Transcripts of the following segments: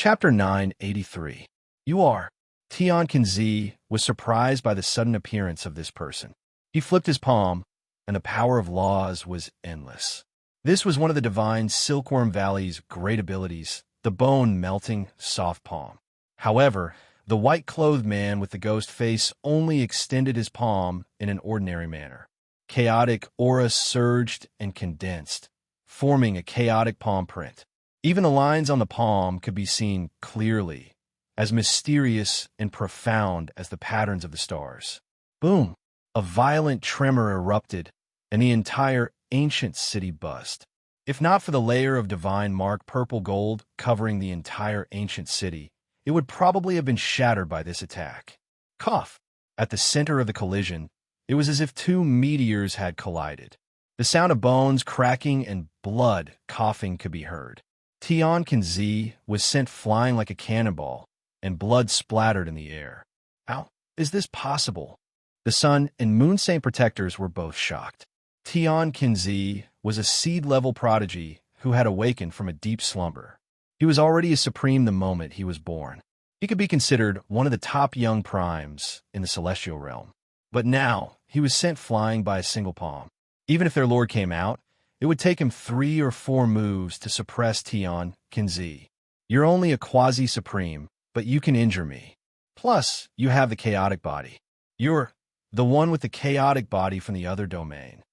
Chapter 983. You are. Tian Kenzi was surprised by the sudden appearance of this person. He flipped his palm, and the power of laws was endless. This was one of the divine Silkworm Valley's great abilities, the bone-melting soft palm. However, the white-clothed man with the ghost face only extended his palm in an ordinary manner. Chaotic aura surged and condensed, forming a chaotic palm print. Even the lines on the palm could be seen clearly, as mysterious and profound as the patterns of the stars. Boom! A violent tremor erupted, and the entire ancient city buzzed. If not for the layer of divine mark purple gold covering the entire ancient city, it would probably have been shattered by this attack. Cough! At the center of the collision, it was as if two meteors had collided. The sound of bones cracking and blood coughing could be heard. Tian Kenzi was sent flying like a cannonball, and blood splattered in the air. How is this possible? The Sun and Moon Saint Protectors were both shocked. Tian Kenzi was a seed-level prodigy who had awakened from a deep slumber. He was already a supreme the moment he was born. He could be considered one of the top young primes in the celestial realm. But now, he was sent flying by a single palm. Even if their lord came out, it would take him 3 or 4 moves to suppress Tian Kenzi. You're only a quasi-supreme, but you can injure me. Plus, you have the chaotic body. You're the one with the chaotic body from the other domain.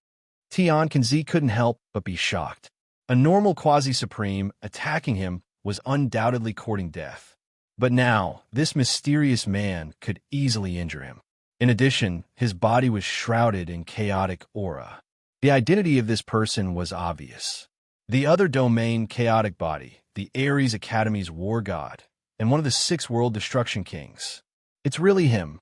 Tian Kenzi couldn't help but be shocked. A normal quasi-supreme attacking him was undoubtedly courting death. But now, this mysterious man could easily injure him. In addition, his body was shrouded in chaotic aura. The identity of this person was obvious. The other domain chaotic body, the Ares Academy's war god, and one of the 6 world destruction kings. It's really him.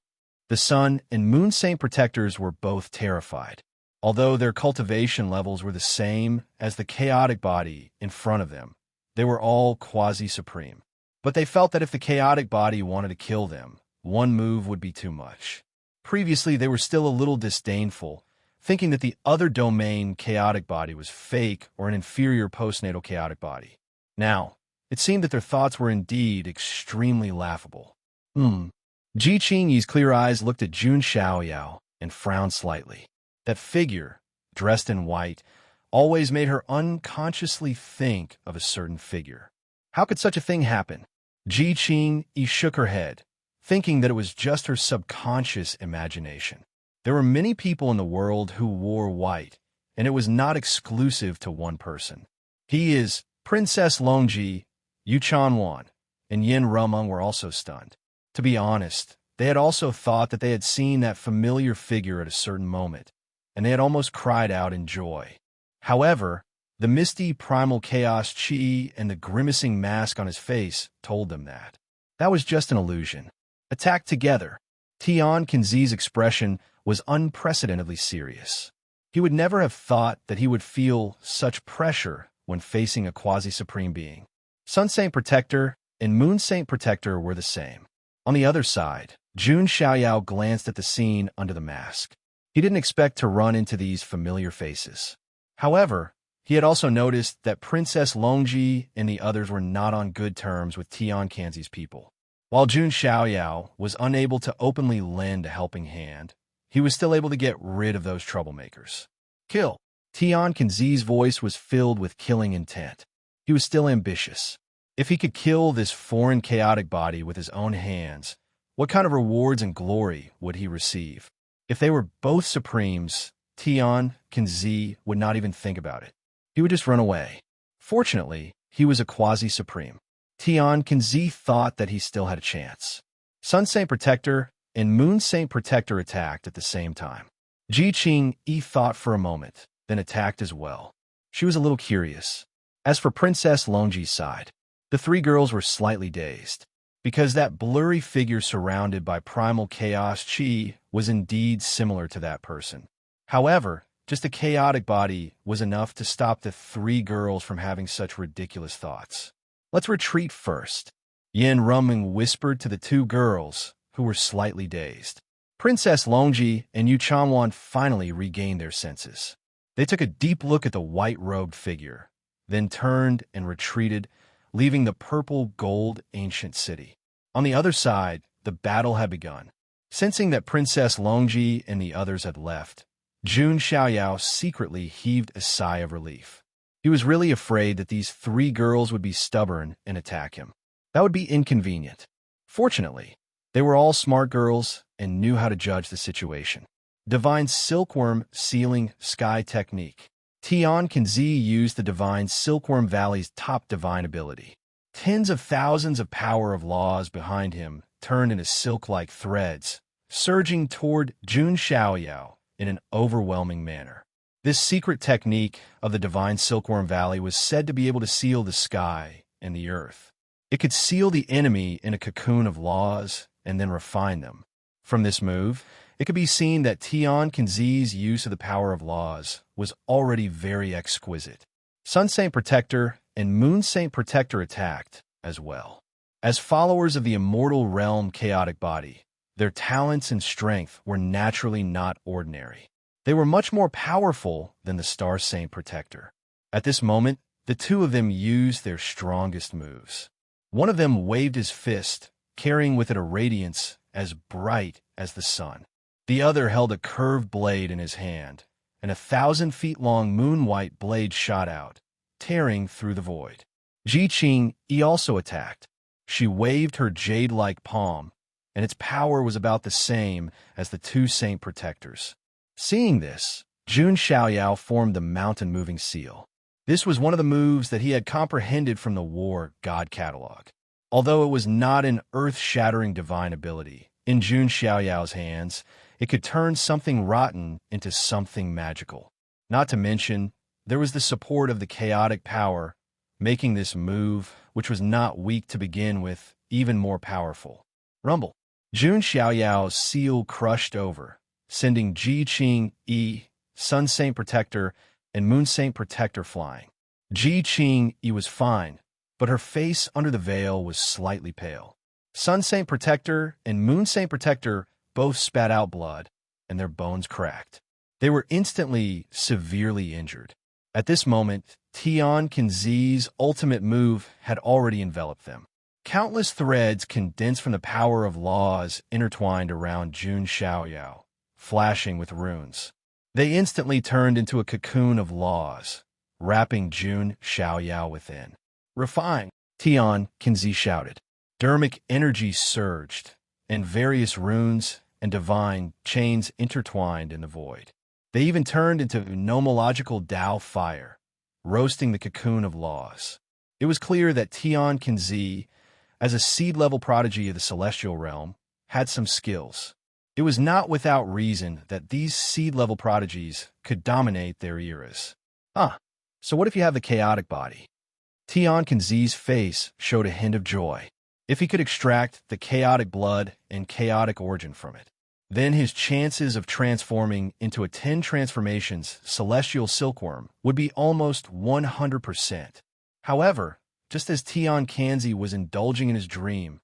The Sun and Moon Saint Protectors were both terrified. Although their cultivation levels were the same as the chaotic body in front of them, they were all quasi-supreme. But they felt that if the chaotic body wanted to kill them, one move would be too much. Previously, they were still a little disdainful, thinking that the other domain chaotic body was fake or an inferior postnatal chaotic body. Now, it seemed that their thoughts were indeed extremely laughable. Ji Qingyi's clear eyes looked at Jun Xiaoyao and frowned slightly. That figure, dressed in white, always made her unconsciously think of a certain figure. How could such a thing happen? Ji Qingyi shook her head, thinking that it was just her subconscious imagination. There were many people in the world who wore white, and it was not exclusive to one person. He is Princess Longji, Yu Chanwan, and Yin Rumeng were also stunned. To be honest, they had also thought that they had seen that familiar figure at a certain moment, and they had almost cried out in joy. However, the misty primal chaos chi and the grimacing mask on his face told them that. That was just an illusion. Attacked together, Tian Kenzi's expression was unprecedentedly serious. He would never have thought that he would feel such pressure when facing a quasi-supreme being. Sun Saint Protector and Moon Saint Protector were the same. On the other side, Jun Xiaoyao glanced at the scene under the mask. He didn't expect to run into these familiar faces. However, he had also noticed that Princess Longji and the others were not on good terms with Tian Kenzi's people. While Jun Xiaoyao was unable to openly lend a helping hand, he was still able to get rid of those troublemakers. Kill! Tian Kenzi's voice was filled with killing intent. He was still ambitious. If he could kill this foreign chaotic body with his own hands, what kind of rewards and glory would he receive? If they were both supremes, Tian Kenzi would not even think about it. He would just run away. Fortunately, he was a quasi-supreme. Tian Kenzi thought that he still had a chance. Sun Saint Protector and Moon Saint Protector attacked at the same time. Ji Qingyi thought for a moment, then attacked as well. She was a little curious. As for Princess Longji's side, the 3 girls were slightly dazed, because that blurry figure surrounded by primal chaos chi was indeed similar to that person. However, just a chaotic body was enough to stop the 3 girls from having such ridiculous thoughts. Let's retreat first, Yin Rumeng whispered to the 2 girls, who were slightly dazed. Princess Longji and Yu Chanwan finally regained their senses. They took a deep look at the white-robed figure, then turned and retreated, leaving the purple-gold ancient city. On the other side, the battle had begun. Sensing that Princess Longji and the others had left, Jun Xiaoyao secretly heaved a sigh of relief. He was really afraid that these three girls would be stubborn and attack him. That would be inconvenient. Fortunately, they were all smart girls and knew how to judge the situation. Divine Silkworm Sealing Sky Technique. Tian Kenzi used the Divine Silkworm Valley's top divine ability. Tens of thousands of power of laws behind him turned into silk-like threads, surging toward Jun Xiaoyao in an overwhelming manner. This secret technique of the Divine Silkworm Valley was said to be able to seal the sky and the earth. It could seal the enemy in a cocoon of laws and then refine them. From this move, it could be seen that Tian Kenzi's use of the power of laws was already very exquisite. Sun Saint Protector and Moon Saint Protector attacked as well. As followers of the immortal realm chaotic body, their talents and strength were naturally not ordinary. They were much more powerful than the Star Saint Protector. At this moment, the two of them used their strongest moves. One of them waved his fist, carrying with it a radiance as bright as the sun. The other held a curved blade in his hand, and 1,000 feet long moon-white blade shot out, tearing through the void. Ji Qing Yi also attacked. She waved her jade-like palm, and its power was about the same as the two Saint Protectors. Seeing this, Jun Xiaoyao formed the mountain-moving seal. This was one of the moves that he had comprehended from the War God Catalog. Although it was not an earth-shattering divine ability, in Jun Xiaoyao's hands, it could turn something rotten into something magical. Not to mention, there was the support of the chaotic power, making this move, which was not weak to begin with, even more powerful. Rumble. Jun Xiaoyao's seal crushed over, sending Ji Qing Yi, Sun Saint Protector, and Moon Saint Protector flying. Ji Qing Yi was fine, but her face under the veil was slightly pale. Sun Saint Protector and Moon Saint Protector both spat out blood, and their bones cracked. They were instantly severely injured. At this moment, Tian Kenzi's ultimate move had already enveloped them. Countless threads condensed from the power of laws intertwined around Jun Xiaoyao, flashing with runes. They instantly turned into a cocoon of laws, wrapping Jun Xiaoyao within. Refine, Tian Kenzi shouted. Dermic energy surged, and various runes and divine chains intertwined in the void. They even turned into nomological Tao fire, roasting the cocoon of laws. It was clear that Tian Kenzi, as a seed-level prodigy of the celestial realm, had some skills. It was not without reason that these seed-level prodigies could dominate their eras. So what if you have the chaotic body? Tian Kenzi's face showed a hint of joy. If he could extract the chaotic blood and chaotic origin from it, then his chances of transforming into a 10 transformations celestial silkworm would be almost 100%. However, just as Tian Kenzi was indulging in his dream,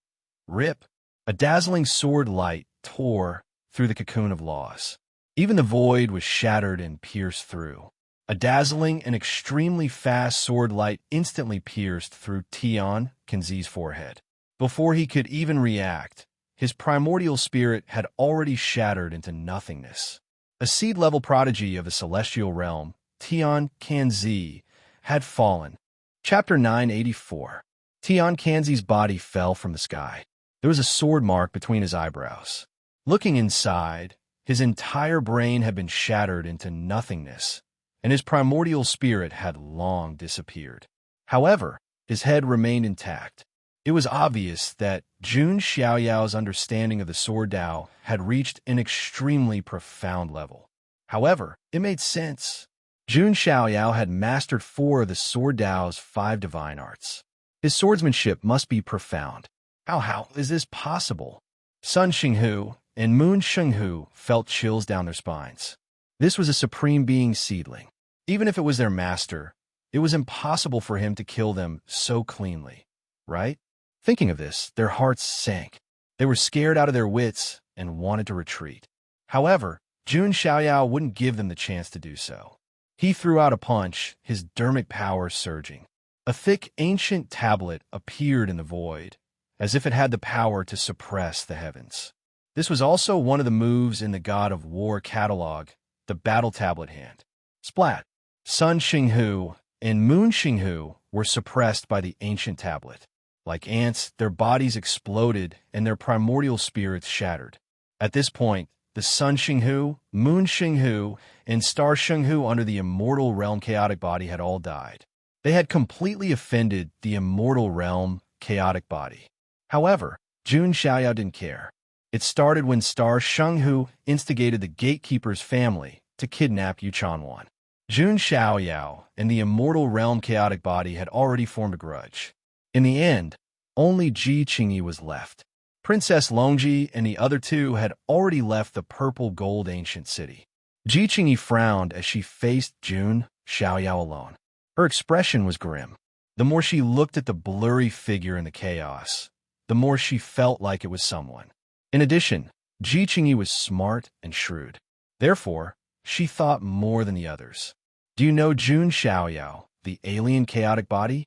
rip, a dazzling sword light tore through the cocoon of laws. Even the void was shattered and pierced through. A dazzling and extremely fast sword light instantly pierced through Tian Kenzi's forehead. Before he could even react, his primordial spirit had already shattered into nothingness. A seed-level prodigy of the celestial realm, Tian Kenzi, had fallen. Chapter 984. Tian Kenzi's body fell from the sky. There was a sword mark between his eyebrows. Looking inside, his entire brain had been shattered into nothingness, and his primordial spirit had long disappeared. However, his head remained intact. It was obvious that Jun Xiaoyao's understanding of the Sword Tao had reached an extremely profound level. However, it made sense. Jun Xiaoyao had mastered 4 of the Sword Tao's 5 divine arts. His swordsmanship must be profound. How is this possible? Sun Xinghu and Moon Xinghu felt chills down their spines. This was a supreme being seedling. Even if it was their master, it was impossible for him to kill them so cleanly, right? Thinking of this, their hearts sank. They were scared out of their wits and wanted to retreat. However, Jun Xiaoyao wouldn't give them the chance to do so. He threw out a punch, his dermic power surging. A thick, ancient tablet appeared in the void, as if it had the power to suppress the heavens. This was also one of the moves in the God of War catalog, the Battle Tablet hand. Splat! Sun Xinghu and Moon Xinghu were suppressed by the ancient tablet. Like ants, their bodies exploded and their primordial spirits shattered. At this point, the Sun Xinghu, Moon Xinghu, and Star Xinghu under the immortal realm chaotic body had all died. They had completely offended the immortal realm chaotic body. However, Jun Xiaoyao didn't care. It started when Star Xinghu instigated the Gatekeeper's family to kidnap Yu Chanwan. Jun Xiaoyao and the immortal realm chaotic body had already formed a grudge. In the end, only Ji Qingyi was left. Princess Longji and the other two had already left the purple gold ancient city. Ji Qingyi frowned as she faced Jun Xiaoyao alone. Her expression was grim. The more she looked at the blurry figure in the chaos, the more she felt like it was someone. In addition, Ji Qingyi was smart and shrewd. Therefore, she thought more than the others. Do you know Jun Xiaoyao, the alien chaotic body?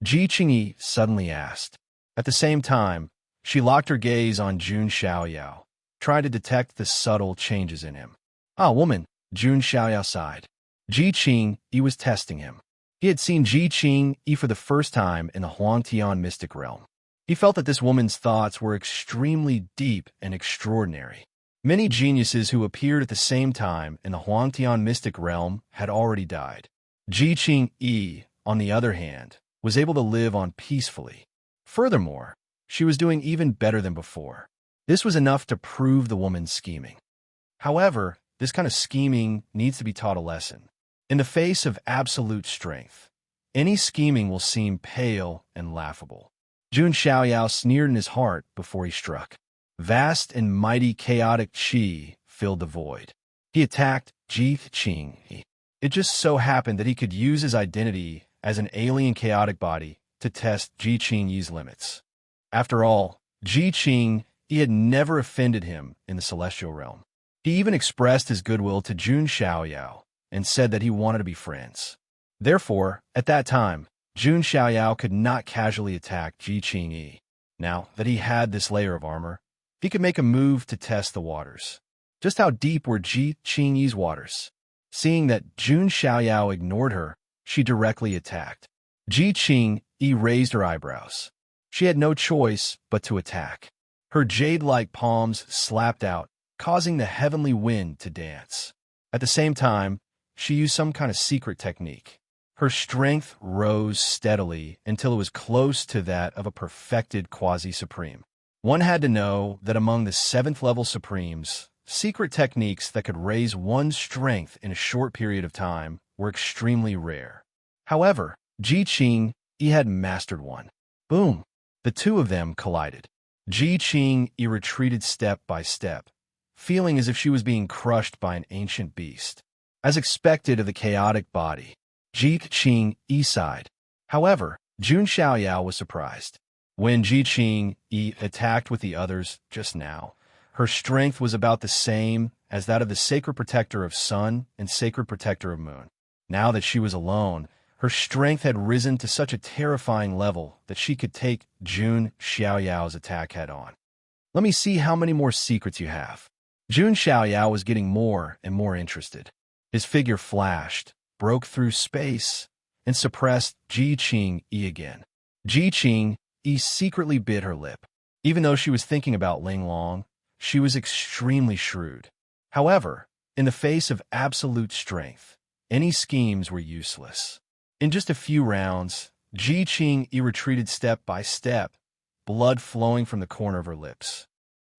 Ji Qingyi suddenly asked. At the same time, she locked her gaze on Jun Xiaoyao, trying to detect the subtle changes in him. Ah, woman, Jun Xiaoyao sighed. Ji Qingyi was testing him. He had seen Ji Qingyi for the first time in the Huangtian mystic realm. He felt that this woman's thoughts were extremely deep and extraordinary. Many geniuses who appeared at the same time in the Huangtian mystic realm had already died. Ji Qingyi, on the other hand, was able to live on peacefully. Furthermore, she was doing even better than before. This was enough to prove the woman's scheming. However, this kind of scheming needs to be taught a lesson. In the face of absolute strength, any scheming will seem pale and laughable. Jun Xiaoyao sneered in his heart before he struck. Vast and mighty chaotic qi filled the void. He attacked Ji Qingyi. It just so happened that he could use his identity as an alien chaotic body to test Ji Qingyi's limits. After all, Ji Qingyi had never offended him in the celestial realm. He even expressed his goodwill to Jun Xiaoyao and said that he wanted to be friends. Therefore, at that time, Jun Xiaoyao could not casually attack Ji Qingyi. Now that he had this layer of armor, he could make a move to test the waters. Just how deep were Ji Qingyi's waters? Seeing that Jun Xiaoyao ignored her, she directly attacked. Ji Qingyi raised her eyebrows. She had no choice but to attack. Her jade-like palms slapped out, causing the heavenly wind to dance. At the same time, she used some kind of secret technique. Her strength rose steadily until it was close to that of a perfected quasi-supreme. One had to know that among the 7th-level supremes, secret techniques that could raise one's strength in a short period of time were extremely rare. However, Ji Qingyi had mastered one. Boom! The two of them collided. Ji Qingyi retreated step by step, feeling as if she was being crushed by an ancient beast. As expected of the chaotic body, Ji Qingyi sighed. However, Jun Xiaoyao was surprised. When Ji Qingyi attacked with the others just now, her strength was about the same as that of the sacred protector of sun and sacred protector of moon. Now that she was alone, her strength had risen to such a terrifying level that she could take Jun Xiaoyao's attack head-on. Let me see how many more secrets you have. Jun Xiaoyao was getting more and more interested. His figure flashed, broke through space, and suppressed Ji Qingyi again. Ji Qingyi secretly bit her lip. Even though she was thinking about Ling Long, she was extremely shrewd. However, in the face of absolute strength, any schemes were useless. In just a few rounds, Ji Qingyi retreated step by step, blood flowing from the corner of her lips.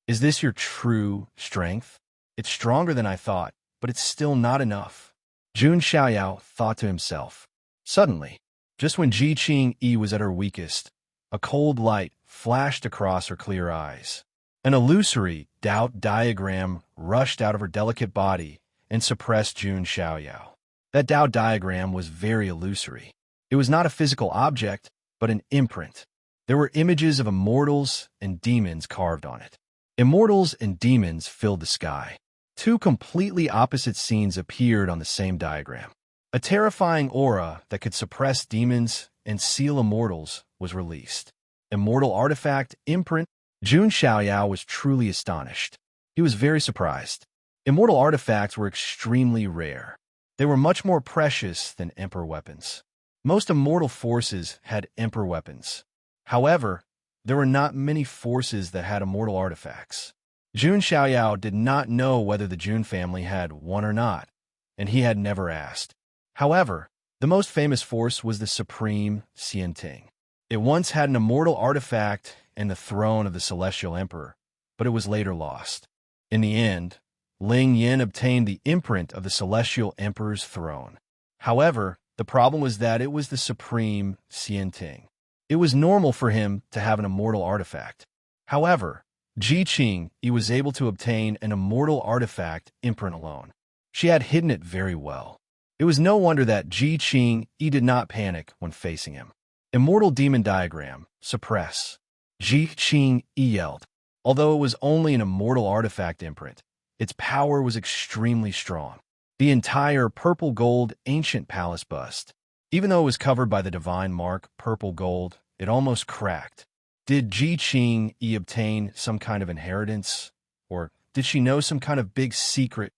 Is this your true strength? It's stronger than I thought, but it's still not enough. Jun Xiaoyao thought to himself. Suddenly, just when Ji Qingyi was at her weakest, a cold light flashed across her clear eyes. An illusory doubt diagram rushed out of her delicate body and suppressed Jun Xiaoyao. That doubt diagram was very illusory. It was not a physical object, but an imprint. There were images of immortals and demons carved on it. Immortals and demons filled the sky. Two completely opposite scenes appeared on the same diagram. A terrifying aura that could suppress demons and seal immortals was released. Immortal artifact imprint. Jun Xiaoyao was truly astonished. He was very surprised. Immortal artifacts were extremely rare. They were much more precious than Emperor weapons. Most immortal forces had Emperor weapons. However, there were not many forces that had immortal artifacts. Jun Xiaoyao did not know whether the Jun family had one or not, and he had never asked. However, the most famous force was the Supreme Xianting. It once had an immortal artifact and the throne of the Celestial Emperor, but it was later lost. In the end, Ling Yin obtained the imprint of the Celestial Emperor's throne. However, the problem was that it was the Supreme Xianting. It was normal for him to have an immortal artifact. However, Ji Qing was able to obtain an immortal artifact imprint alone. She had hidden it very well. It was no wonder that Ji Qing did not panic when facing him. Immortal Demon Diagram, suppress. Ji Qing yelled. Although it was only an immortal artifact imprint, its power was extremely strong. The entire purple gold ancient palace bust. Even though it was covered by the divine mark purple gold, it almost cracked. Did Ji Qing obtain some kind of inheritance? Or did she know some kind of big secret?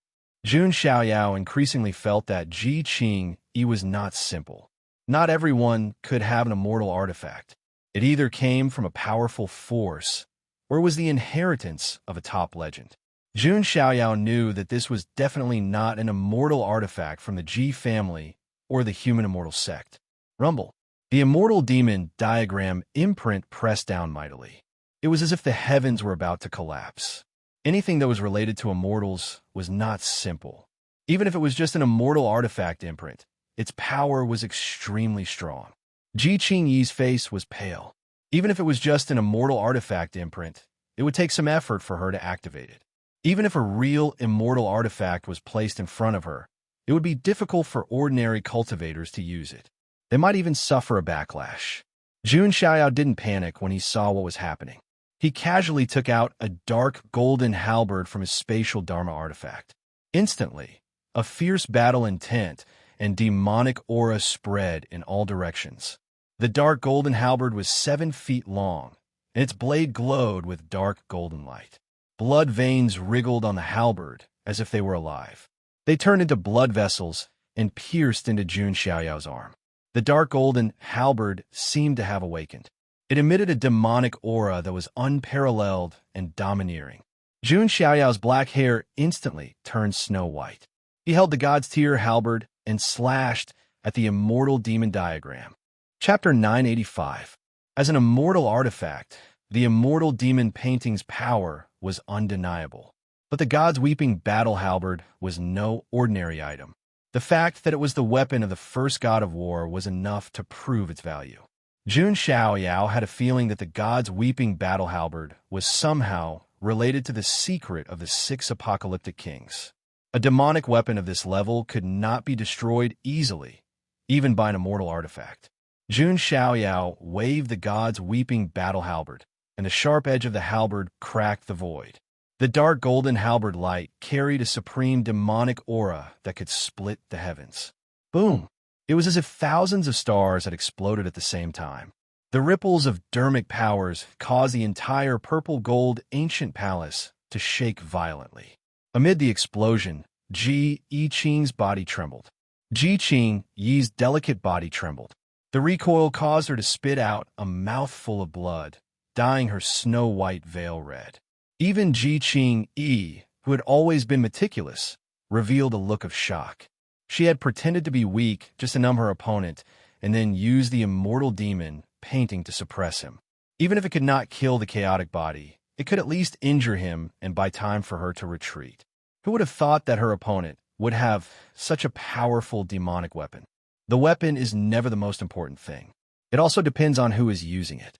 Jun Xiaoyao increasingly felt that Ji Qing was not simple. Not everyone could have an immortal artifact. It either came from a powerful force, or was the inheritance of a top legend. Jun Xiaoyao knew that this was definitely not an immortal artifact from the Ji family or the human immortal sect. Rumble. The immortal demon diagram imprint pressed down mightily. It was as if the heavens were about to collapse. Anything that was related to immortals was not simple. Even if it was just an immortal artifact imprint, its power was extremely strong. Ji Qing's face was pale. Even if it was just an immortal artifact imprint, it would take some effort for her to activate it. Even if a real immortal artifact was placed in front of her, it would be difficult for ordinary cultivators to use it. They might even suffer a backlash. Jun Xiaoyao didn't panic when he saw what was happening. He casually took out a dark golden halberd from his spatial Dharma artifact. Instantly, a fierce battle intent and demonic aura spread in all directions. The dark golden halberd was 7 feet long, and its blade glowed with dark golden light. Blood veins wriggled on the halberd as if they were alive. They turned into blood vessels and pierced into Jun Xiaoyao's arm. The dark golden halberd seemed to have awakened. It emitted a demonic aura that was unparalleled and domineering. Jun Xiaoyao's black hair instantly turned snow white. He held the God's Tear halberd and slashed at the immortal demon diagram. Chapter 985. As an immortal artifact, the immortal demon painting's power was undeniable. But the God's Weeping Battle Halberd was no ordinary item. The fact that it was the weapon of the first god of war was enough to prove its value. Jun Xiaoyao had a feeling that the God's Weeping Battle Halberd was somehow related to the secret of the 6 apocalyptic kings. A demonic weapon of this level could not be destroyed easily, even by an immortal artifact. Jun Xiaoyao waved the God's Weeping Battle Halberd, and the sharp edge of the halberd cracked the void. The dark golden halberd light carried a supreme demonic aura that could split the heavens. Boom! It was as if thousands of stars had exploded at the same time. The ripples of dermic powers caused the entire purple gold ancient palace to shake violently. Amid the explosion, Ji Qing's body trembled. Ji Qing's delicate body trembled. The recoil caused her to spit out a mouthful of blood, dyeing her snow-white veil red. Even Ji Qing, who had always been meticulous, revealed a look of shock. She had pretended to be weak just to numb her opponent, and then used the immortal demon painting to suppress him. Even if it could not kill the chaotic body, it could at least injure him and buy time for her to retreat. Who would have thought that her opponent would have such a powerful demonic weapon? The weapon is never the most important thing. It also depends on who is using it.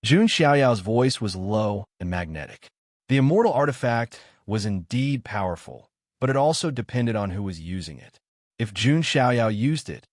Jun Xiaoyao's voice was low and magnetic. The immortal artifact was indeed powerful, but it also depended on who was using it. If Jun Xiaoyao used it,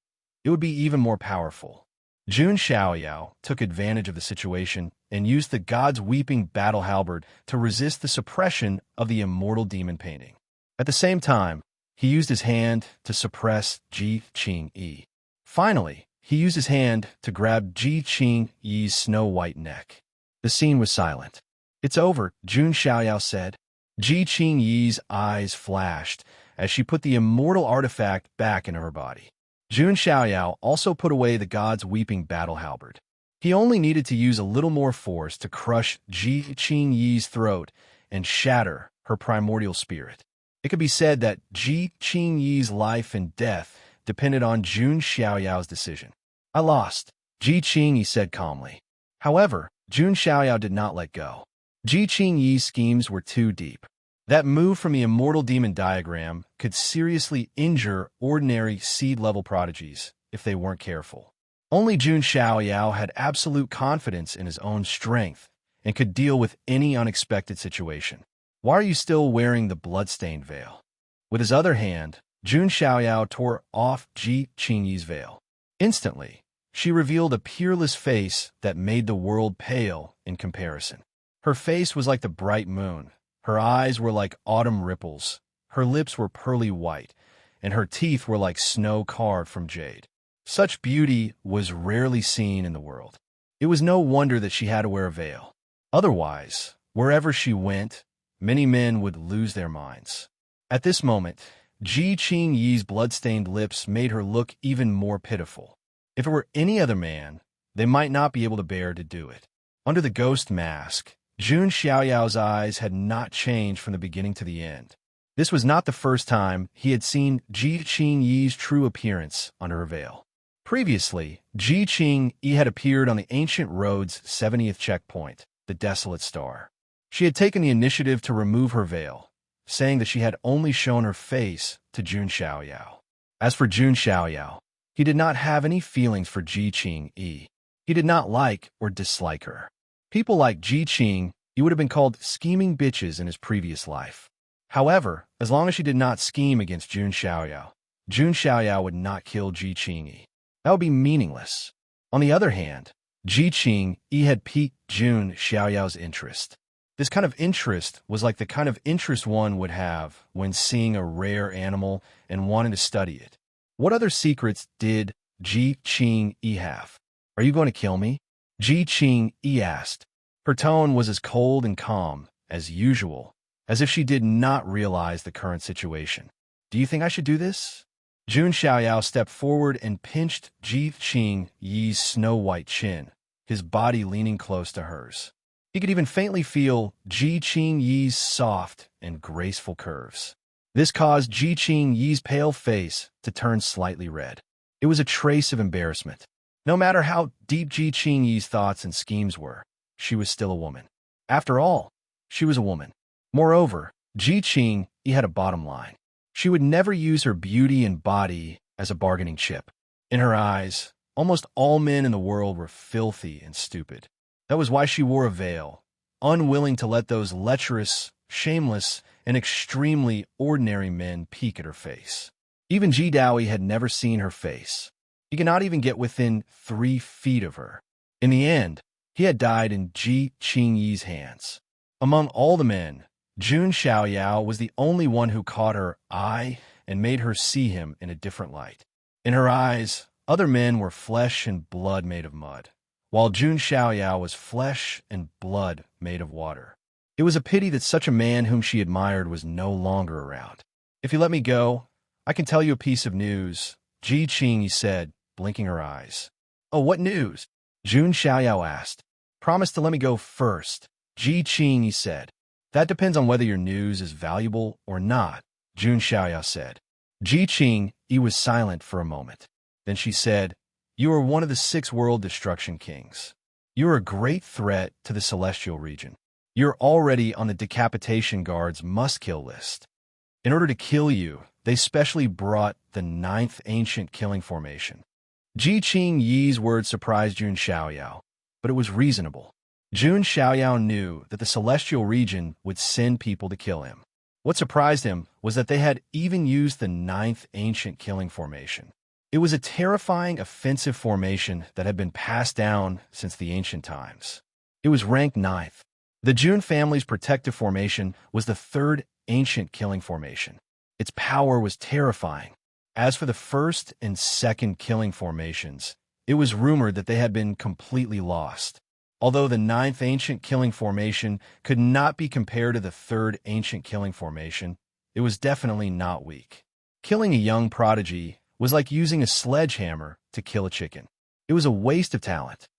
it would be even more powerful. Jun Xiaoyao took advantage of the situation and used the God's Weeping Battle Halberd to resist the suppression of the immortal demon painting. At the same time, he used his hand to suppress Ji Qing. Finally, he used his hand to grab Ji Qing Yi's snow-white neck. The scene was silent. "It's over," Jun Xiaoyao said. Ji Qing Yi's eyes flashed as she put the immortal artifact back into her body. Jun Xiaoyao also put away the god's weeping battle halberd. He only needed to use a little more force to crush Ji Qing Yi's throat and shatter her primordial spirit. It could be said that Ji Qing Yi's life and death depended on Jun Xiaoyao's decision. "I lost," Ji Qing Yi said calmly. However, Jun Xiaoyao did not let go. Ji Qing Yi's schemes were too deep. That move from the immortal demon diagram could seriously injure ordinary seed-level prodigies if they weren't careful. Only Jun Xiaoyao had absolute confidence in his own strength and could deal with any unexpected situation. "Why are you still wearing the bloodstained veil?" With his other hand, Jun Xiaoyao tore off Ji Qing Yi's veil. Instantly, she revealed a peerless face that made the world pale in comparison. Her face was like the bright moon. Her eyes were like autumn ripples. Her lips were pearly white, and her teeth were like snow carved from jade. Such beauty was rarely seen in the world. It was no wonder that she had to wear a veil. Otherwise, wherever she went, many men would lose their minds. At this moment, Ji Qing Yi's blood-stained lips made her look even more pitiful. If it were any other man, they might not be able to bear to do it. Under the ghost mask, Jun Xiaoyao's eyes had not changed from the beginning to the end. This was not the first time he had seen Ji Qing Yi's true appearance under her veil. Previously, Ji Qing Yi had appeared on the ancient road's 70th checkpoint, the Desolate Star. She had taken the initiative to remove her veil, saying that she had only shown her face to Jun Xiaoyao. As for Jun Xiaoyao, he did not have any feelings for Ji Qing Yi. He did not like or dislike her. People like Ji Qing Yi would have been called scheming bitches in his previous life. However, as long as she did not scheme against Jun Xiaoyao would not kill Ji Qing Yi. That would be meaningless. On the other hand, Ji Qing Yi had piqued Jun Xiaoyao's interest. This kind of interest was like the kind of interest one would have when seeing a rare animal and wanting to study it. What other secrets did Ji Qing Yi have? "Are you going to kill me?" Ji Qing Yi asked. Her tone was as cold and calm as usual, as if she did not realize the current situation. "Do you think I should do this?" Jun Xiaoyao stepped forward and pinched Ji Qing Yi's snow-white chin, his body leaning close to hers. He could even faintly feel Ji Qing Yi's soft and graceful curves. This caused Ji Qing Yi's pale face to turn slightly red. It was a trace of embarrassment. No matter how deep Ji Qing Yi's thoughts and schemes were, she was still a woman. After all, she was a woman. Moreover, Ji Qing Yi had a bottom line. She would never use her beauty and body as a bargaining chip. In her eyes, almost all men in the world were filthy and stupid. That was why she wore a veil, unwilling to let those lecherous, shameless, and extremely ordinary men peek at her face. Even Ji Daoyi had never seen her face. He could not even get within 3 feet of her. In the end, he had died in Ji Qing Yi's hands. Among all the men, Jun Xiaoyao was the only one who caught her eye and made her see him in a different light. In her eyes, other men were flesh and blood made of mud, while Jun Xiaoyao was flesh and blood made of water. It was a pity that such a man whom she admired was no longer around. "If you let me go, I can tell you a piece of news," Ji Qing Yi said, blinking her eyes. "Oh, what news?" Jun Xiaoyao asked. "Promise to let me go first," Ji Qing Yi said. "That depends on whether your news is valuable or not," Jun Xiaoyao said. Ji Qing Yi was silent for a moment. Then she said, "You are one of the 6 world destruction kings. You are a great threat to the celestial region. You're already on the decapitation guard's must-kill list. In order to kill you, they specially brought the 9th ancient killing formation." Ji Qing Yi's words surprised Jun Xiaoyao, but it was reasonable. Jun Xiaoyao knew that the celestial region would send people to kill him. What surprised him was that they had even used the 9th ancient killing formation. It was a terrifying, offensive formation that had been passed down since the ancient times. It was ranked 9th. The Jun family's protective formation was the 3rd ancient killing formation. Its power was terrifying. As for the 1st and 2nd killing formations, It was rumored that they had been completely lost. Although the ninth ancient killing formation could not be compared to the third ancient killing formation, it was definitely not weak. Killing a young prodigy was like using a sledgehammer to kill a chicken. It was a waste of talent.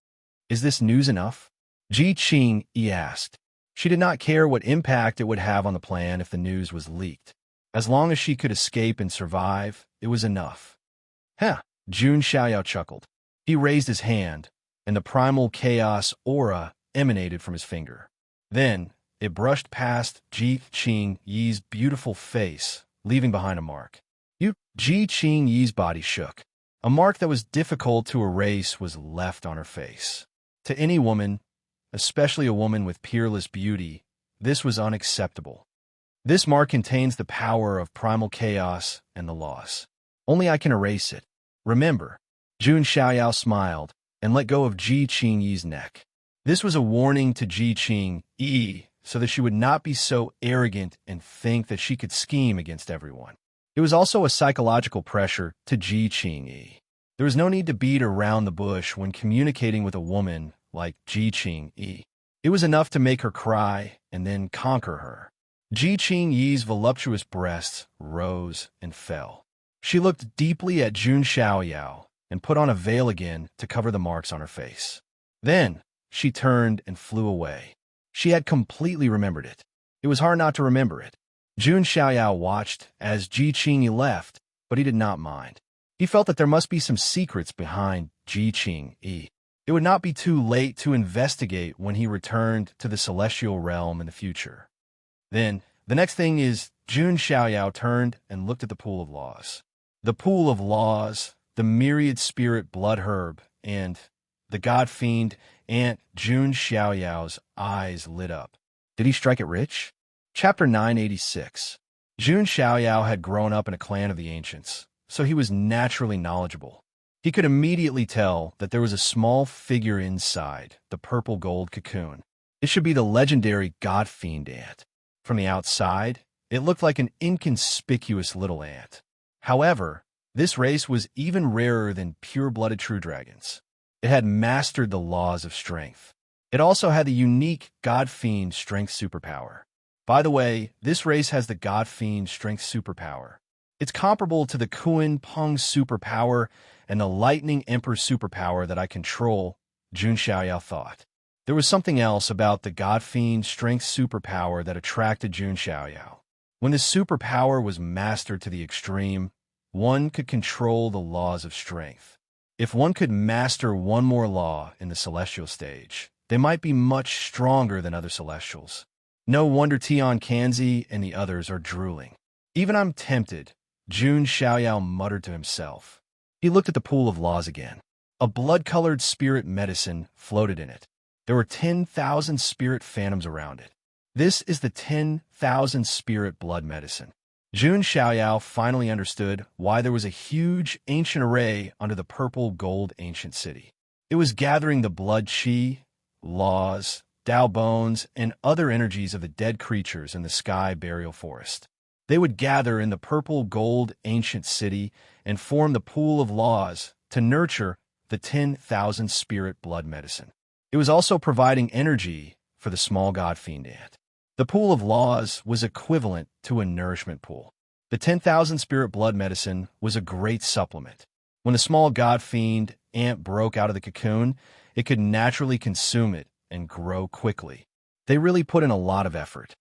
Is this news enough? Ji Qing asked. She did not care what impact it would have on the plan if the news was leaked. As long as she could escape and survive, it was enough. Huh, Jun Xiaoyao chuckled. He raised his hand, and the primal chaos aura emanated from his finger. Then, it brushed past Ji Qing-yi's beautiful face, leaving behind a mark. Ji Qing-yi's body shook. A mark that was difficult to erase was left on her face. To any woman, especially a woman with peerless beauty, this was unacceptable. This mark contains the power of primal chaos and the loss. Only I can erase it. Remember, Jun Xiaoyao smiled and let go of Ji Qing-yi's neck. This was a warning to Ji Qing-yi so that she would not be so arrogant and think that she could scheme against everyone. It was also a psychological pressure to Ji Qing-yi. There was no need to beat around the bush when communicating with a woman like Ji Qing-yi. It was enough to make her cry and then conquer her. Ji Qing-yi's voluptuous breasts rose and fell. She looked deeply at Jun Xiaoyao and put on a veil again to cover the marks on her face. Then, she turned and flew away. She had completely remembered it. It was hard not to remember it. Jun Xiaoyao watched as Ji Qing-yi left, but he did not mind. He felt that there must be some secrets behind Ji Qing-yi. It would not be too late to investigate when he returned to the celestial realm in the future. Then, the next thing is Jun Xiaoyao turned and looked at the pool of laws. The pool of laws, the myriad spirit blood herb, and the god fiend ant. Jun Xiaoyao's eyes lit up. Did he strike it rich? Chapter 986. Jun Xiaoyao had grown up in a clan of the ancients, so he was naturally knowledgeable. He could immediately tell that there was a small figure inside the purple gold cocoon. It should be the legendary god fiend ant. From the outside, it looked like an inconspicuous little ant. However, this race was even rarer than pure-blooded true dragons. It had mastered the laws of strength. It also had the unique god fiend strength superpower. By the way, this race has the God Fiend Strength superpower. It's comparable to the Kuan Peng superpower and the Lightning Emperor superpower that I control, Jun Xiaoyao thought. There was something else about the God Fiend Strength superpower that attracted Jun Xiaoyao. When this superpower was mastered to the extreme, one could control the laws of strength. If one could master one more law in the celestial stage, they might be much stronger than other celestials. No wonder Tian Kanzi and the others are drooling. Even I'm tempted, Jun Xiaoyao muttered to himself. He looked at the pool of laws again. A blood-colored spirit medicine floated in it. There were 10,000 spirit phantoms around it. This is the 10,000 spirit blood medicine. Jun Xiaoyao finally understood why there was a huge ancient array under the purple gold ancient city. It was gathering the blood qi, laws, Dao bones, and other energies of the dead creatures in the sky burial forest. They would gather in the purple gold ancient city and form the pool of laws to nurture the 10,000 spirit blood medicine. It was also providing energy for the small god fiend ant. The pool of laws was equivalent to a nourishment pool. The 10,000 spirit blood medicine was a great supplement. When the small god fiend ant broke out of the cocoon, it could naturally consume it and grow quickly. They really put in a lot of effort.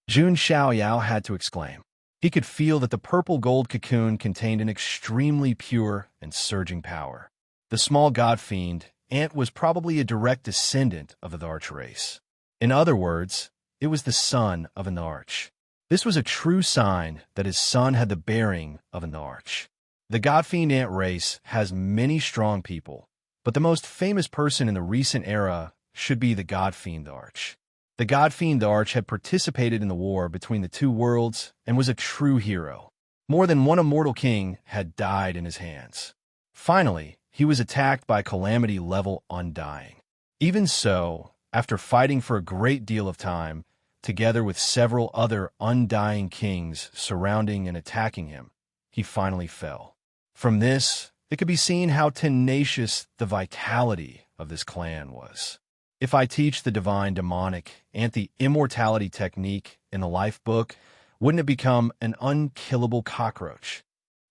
Jun Xiaoyao had to exclaim. He could feel that the purple gold cocoon contained an extremely pure and surging power. The small god fiend ant was probably a direct descendant of the Arch race. In other words, it was the son of an Arch. This was a true sign that his son had the bearing of an Arch. The god fiend ant race has many strong people, but the most famous person in the recent era should be the God Fiend Arch. The God Fiend Arch had participated in the war between the two worlds and was a true hero. More than one immortal king had died in his hands. Finally, he was attacked by calamity-level undying. Even so, after fighting for a great deal of time, together with several other undying kings surrounding and attacking him, he finally fell. From this, it could be seen how tenacious the vitality of this clan was. If I teach the divine demonic and the immortality technique in the life book, wouldn't it become an unkillable cockroach?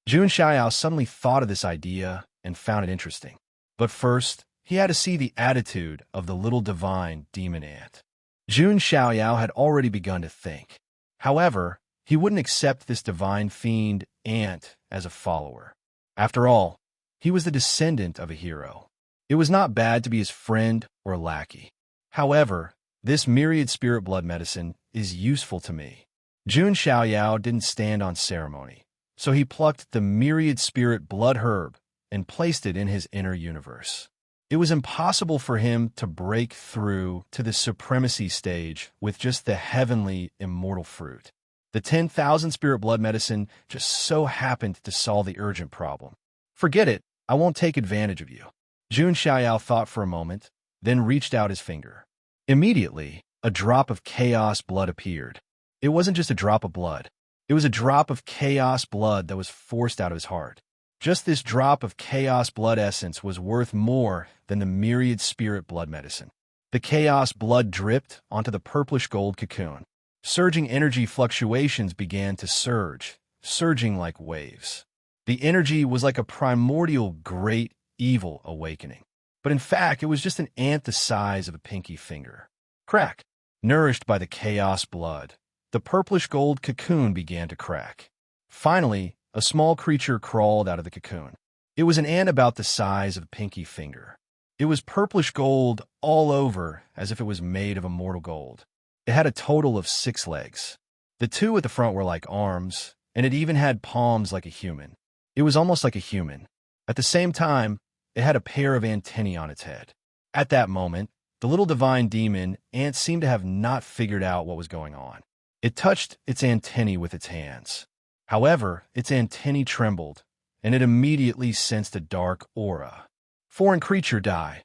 Jun Xiaoyao suddenly thought of this idea and found it interesting. But first, he had to see the attitude of the little divine demon ant. Jun Xiaoyao had already begun to think. However, he wouldn't accept this divine fiend ant as a follower. After all, he was the descendant of a hero. It was not bad to be his friend or lackey. However, this myriad spirit blood medicine is useful to me. Jun Xiaoyao didn't stand on ceremony, so he plucked the myriad spirit blood herb and placed it in his inner universe. It was impossible for him to break through to the supremacy stage with just the heavenly immortal fruit. The 10,000 spirit blood medicine just so happened to solve the urgent problem. Forget it, I won't take advantage of you. Jun Xiaoyao thought for a moment, then reached out his finger. Immediately, a drop of chaos blood appeared. It wasn't just a drop of blood. It was a drop of chaos blood that was forced out of his heart. Just this drop of chaos blood essence was worth more than the myriad spirit blood medicine. The chaos blood dripped onto the purplish gold cocoon. Surging energy fluctuations began to surge, surging like waves. The energy was like a primordial great evil awakening. But in fact, it was just an ant the size of a pinky finger. Crack! Nourished by the chaos blood, the purplish gold cocoon began to crack. Finally, a small creature crawled out of the cocoon. It was an ant about the size of a pinky finger. It was purplish gold all over, as if it was made of immortal gold. It had a total of 6 legs. The 2 at the front were like arms, and it even had palms like a human. It was almost like a human. At the same time, it had a pair of antennae on its head. At that moment, the little divine demon ant seemed to have not figured out what was going on. It touched its antennae with its hands. However, its antennae trembled, and it immediately sensed a dark aura. Foreign creature die.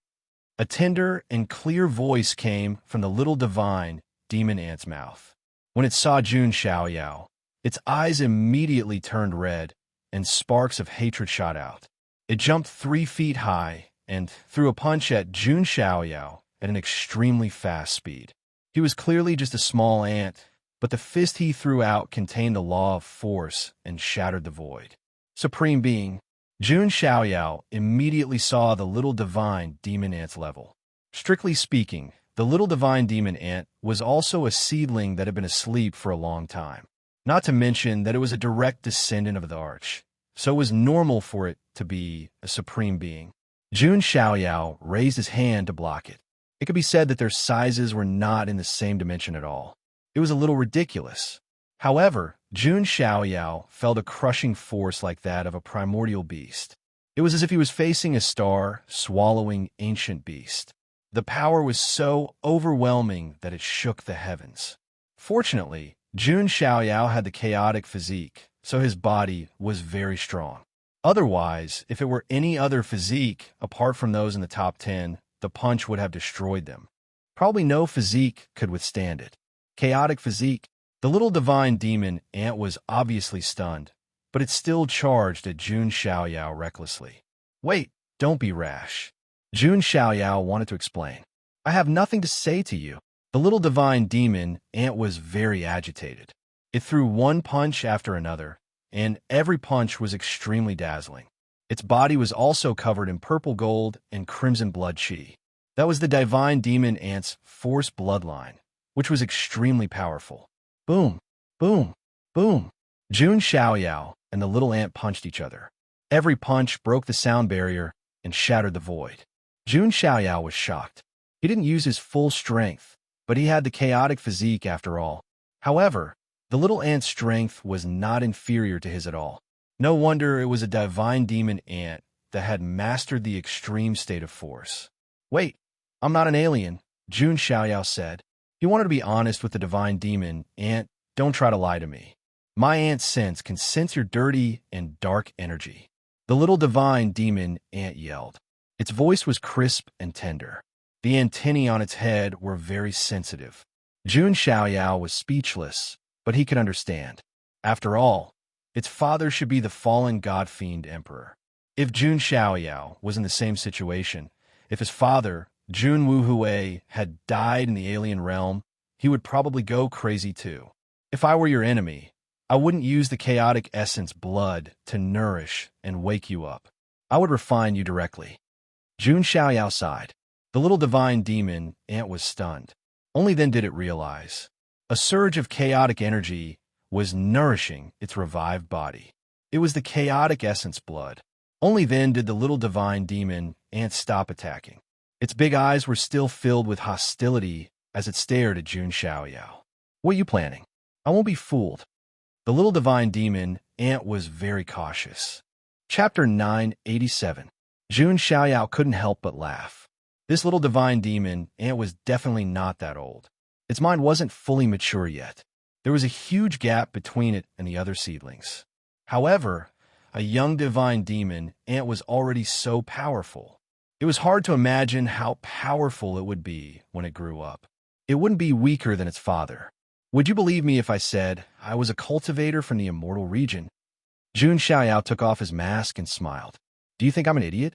A tender and clear voice came from the little divine demon ant's mouth. When it saw Jun Xiaoyao, its eyes immediately turned red, and sparks of hatred shot out. It jumped 3 feet high and threw a punch at Jun Xiaoyao at an extremely fast speed. He was clearly just a small ant, but the fist he threw out contained the law of force and shattered the void. Supreme Being, Jun Xiaoyao immediately saw the little divine demon ant's level. Strictly speaking, the little divine demon ant was also a seedling that had been asleep for a long time. Not to mention that it was a direct descendant of the arch, so it was normal for it to be a supreme being. Jun Xiaoyao raised his hand to block it. It could be said that their sizes were not in the same dimension at all. It was a little ridiculous. However, Jun Xiaoyao felt a crushing force like that of a primordial beast. It was as if he was facing a star-swallowing ancient beast. The power was so overwhelming that it shook the heavens. Fortunately, Jun Xiaoyao had the chaotic physique, so his body was very strong. Otherwise, if it were any other physique apart from those in the top 10, the punch would have destroyed them. Probably no physique could withstand it. Chaotic physique. The little divine demon ant was obviously stunned, but it still charged at Jun Xiaoyao recklessly. Wait, don't be rash. Jun Xiaoyao wanted to explain. I have nothing to say to you. The little divine demon ant was very agitated. It threw one punch after another, and every punch was extremely dazzling. Its body was also covered in purple gold and crimson blood chi. That was the divine demon ant's force bloodline, which was extremely powerful. Boom, boom, boom. Jun Xiaoyao and the little ant punched each other. Every punch broke the sound barrier and shattered the void. Jun Xiaoyao was shocked. He didn't use his full strength, but he had the chaotic physique after all. However, the little ant's strength was not inferior to his at all. No wonder it was a divine demon ant that had mastered the extreme state of force. Wait, I'm not an alien, Jun Xiaoyao said. He wanted to be honest with the divine demon ant. Don't try to lie to me. My ant sense can sense your dirty and dark energy. The little divine demon ant yelled. Its voice was crisp and tender. The antennae on its head were very sensitive. Jun Xiaoyao was speechless, but he could understand. After all, its father should be the fallen god-fiend emperor. If Jun Xiaoyao was in the same situation, if his father, Jun Wuhui, had died in the alien realm, he would probably go crazy too. If I were your enemy, I wouldn't use the chaotic essence blood to nourish and wake you up. I would refine you directly. Jun Xiaoyao sighed. The little divine demon ant was stunned. Only then did it realize. A surge of chaotic energy was nourishing its revived body. It was the chaotic essence blood. Only then did the little divine demon ant stop attacking. Its big eyes were still filled with hostility as it stared at Jun Xiaoyao. What are you planning? I won't be fooled. The little divine demon ant was very cautious. Chapter 987. Jun Xiaoyao couldn't help but laugh. This little divine demon ant was definitely not that old. Its mind wasn't fully mature yet. There was a huge gap between it and the other seedlings. However, a young divine demon ant was already so powerful. It was hard to imagine how powerful it would be when it grew up. It wouldn't be weaker than its father. Would you believe me if I said I was a cultivator from the immortal region? Jun Xiaoyao took off his mask and smiled. Do you think I'm an idiot?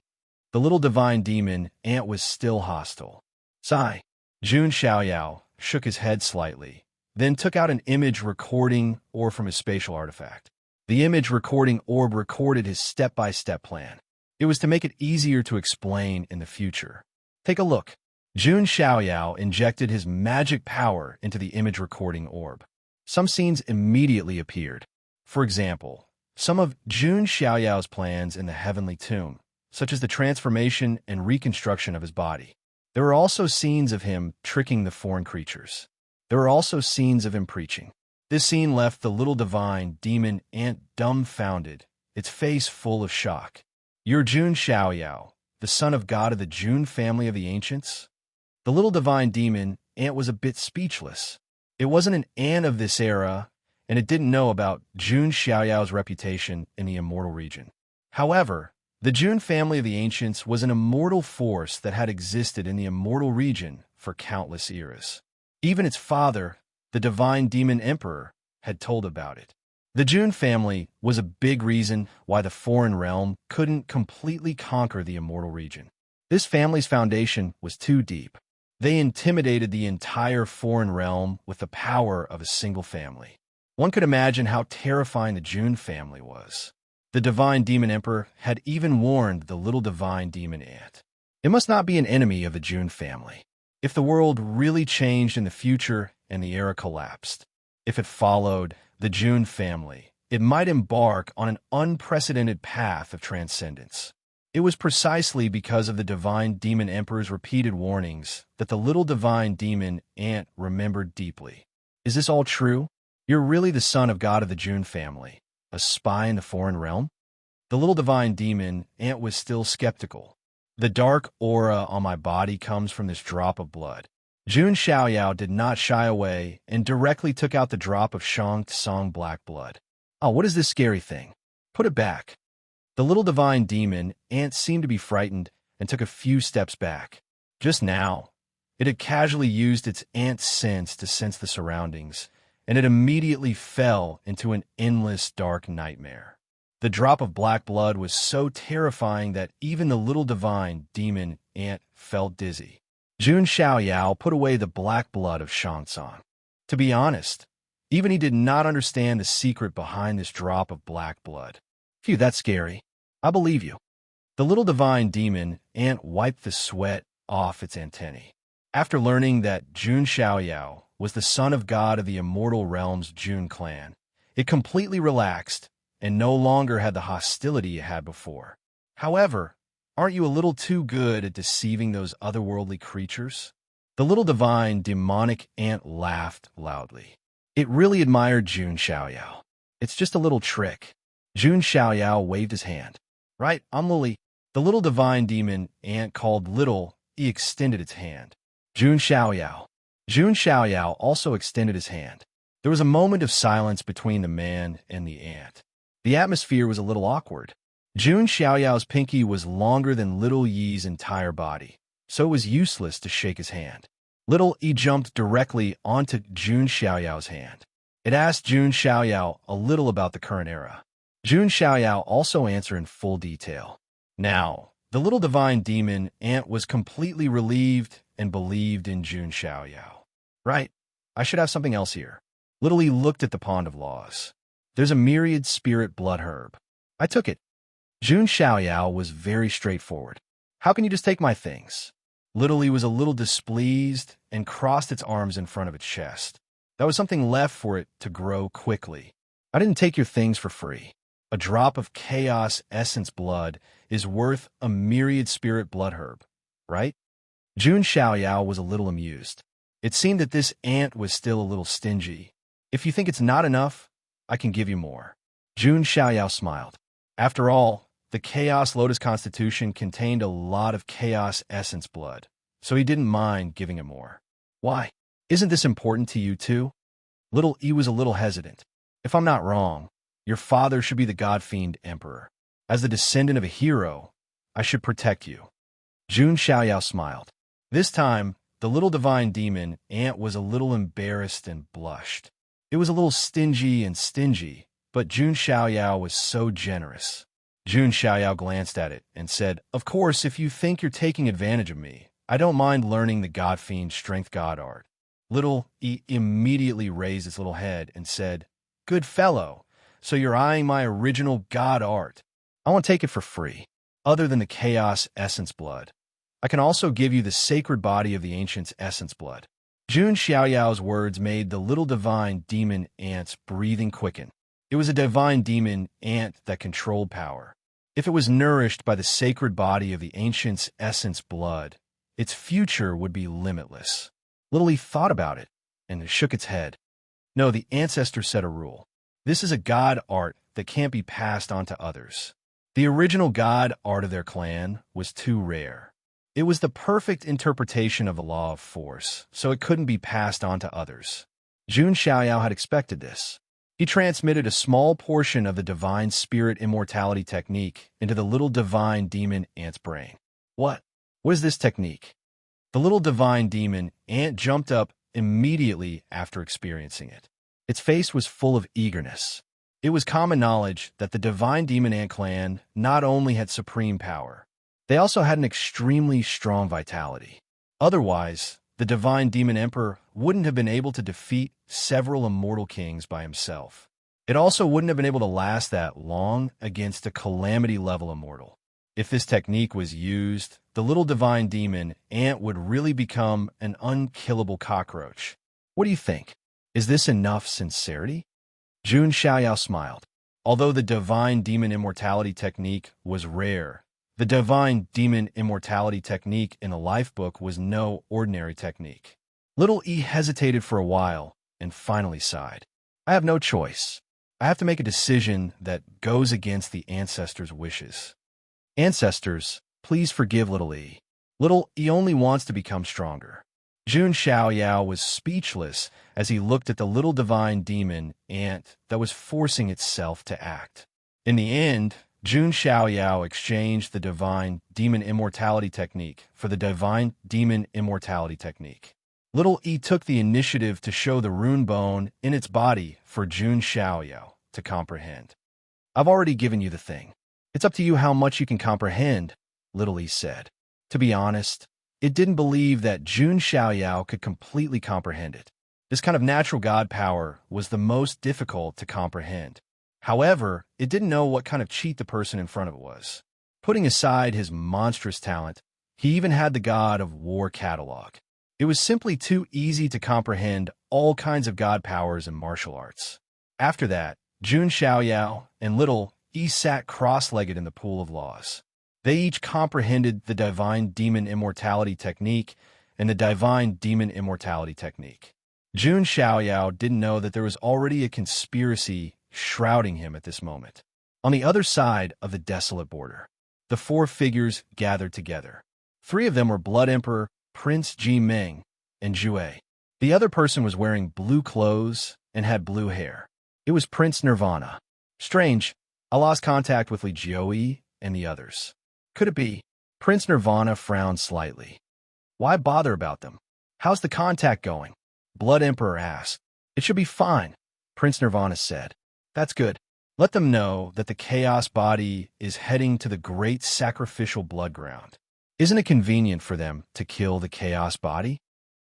The little divine demon ant was still hostile. Sigh. Jun Xiaoyao shook his head slightly, then took out an image recording orb from his spatial artifact. The image recording orb recorded his step-by-step plan. It was to make it easier to explain in the future. Take a look. Jun Xiaoyao injected his magic power into the image recording orb. Some scenes immediately appeared. For example, some of Jun Xiaoyao's plans in the heavenly tomb, such as the transformation and reconstruction of his body. There were also scenes of him tricking the foreign creatures. There were also scenes of him preaching. This scene left the little divine demon ant dumbfounded, its face full of shock. You're Jun Xiaoyao, the son of God of the Jun family of the ancients? The little divine demon ant was a bit speechless. It wasn't an ant of this era, and it didn't know about Jun Xiaoyao's reputation in the immortal region. However, the Jun family of the ancients was an immortal force that had existed in the immortal region for countless eras. Even its father, the divine demon emperor, had told about it. The Jun family was a big reason why the foreign realm couldn't completely conquer the immortal region. This family's foundation was too deep. They intimidated the entire foreign realm with the power of a single family. One could imagine how terrifying the Jun family was. The divine demon emperor had even warned the little divine demon ant. It must not be an enemy of the Jun family. If the world really changed in the future and the era collapsed, if it followed the Jun family, it might embark on an unprecedented path of transcendence. It was precisely because of the divine demon emperor's repeated warnings that the little divine demon ant remembered deeply. Is this all true? You're really the son of God of the Jun family, a spy in the foreign realm? The little divine demon ant was still skeptical. The dark aura on my body comes from this drop of blood. Jun Xiaoyao did not shy away and directly took out the drop of Shang Tsung black blood. Oh, what is this scary thing? Put it back. The little divine demon ant seemed to be frightened and took a few steps back. Just now, it had casually used its ant sense to sense the surroundings, and it immediately fell into an endless dark nightmare. The drop of black blood was so terrifying that even the little divine demon ant felt dizzy. Jun Xiaoyao put away the black blood of Shang Tsung. To be honest, even he did not understand the secret behind this drop of black blood. Phew, that's scary. I believe you. The little divine demon ant wiped the sweat off its antennae. After learning that Jun Xiaoyao was the son of God of the immortal realm's Jun clan, it completely relaxed and no longer had the hostility it had before. However, aren't you a little too good at deceiving those otherworldly creatures? The little divine demonic ant laughed loudly. It really admired Jun Xiaoyao. It's just a little trick. Jun Xiaoyao waved his hand. Right, I'm Lily. The little divine demon ant called Little, he extended its hand. Jun Xiaoyao. Jun Xiaoyao also extended his hand. There was a moment of silence between the man and the ant. The atmosphere was a little awkward. Jun Xiaoyao's pinky was longer than Little Yi's entire body, so it was useless to shake his hand. Little Yi jumped directly onto Jun Xiaoyao's hand. It asked Jun Xiaoyao a little about the current era. Jun Xiaoyao also answered in full detail. Now, the little divine demon ant was completely relieved and believed in Jun Xiaoyao. Right, I should have something else here. Little E looked at the pond of laws. There's a myriad spirit blood herb. I took it. Jun Xiaoyao was very straightforward. How can you just take my things? Little E was a little displeased and crossed its arms in front of its chest. There was something left for it to grow quickly. I didn't take your things for free. A drop of chaos essence blood is worth a myriad spirit blood herb, right? Jun Xiaoyao was a little amused. It seemed that this ant was still a little stingy. If you think it's not enough, I can give you more. Jun Xiaoyao smiled. After all, the Chaos Lotus Constitution contained a lot of chaos essence blood, so he didn't mind giving it more. Why? Isn't this important to you too? Little E was a little hesitant. If I'm not wrong, your father should be the God-fiend emperor. As the descendant of a hero, I should protect you. Jun Xiaoyao smiled. This time, the little divine demon ant was a little embarrassed and blushed. It was a little stingy, but Jun Xiaoyao was so generous. Jun Xiaoyao glanced at it and said, "Of course, if you think you're taking advantage of me, I don't mind learning the God-fiend strength god art." Little E immediately raised its little head and said, "Good fellow, so you're eyeing my original god art. I won't take it for free, other than the chaos essence blood. I can also give you the sacred body of the ancient's essence blood." Jun Xiaoyao's words made the little divine demon ant's breathing quicken. It was a divine demon ant that controlled power. If it was nourished by the sacred body of the ancient's essence blood, its future would be limitless. Little E thought about it and shook its head. No, the ancestor set a rule. This is a god art that can't be passed on to others. The original god art of their clan was too rare. It was the perfect interpretation of the law of force, so it couldn't be passed on to others. Jun Xiaoyao had expected this. He transmitted a small portion of the divine spirit immortality technique into the little divine demon ant's brain. What is this technique? The little divine demon ant jumped up immediately after experiencing it. Its face was full of eagerness. It was common knowledge that the divine demon ant clan not only had supreme power, they also had an extremely strong vitality. Otherwise, the divine demon emperor wouldn't have been able to defeat several immortal kings by himself. It also wouldn't have been able to last that long against a calamity-level immortal. If this technique was used, the little divine demon ant would really become an unkillable cockroach. What do you think? Is this enough sincerity? Jun Xiaoyao smiled. Although the divine demon immortality technique was rare, the divine demon immortality technique in the lifebook was no ordinary technique. Little E hesitated for a while and finally sighed. I have no choice. I have to make a decision that goes against the ancestors' wishes. Ancestors, please forgive Little E. Little E only wants to become stronger. Jun Xiaoyao was speechless as he looked at the little divine demon ant that was forcing itself to act. In the end, Jun Xiaoyao exchanged the divine demon immortality technique for the divine demon immortality technique. Little E took the initiative to show the rune bone in its body for Jun Xiaoyao to comprehend. I've already given you the thing. It's up to you how much you can comprehend, Little E said. To be honest, it didn't believe that Jun Xiaoyao could completely comprehend it. This kind of natural god power was the most difficult to comprehend. However, it didn't know what kind of cheat the person in front of it was. Putting aside his monstrous talent, he even had the god of war catalog. It was simply too easy to comprehend all kinds of god powers and martial arts. After that, Jun Xiaoyao and Little E sat cross-legged in the pool of laws. They each comprehended the divine demon immortality technique and the divine demon immortality technique. Jun Xiaoyao didn't know that there was already a conspiracy shrouding him at this moment. On the other side of the desolate border, the four figures gathered together. Three of them were Blood Emperor, Prince Ji Meng, and Jue. The other person was wearing blue clothes and had blue hair. It was Prince Nirvana. Strange, I lost contact with Li Jioi and the others. Could it be? Prince Nirvana frowned slightly. Why bother about them? How's the contact going? Blood Emperor asked. It should be fine, Prince Nirvana said. That's good. Let them know that the chaos body is heading to the great sacrificial blood ground. Isn't it convenient for them to kill the chaos body?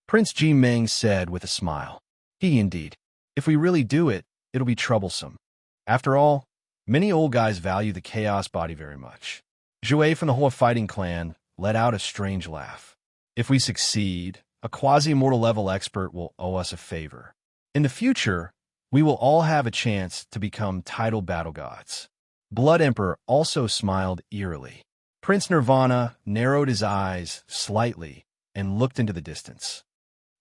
Prince Ji Meng said with a smile. Indeed. If we really do it, it'll be troublesome. After all, many old guys value the chaos body very much. Zhui from the Hoa fighting clan let out a strange laugh. If we succeed, a quasi-immortal level expert will owe us a favor. In the future, we will all have a chance to become titled battle gods. Blood Emperor also smiled eerily. Prince Nirvana narrowed his eyes slightly and looked into the distance.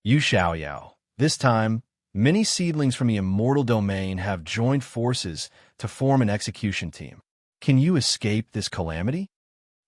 Yu Xiaoyao. This time, many seedlings from the immortal domain have joined forces to form an execution team. Can you escape this calamity?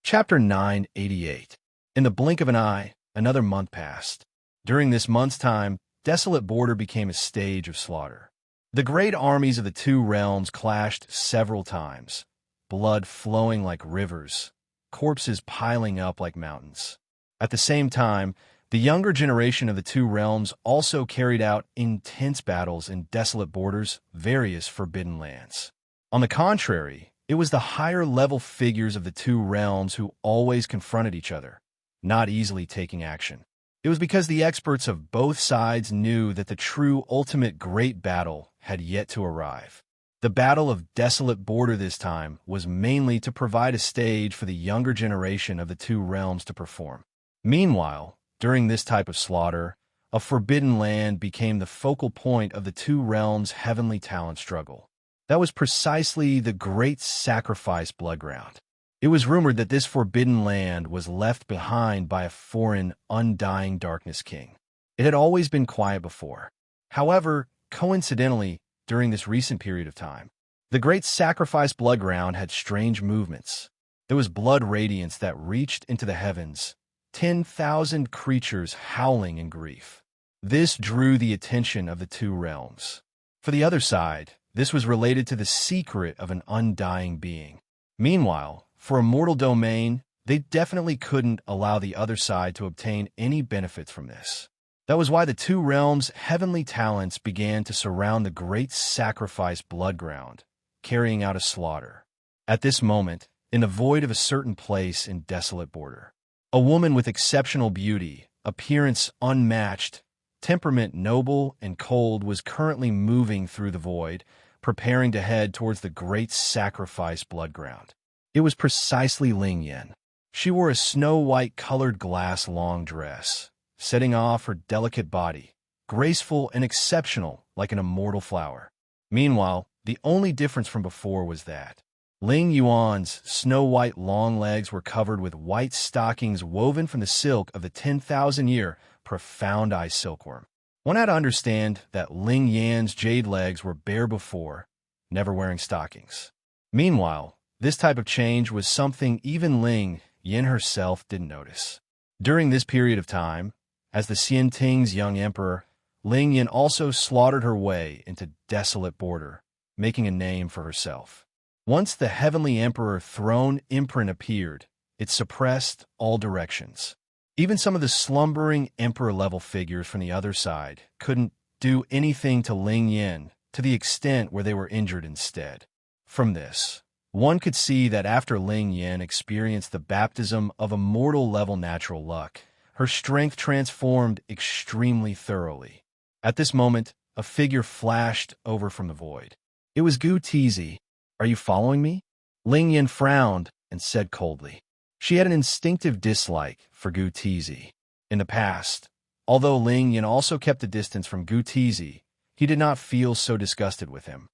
Chapter 988. In the blink of an eye, another month passed. During this month's time, Desolate Border became a stage of slaughter. The great armies of the two realms clashed several times, blood flowing like rivers, corpses piling up like mountains. At the same time, the younger generation of the two realms also carried out intense battles in Desolate Border's various forbidden lands. On the contrary, it was the higher-level figures of the two realms who always confronted each other, not easily taking action. It was because the experts of both sides knew that the true ultimate great battle had yet to arrive. The Battle of Desolate Border this time was mainly to provide a stage for the younger generation of the two realms to perform. Meanwhile, during this type of slaughter, a forbidden land became the focal point of the two realms' heavenly talent struggle. That was precisely the great sacrifice blood ground. It was rumored that this forbidden land was left behind by a foreign, undying darkness king. It had always been quiet before. However, coincidentally, during this recent period of time, the great sacrifice blood ground had strange movements. There was blood radiance that reached into the heavens, 10,000 creatures howling in grief. This drew the attention of the two realms. For the other side, this was related to the secret of an undying being. Meanwhile, for a mortal domain, they definitely couldn't allow the other side to obtain any benefits from this. That was why the two realms' heavenly talents began to surround the great sacrifice blood ground, carrying out a slaughter. At this moment, in the void of a certain place in Desolate Border, a woman with exceptional beauty, appearance unmatched, temperament noble and cold was currently moving through the void, preparing to head towards the great sacrifice blood ground. It was precisely Ling Yan. She wore a snow-white colored glass long dress, setting off her delicate body, graceful and exceptional like an immortal flower. Meanwhile, the only difference from before was that Ling Yuan's snow-white long legs were covered with white stockings woven from the silk of the 10,000-year profound eye silkworm. One had to understand that Ling Yan's jade legs were bare before, never wearing stockings. Meanwhile, this type of change was something even Ling Yan herself didn't notice. During this period of time, as the Xianting's young emperor, Ling Yan also slaughtered her way into Desolate Border, making a name for herself. Once the heavenly emperor throne imprint appeared, it suppressed all directions. Even some of the slumbering emperor-level figures from the other side couldn't do anything to Ling Yan to the extent where they were injured instead. From this, one could see that after Ling Yan experienced the baptism of immortal-level natural luck, her strength transformed extremely thoroughly. At this moment, a figure flashed over from the void. It was Gu Tizi. Are you following me? Ling Yan frowned and said coldly. She had an instinctive dislike for Gu Tizi. In the past, although Ling Yan also kept a distance from Gu Tizi, he did not feel so disgusted with him.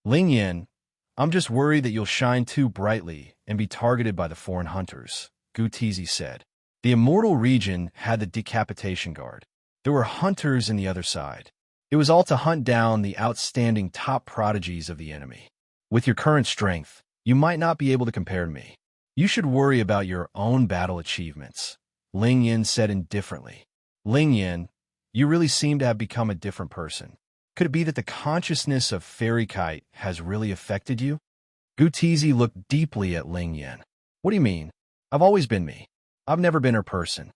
Ling Yan, I'm just worried that you'll shine too brightly and be targeted by the foreign hunters, Gu Tizi said. The immortal region had the decapitation guard. There were hunters in the other side. It was all to hunt down the outstanding top prodigies of the enemy. With your current strength, you might not be able to compare to me. You should worry about your own battle achievements, Ling Yan said indifferently. Ling Yan, you really seem to have become a different person. Could it be that the consciousness of Fairy Kite has really affected you? Gu Tizi looked deeply at Ling Yan. What do you mean? I've always been me. I've never been her person.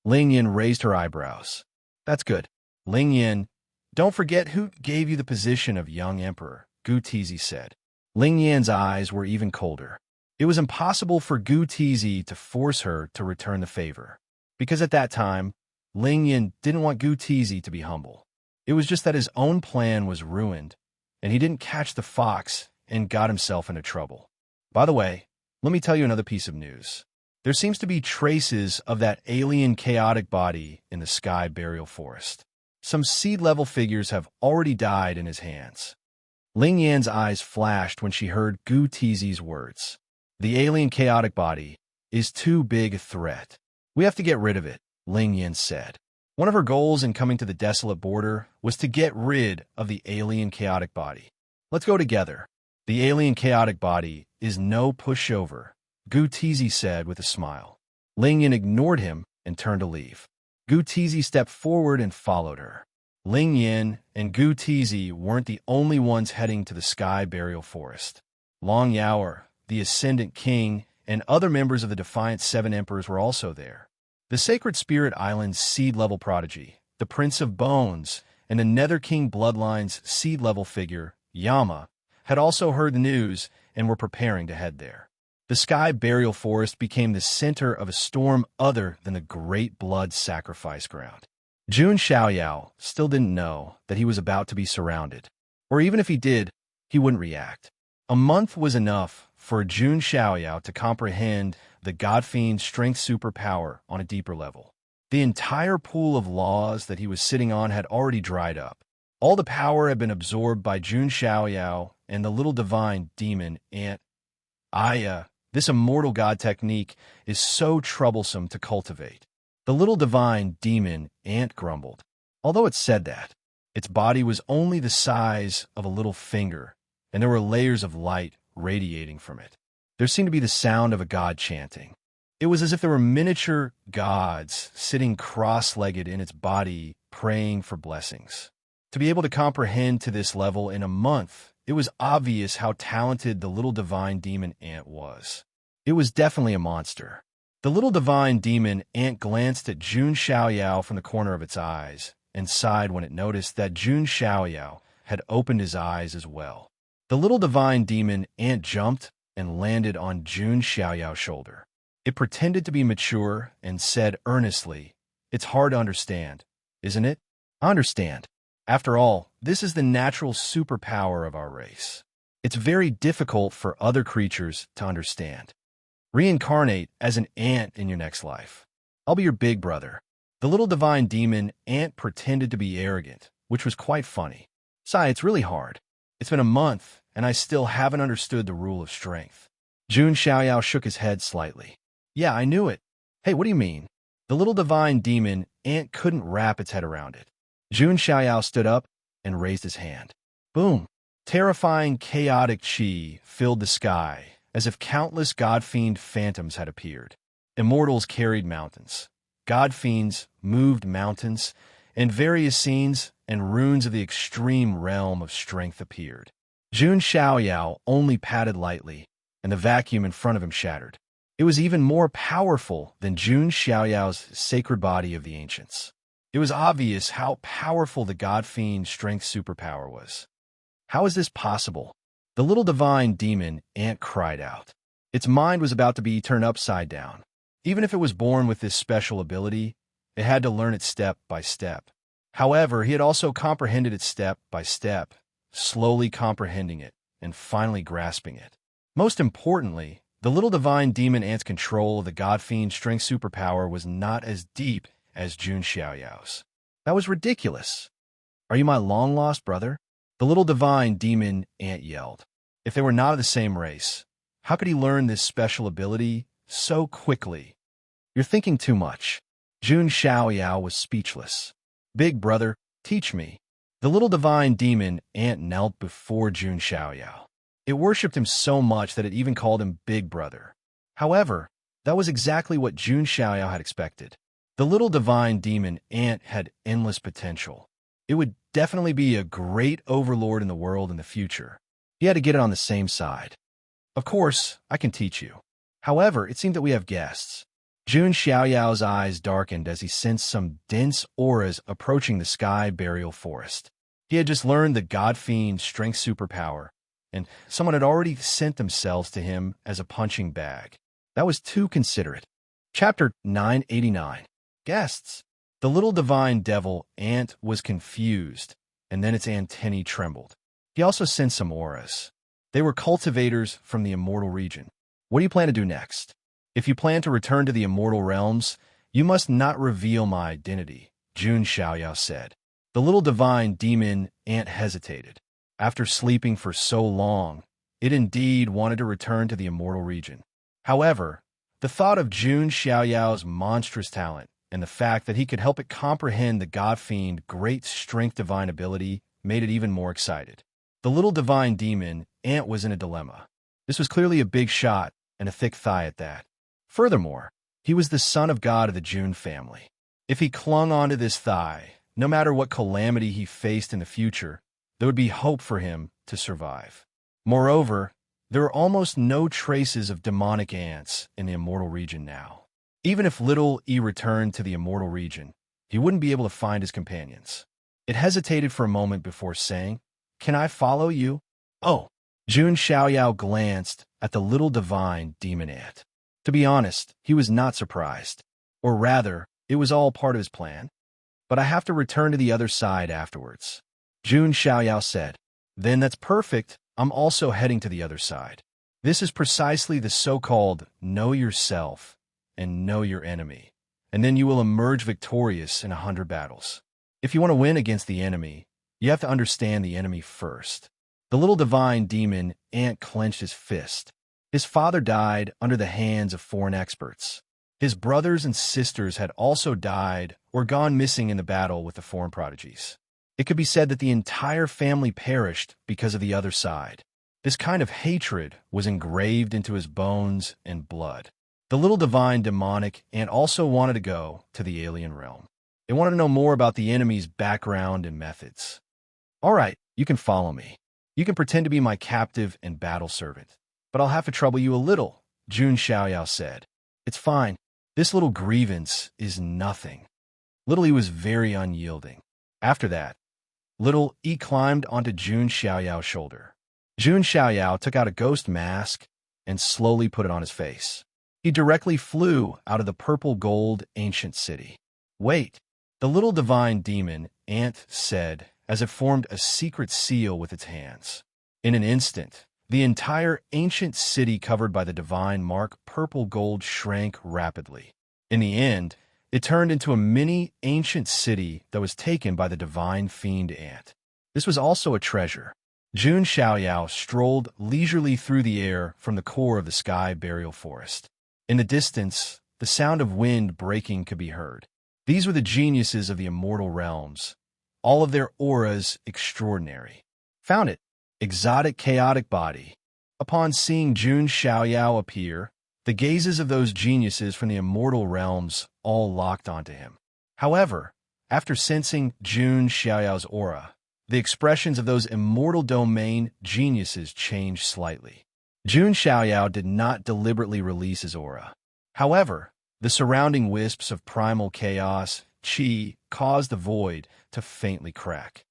Ling Yan raised her eyebrows. That's good. Ling Yan, don't forget who gave you the position of young emperor, Gu Tizi said. Ling Yan's eyes were even colder. It was impossible for Gu Tizi to force her to return the favor, because at that time, Ling Yan didn't want Gu Tizi to be humble. It was just that his own plan was ruined, and he didn't catch the fox and got himself into trouble. By the way, let me tell you another piece of news. There seems to be traces of that alien chaotic body in the sky burial forest. Some seed-level figures have already died in his hands. Ling Yan's eyes flashed when she heard Gu Tizi's words. The alien chaotic body is too big a threat. We have to get rid of it, Ling Yan said. One of her goals in coming to the desolate border was to get rid of the alien chaotic body. Let's go together. The alien chaotic body is no pushover, Gu Tizi said with a smile. Ling Yan ignored him and turned to leave. Gu Tizi stepped forward and followed her. Ling Yan and Gu Tizi weren't the only ones heading to the sky burial forest. Long Yaoer, the Ascendant King, and other members of the Defiant Seven Emperors were also there. The Sacred Spirit Island's seed-level prodigy, the Prince of Bones, and the Nether King bloodline's seed-level figure, Yama, had also heard the news and were preparing to head there. The sky burial forest became the center of a storm other than the Great Blood Sacrifice Ground. Jun Xiaoyao still didn't know that he was about to be surrounded, or even if he did, he wouldn't react. A month was enough for Jun Xiaoyao to comprehend the God-Fiend's strength superpower on a deeper level. The entire pool of laws that he was sitting on had already dried up. All the power had been absorbed by Jun Xiaoyao and the little divine demon Ant. This immortal god technique is so troublesome to cultivate. The little divine demon Ant grumbled. Although it said that, its body was only the size of a little finger, and there were layers of light radiating from it. There seemed to be the sound of a god chanting. It was as if there were miniature gods sitting cross-legged in its body, praying for blessings. To be able to comprehend to this level in a month, it was obvious how talented the little divine demon Ant was. It was definitely a monster. The little divine demon Ant glanced at Jun Xiaoyao from the corner of its eyes and sighed when it noticed that Jun Xiaoyao had opened his eyes as well. The little divine demon Ant jumped and landed on Jun Xiaoyao's shoulder. It pretended to be mature and said earnestly, "It's hard to understand, isn't it? I understand. After all, this is the natural superpower of our race. It's very difficult for other creatures to understand. Reincarnate as an ant in your next life. I'll be your big brother." The little divine demon Ant pretended to be arrogant, which was quite funny. "Sai, it's really hard. It's been a month, and I still haven't understood the rule of strength." Jun Xiaoyao shook his head slightly. "Yeah, I knew it. Hey, what do you mean?" The little divine demon Ant couldn't wrap its head around it. Jun Xiaoyao stood up and raised his hand. Boom! Terrifying chaotic chi filled the sky, as if countless god-fiend phantoms had appeared. Immortals carried mountains. God-fiends moved mountains, and various scenes and runes of the extreme realm of strength appeared. Jun Xiaoyao only patted lightly, and the vacuum in front of him shattered. It was even more powerful than Jun Xiaoyao's sacred body of the ancients. It was obvious how powerful the God-Fiend strength superpower was. How is this possible? The little divine demon Ant cried out. Its mind was about to be turned upside down. Even if it was born with this special ability, it had to learn it step by step. However, he had also comprehended it step by step, slowly comprehending it and finally grasping it. Most importantly, the little divine demon Ant's control of the God-Fiend strength superpower was not as deep as Jun Xiaoyao's. That was ridiculous. "Are you my long-lost brother?" The little divine demon Ant yelled. If they were not of the same race, how could he learn this special ability so quickly? "You're thinking too much." Jun Xiaoyao was speechless. "Big brother, teach me." The little divine demon Ant knelt before Jun Xiaoyao. It worshipped him so much that it even called him Big Brother. However, that was exactly what Jun Xiaoyao had expected. The little divine demon Ant had endless potential. It would definitely be a great overlord in the world in the future. He had to get it on the same side. "Of course, I can teach you. However, it seemed that we have guests." Jun Xiaoyao's eyes darkened as he sensed some dense auras approaching the sky burial forest. He had just learned the God-Fiend strength superpower, and someone had already sent themselves to him as a punching bag. That was too considerate. Chapter 989. Guests. The little divine devil ant was confused, and then its antennae trembled. He also sensed some auras. They were cultivators from the immortal region. What do you plan to do next? If you plan to return to the immortal realms, you must not reveal my identity, Jun Xiaoyao said. The little divine demon ant hesitated. After sleeping for so long, it indeed wanted to return to the immortal region. However, the thought of Jun Xiaoyao's monstrous talent and the fact that he could help it comprehend the god-fiend great strength divine ability made it even more excited. The little divine demon ant was in a dilemma. This was clearly a big shot and a thick thigh at that. Furthermore, he was the son of God of the Jun family. If he clung onto this thigh, no matter what calamity he faced in the future, there would be hope for him to survive. Moreover, there are almost no traces of demonic ants in the immortal region now. Even if little E returned to the immortal region, he wouldn't be able to find his companions. It hesitated for a moment before saying, "Can I follow you?" "Oh." Jun Xiaoyao glanced at the little divine demon ant. To be honest, he was not surprised. Or rather, it was all part of his plan. "But I have to return to the other side afterwards," Jun Xiaoyao said. "Then that's perfect. I'm also heading to the other side." This is precisely the so-called know yourself and know your enemy, and then you will emerge victorious in 100 battles. If you want to win against the enemy, you have to understand the enemy first. The little divine demon ant clenched his fist. His father died under the hands of foreign experts. His brothers and sisters had also died or gone missing in the battle with the foreign prodigies. It could be said that the entire family perished because of the other side. This kind of hatred was engraved into his bones and blood. The little divine demonic ant also wanted to go to the alien realm. It wanted to know more about the enemy's background and methods. "All right, you can follow me. You can pretend to be my captive and battle servant. But I'll have to trouble you a little," Jun Xiaoyao said. "It's fine. This little grievance is nothing." Little E was very unyielding. After that, Little E climbed onto Jun Xiaoyao's shoulder. Jun Xiaoyao took out a ghost mask and slowly put it on his face. He directly flew out of the purple-gold ancient city. "Wait," the little divine demon ant said as it formed a secret seal with its hands. In an instant, the entire ancient city covered by the divine mark purple-gold shrank rapidly. In the end, it turned into a mini ancient city that was taken by the divine fiend ant. This was also a treasure. Jun Xiaoyao strolled leisurely through the air from the core of the sky burial forest. In the distance, the sound of wind breaking could be heard. These were the geniuses of the immortal realms, all of their auras extraordinary. "Found it. Exotic chaotic body." Upon seeing Jun Xiaoyao appear, the gazes of those geniuses from the immortal realms all locked onto him. However, after sensing Jun Xiaoyao's aura, the expressions of those immortal domain geniuses changed slightly. Jun Xiaoyao did not deliberately release his aura. However, the surrounding wisps of primal chaos, qi, caused the void to faintly crack.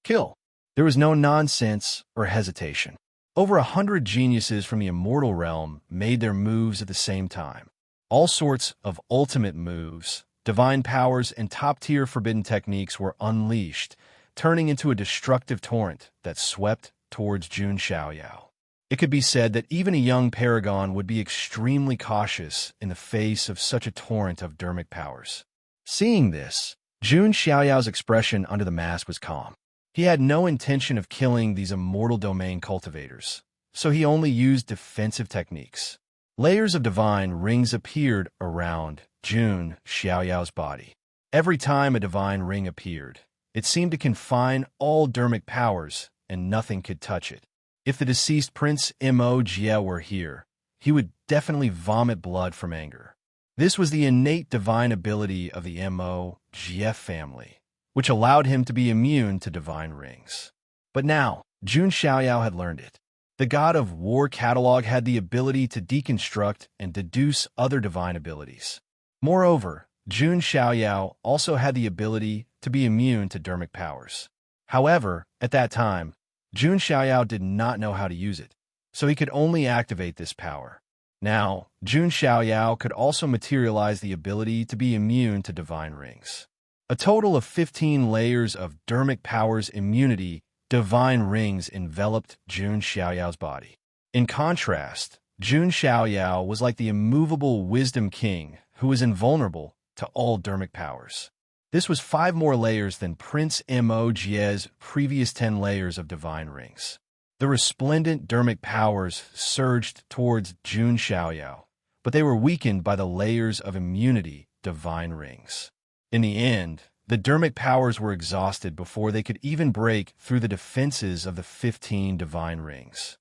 "Kill." There was no nonsense or hesitation. Over 100 geniuses from the immortal realm made their moves at the same time. All sorts of ultimate moves, divine powers, and top-tier forbidden techniques were unleashed, turning into a destructive torrent that swept towards Jun Xiaoyao. It could be said that even a young paragon would be extremely cautious in the face of such a torrent of dermic powers. Seeing this, Jun Xiaoyao's expression under the mask was calm. He had no intention of killing these immortal domain cultivators, so he only used defensive techniques. Layers of divine rings appeared around Jun Xiaoyao's body. Every time a divine ring appeared, it seemed to confine all dermic powers, and nothing could touch it. If the deceased Prince Mo Jie were here, he would definitely vomit blood from anger. This was the innate divine ability of the Mo Jie family, which allowed him to be immune to divine rings. But now, Jun Xiaoyao had learned it. The God of War catalog had the ability to deconstruct and deduce other divine abilities. Moreover, Jun Xiaoyao also had the ability to be immune to dermic powers. However, at that time, Jun Xiaoyao did not know how to use it, so he could only activate this power. Now, Jun Xiaoyao could also materialize the ability to be immune to divine rings. A total of 15 layers of dermic powers immunity divine rings enveloped Jun Xiaoyao's body. In contrast, Jun Xiaoyao was like the immovable wisdom king who was invulnerable to all dermic powers. This was 5 more layers than Prince Mo Jie's previous 10 layers of divine rings. The resplendent dermic powers surged towards Jun Xiaoyao, but they were weakened by the layers of immunity divine rings. In the end, the dermic powers were exhausted before they could even break through the defenses of the 15 divine rings.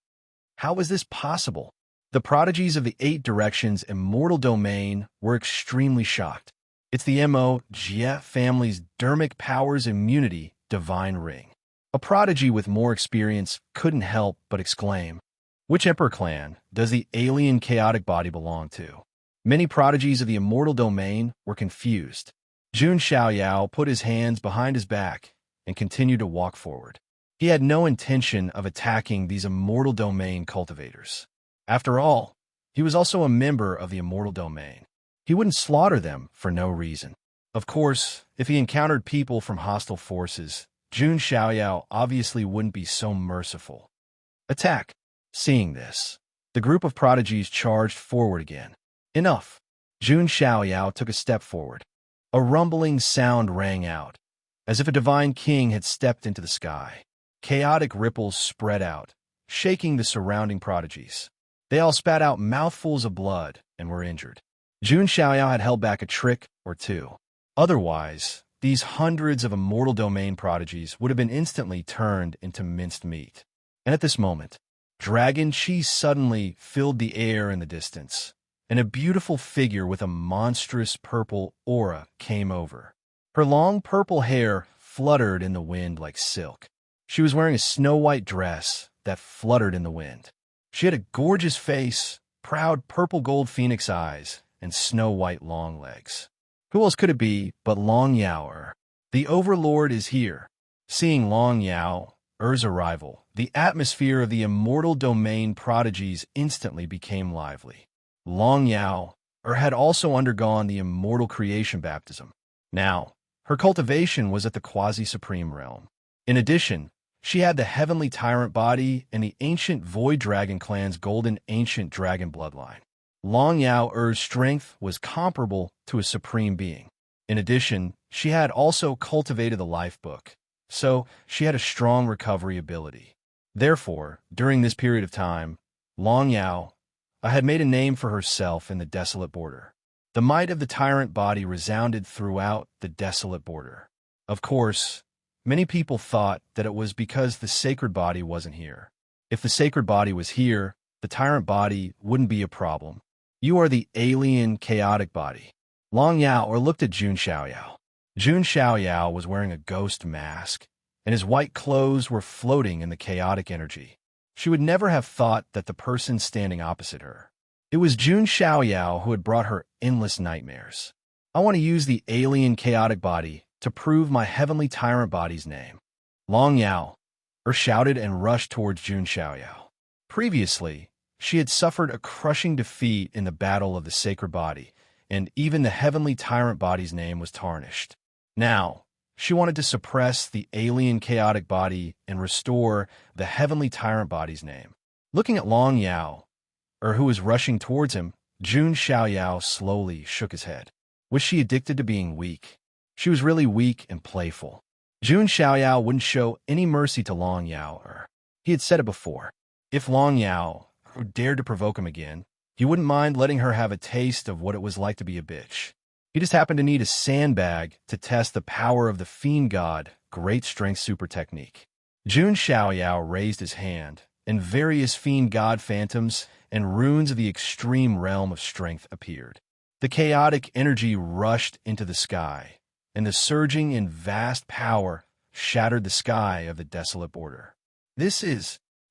How was this possible? The prodigies of the 8 directions immortal domain were extremely shocked. It's the Mo Jie family's dermic powers immunity divine ring. A prodigy with more experience couldn't help but exclaim, "Which emperor clan does the alien chaotic body belong to?" Many prodigies of the immortal domain were confused. Jun Xiaoyao put his hands behind his back and continued to walk forward. He had no intention of attacking these immortal domain cultivators. After all, he was also a member of the immortal domain. He wouldn't slaughter them for no reason. Of course, if he encountered people from hostile forces, Jun Xiaoyao obviously wouldn't be so merciful. Attack! Seeing this, the group of prodigies charged forward again. Enough! Jun Xiaoyao took a step forward. A rumbling sound rang out, as if a divine king had stepped into the sky. Chaotic ripples spread out, shaking the surrounding prodigies. They all spat out mouthfuls of blood and were injured. Jun Xiaoyao had held back a trick or two. Otherwise, these hundreds of immortal domain prodigies would have been instantly turned into minced meat. And at this moment, dragon Qi suddenly filled the air in the distance, and a beautiful figure with a monstrous purple aura came over. Her long purple hair fluttered in the wind like silk. She was wearing a snow-white dress that fluttered in the wind. She had a gorgeous face, proud purple-gold phoenix eyes, and snow-white long legs. Who else could it be but Long Yao? The Overlord is here. Seeing Long Yao's arrival, the atmosphere of the immortal domain prodigies instantly became lively. Long Yao had also undergone the immortal creation baptism. Now, her cultivation was at the quasi-supreme realm. In addition, she had the heavenly tyrant body and the ancient void dragon clan's golden ancient dragon bloodline. Long Yao's strength was comparable to a supreme being. In addition, she had also cultivated the life book, so she had a strong recovery ability. Therefore, during this period of time, Long Yao had made a name for herself in the desolate border. The might of the tyrant body resounded throughout the desolate border. Of course, many people thought that it was because the sacred body wasn't here. If the sacred body was here, the tyrant body wouldn't be a problem. You are the alien chaotic body. Long Yao looked at Jun Xiaoyao. Jun Xiaoyao was wearing a ghost mask, and his white clothes were floating in the chaotic energy. She would never have thought that the person standing opposite her. It was Jun Xiaoyao who had brought her endless nightmares. I want to use the alien chaotic body to prove my heavenly tyrant body's name. Long Yao shouted and rushed towards Jun Xiaoyao. Previously, she had suffered a crushing defeat in the battle of the sacred body, and even the heavenly tyrant body's name was tarnished. Now, she wanted to suppress the alien chaotic body and restore the heavenly tyrant body's name. Looking at Long Yao, who was rushing towards him, Jun Xiaoyao slowly shook his head. Was she addicted to being weak? She was really weak and playful. Jun Xiaoyao wouldn't show any mercy to Long Yao. He had said it before. If Long Yao dared to provoke him again, he wouldn't mind letting her have a taste of what it was like to be a bitch. He just happened to need a sandbag to test the power of the Fiend God Great Strength Super Technique. Jun Xiaoyao raised his hand, and various Fiend God phantoms and runes of the extreme realm of strength appeared. The chaotic energy rushed into the sky, and the surging and vast power shattered the sky of the desolate border.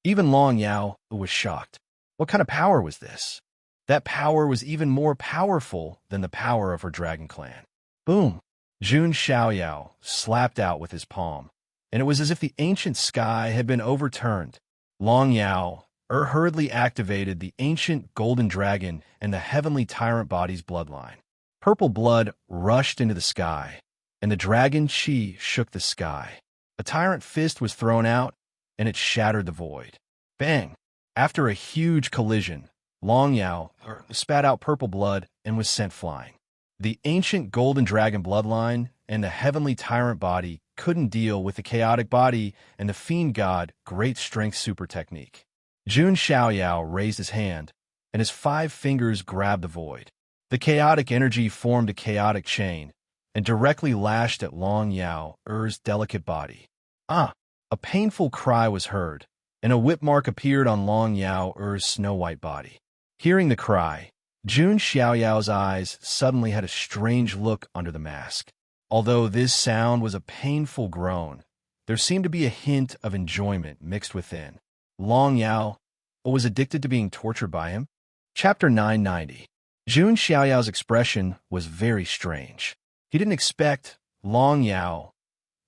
Even Long Yao was shocked. What kind of power was this? That power was even more powerful than the power of her dragon clan. Boom! Jun Xiaoyao slapped out with his palm. and it was as if the ancient sky had been overturned. Long Yao hurriedly activated the ancient golden dragon and the heavenly tyrant body's bloodline. Purple blood rushed into the sky, and the dragon chi shook the sky. A tyrant fist was thrown out, and it shattered the void. Bang! After a huge collision, Long Yao spat out purple blood and was sent flying. The ancient golden dragon bloodline and the heavenly tyrant body couldn't deal with the chaotic body and the fiend god great strength super technique. Jun Xiaoyao raised his hand, and his 5 fingers grabbed the void. The chaotic energy formed a chaotic chain and directly lashed at Long Yao's delicate body. Ah! A painful cry was heard, and a whip mark appeared on Long Yao's snow-white body. Hearing the cry, Jun Xiaoyao's eyes suddenly had a strange look under the mask. Although this sound was a painful groan, there seemed to be a hint of enjoyment mixed within. Long Yao was addicted to being tortured by him. Chapter 990. Jun Xiaoyao's expression was very strange. He didn't expect Long Yao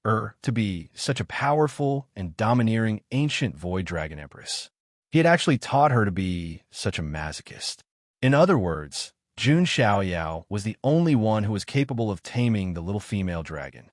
to be such a powerful and domineering ancient void dragon empress. He had actually taught her to be such a masochist. In other words, Jun Xiaoyao was the only one who was capable of taming the little female dragon.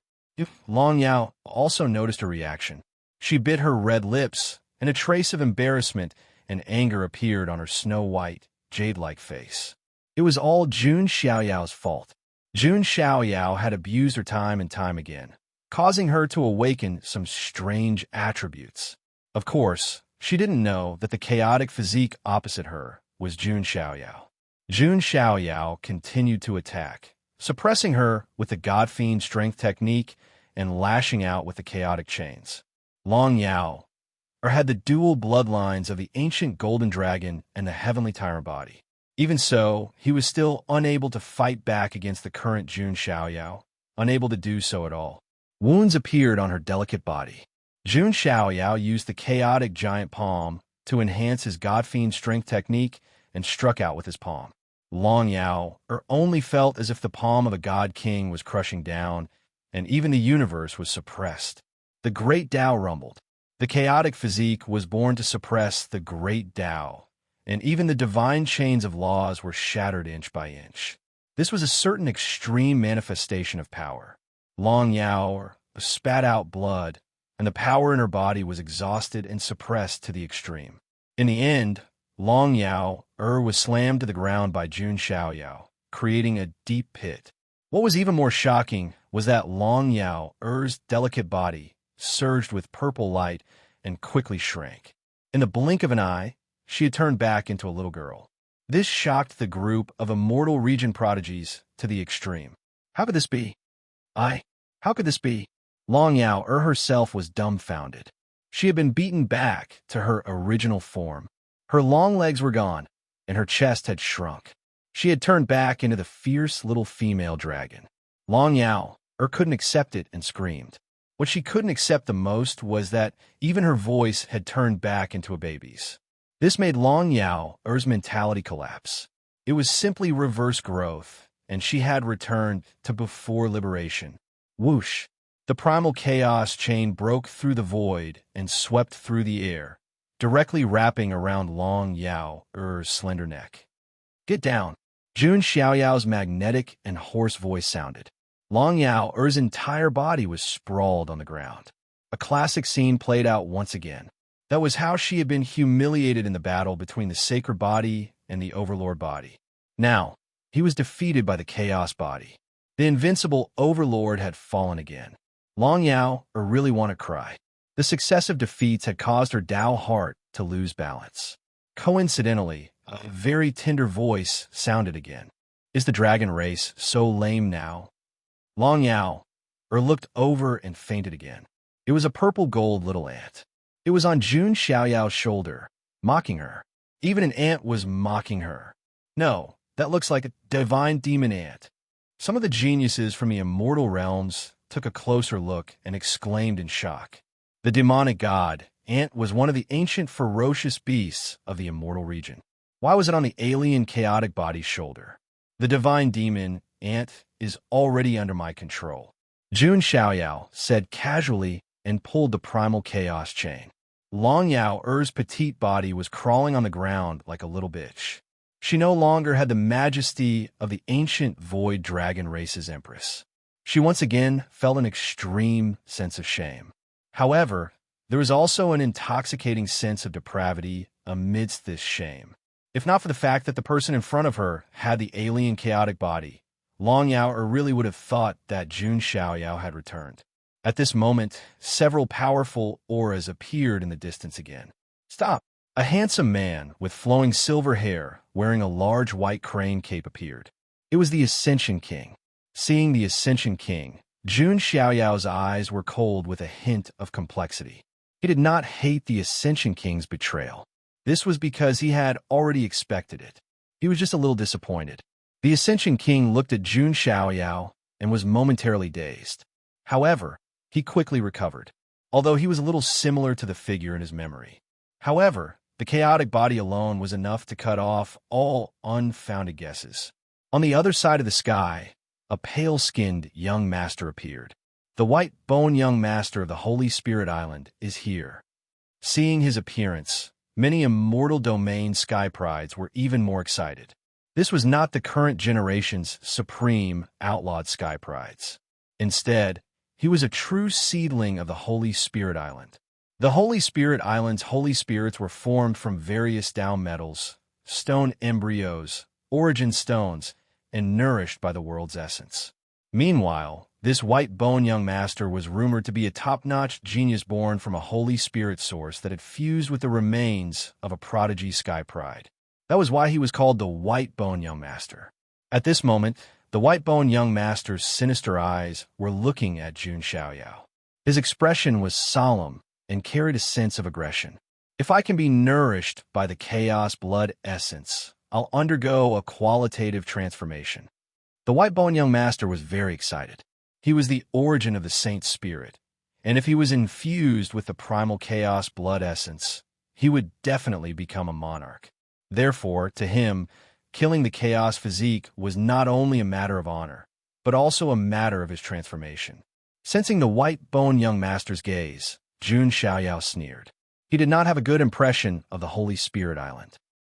Long Yao also noticed her reaction. She bit her red lips, and a trace of embarrassment and anger appeared on her snow-white, jade-like face. It was all Jun Xiaoyao's fault. Jun Xiaoyao had abused her time and time again, causing her to awaken some strange attributes. Of course, she didn't know that the chaotic physique opposite her was Jun Xiaoyao. Jun Xiaoyao continued to attack, suppressing her with the God-Fiend strength technique and lashing out with the chaotic chains. Long Yao had the dual bloodlines of the ancient golden dragon and the heavenly tyrant body. Even so, he was still unable to fight back against the current Jun Xiaoyao, unable to do so at all. Wounds appeared on her delicate body. Jun Xiaoyao used the chaotic giant palm to enhance his God-Fiend strength technique and struck out with his palm. Long Yao only felt as if the palm of a god king was crushing down, and even the universe was suppressed. The great Tao rumbled. The chaotic physique was born to suppress the great Tao, and even the divine chains of laws were shattered inch by inch. This was a certain extreme manifestation of power. Long Yao spat out blood, and the power in her body was exhausted and suppressed to the extreme. In the end, Long Yao was slammed to the ground by Jun Xiaoyao, creating a deep pit. What was even more shocking was that Long Yao's delicate body surged with purple light and quickly shrank. In the blink of an eye, she had turned back into a little girl. This shocked the group of immortal region prodigies to the extreme. How could this be? How could this be? Long Yao herself was dumbfounded. She had been beaten back to her original form. Her long legs were gone, and her chest had shrunk. She had turned back into the fierce little female dragon. Long Yao couldn't accept it and screamed. What she couldn't accept the most was that even her voice had turned back into a baby's. This made Long Yao's mentality collapse. It was simply reverse growth, and she had returned to before liberation. Whoosh! The primal chaos chain broke through the void and swept through the air, directly wrapping around Long Yao's slender neck. Get down! Jun Xiaoyao's magnetic and hoarse voice sounded. Long Yao's entire body was sprawled on the ground. A classic scene played out once again. That was how she had been humiliated in the battle between the sacred body and the overlord body. Now, he was defeated by the chaos body. The invincible overlord had fallen again. Long Yao really wanted to cry. The successive defeats had caused her Tao heart to lose balance. Coincidentally, a very tender voice sounded again. Is the dragon race so lame now? Long Yao looked over and fainted again. It was a purple gold little ant. It was on Jun Xiaoyao's shoulder, mocking her. Even an ant was mocking her. No, that looks like a divine demon ant. Some of the geniuses from the immortal realms took a closer look and exclaimed in shock. The demonic god, Ant, was one of the ancient ferocious beasts of the immortal region. Why was it on the alien chaotic body's shoulder? The divine demon, Ant, is already under my control. Jun Xiaoyao said casually and pulled the primal chaos chain. Long Yao Er's petite body was crawling on the ground like a little bitch. She no longer had the majesty of the ancient void dragon race's empress. She once again felt an extreme sense of shame. However, there was also an intoxicating sense of depravity amidst this shame. If not for the fact that the person in front of her had the alien chaotic body, Long Yao really would have thought that Jun Xiaoyao had returned. At this moment, several powerful auras appeared in the distance again. Stop! A handsome man with flowing silver hair, wearing a large white crane cape appeared. It was the Ascension King. Seeing the Ascension King, Jun Xiaoyao's eyes were cold with a hint of complexity. He did not hate the Ascension King's betrayal. This was because he had already expected it. He was just a little disappointed. The Ascension King looked at Jun Xiaoyao and was momentarily dazed. However, he quickly recovered, although he was a little similar to the figure in his memory. However, the chaotic body alone was enough to cut off all unfounded guesses. On the other side of the sky, a pale-skinned young master appeared. The white bone young master of the Holy Spirit Island is here. Seeing his appearance, many immortal domain sky prides were even more excited. This was not the current generation's supreme outlawed sky prides. Instead, he was a true seedling of the Holy Spirit Island. The Holy Spirit Island's holy spirits were formed from various down metals, stone embryos, origin stones, and nourished by the world's essence. Meanwhile, this white bone young master was rumored to be a top-notch genius born from a Holy Spirit source that had fused with the remains of a prodigy sky pride. That was why he was called the White Bone Young Master. At this moment, the White Bone Young Master's sinister eyes were looking at Jun Xiaoyao. His expression was solemn and carried a sense of aggression. If I can be nourished by the chaos blood essence, I'll undergo a qualitative transformation. The White Bone Young Master was very excited. He was the origin of the Saint Spirit, and if he was infused with the primal chaos blood essence, he would definitely become a monarch. Therefore, to him, killing the chaos physique was not only a matter of honor, but also a matter of his transformation. Sensing the White Bone Young Master's gaze, Jun Xiaoyao sneered. He did not have a good impression of the Holy Spirit Island.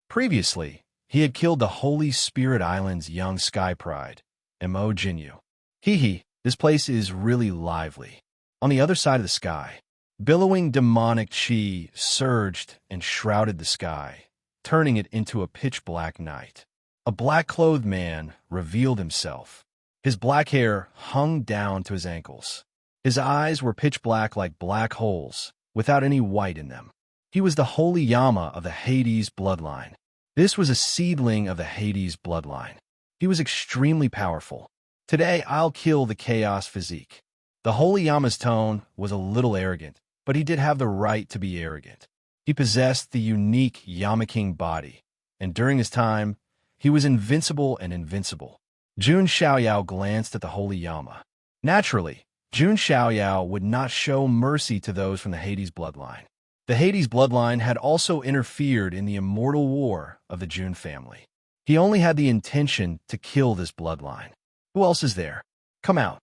Previously, he had killed the Holy Spirit Island's young sky pride, Mo Jinyu. Hee, this place is really lively. On the other side of the sky, billowing demonic chi surged and shrouded the sky, turning it into a pitch-black night. A black-clothed man revealed himself. His black hair hung down to his ankles. His eyes were pitch black like black holes, without any white in them. He was the holy Yama of the Hades bloodline. This was a seedling of the Hades bloodline. He was extremely powerful. Today, I'll kill the chaos physique. The holy Yama's tone was a little arrogant, but he did have the right to be arrogant. He possessed the unique Yama King body, and during his time, he was invincible and invincible. Jun Xiaoyao glanced at the holy Yama. Naturally, Jun Xiaoyao would not show mercy to those from the Hades bloodline. The Hades bloodline had also interfered in the immortal war of the Jun family. He only had the intention to kill this bloodline. Who else is there? Come out.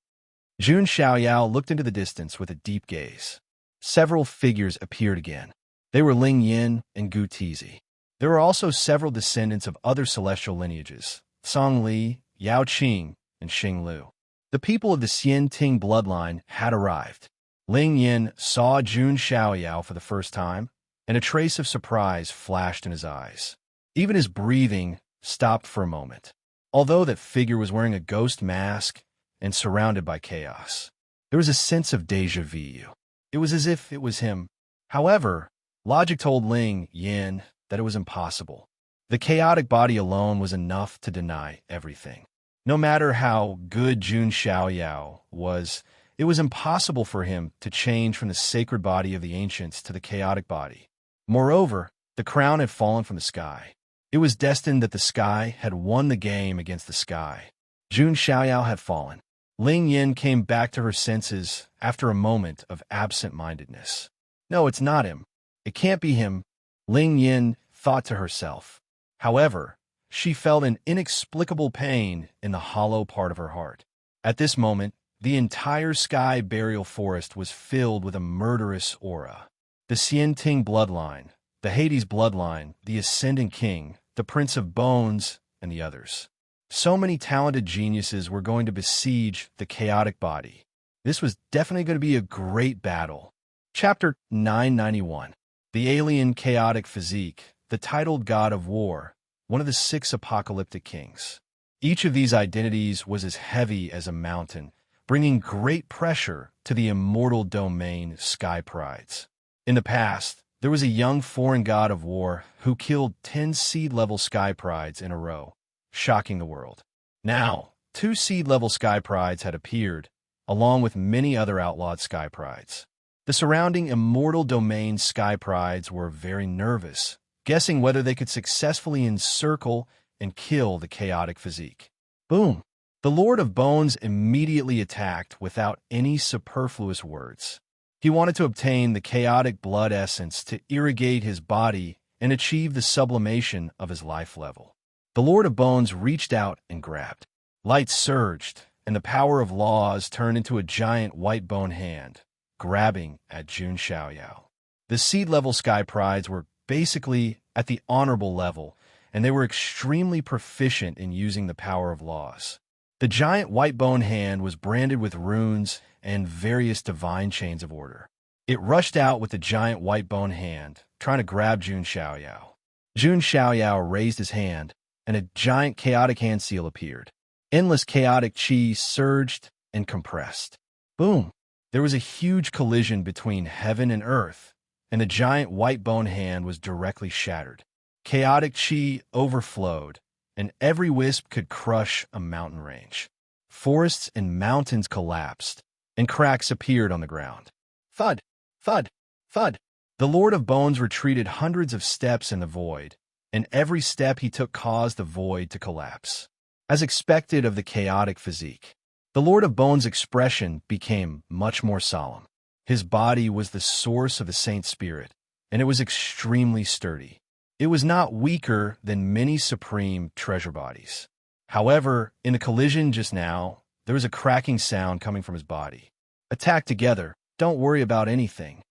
Jun Xiaoyao looked into the distance with a deep gaze. Several figures appeared again. They were Ling Yin and Gu Tizi. There were also several descendants of other celestial lineages, Song Li, Yao Qing, and Xing Lu. The people of the Xian Ting bloodline had arrived. Ling Yin saw Jun Xiaoyao for the first time, and a trace of surprise flashed in his eyes. Even his breathing stopped for a moment. Although that figure was wearing a ghost mask and surrounded by chaos, there was a sense of déjà vu. It was as if it was him. However, logic told Ling Yin that it was impossible. The chaotic body alone was enough to deny everything. No matter how good Jun Xiaoyao was, it was impossible for him to change from the sacred body of the ancients to the chaotic body. Moreover, the crown had fallen from the sky. It was destined that the sky had won the game against the sky. Jun Xiaoyao had fallen. Ling Yin came back to her senses after a moment of absent-mindedness. No, it's not him. It can't be him, Ling Yin thought to herself. However, she felt an inexplicable pain in the hollow part of her heart. At this moment, the entire sky burial forest was filled with a murderous aura. The Xianting bloodline, the Hades bloodline, the Ascendant King, the Prince of Bones, and the others. So many talented geniuses were going to besiege the chaotic body. This was definitely going to be a great battle. Chapter 991. The Alien Chaotic Physique, the titled God of War, one of the 6 apocalyptic kings. Each of these identities was as heavy as a mountain, bringing great pressure to the immortal domain Sky Prides. In the past, there was a young foreign god of war who killed 10 seed-level Sky Prides in a row, shocking the world. Now, 2 seed-level Sky Prides had appeared, along with many other outlawed Sky Prides. The surrounding immortal domain Sky Prides were very nervous, guessing whether they could successfully encircle and kill the chaotic physique. Boom! The Lord of Bones immediately attacked without any superfluous words. He wanted to obtain the chaotic blood essence to irrigate his body and achieve the sublimation of his life level. The Lord of Bones reached out and grabbed. Light surged, and the power of laws turned into a giant white bone hand, grabbing at Jun Xiaoyao. The seed-level Sky Prides were basically at the honorable level, and they were extremely proficient in using the power of laws. The giant white bone hand was branded with runes and various divine chains of order. It rushed out with the giant white bone hand, trying to grab Jun Xiaoyao. Jun Xiaoyao raised his hand, and a giant chaotic hand seal appeared. Endless chaotic chi surged and compressed. Boom! There was a huge collision between heaven and earth, and the giant white bone hand was directly shattered. Chaotic chi overflowed, and every wisp could crush a mountain range. Forests and mountains collapsed, and cracks appeared on the ground. Thud! Thud! Thud! The Lord of Bones retreated hundreds of steps in the void, and every step he took caused the void to collapse. As expected of the chaotic physique, the Lord of Bones' expression became much more solemn. His body was the source of the Saint Spirit, and it was extremely sturdy. It was not weaker than many supreme treasure bodies. However, in the collision just now, there was a cracking sound coming from his body. Attack together. Don't worry about anything,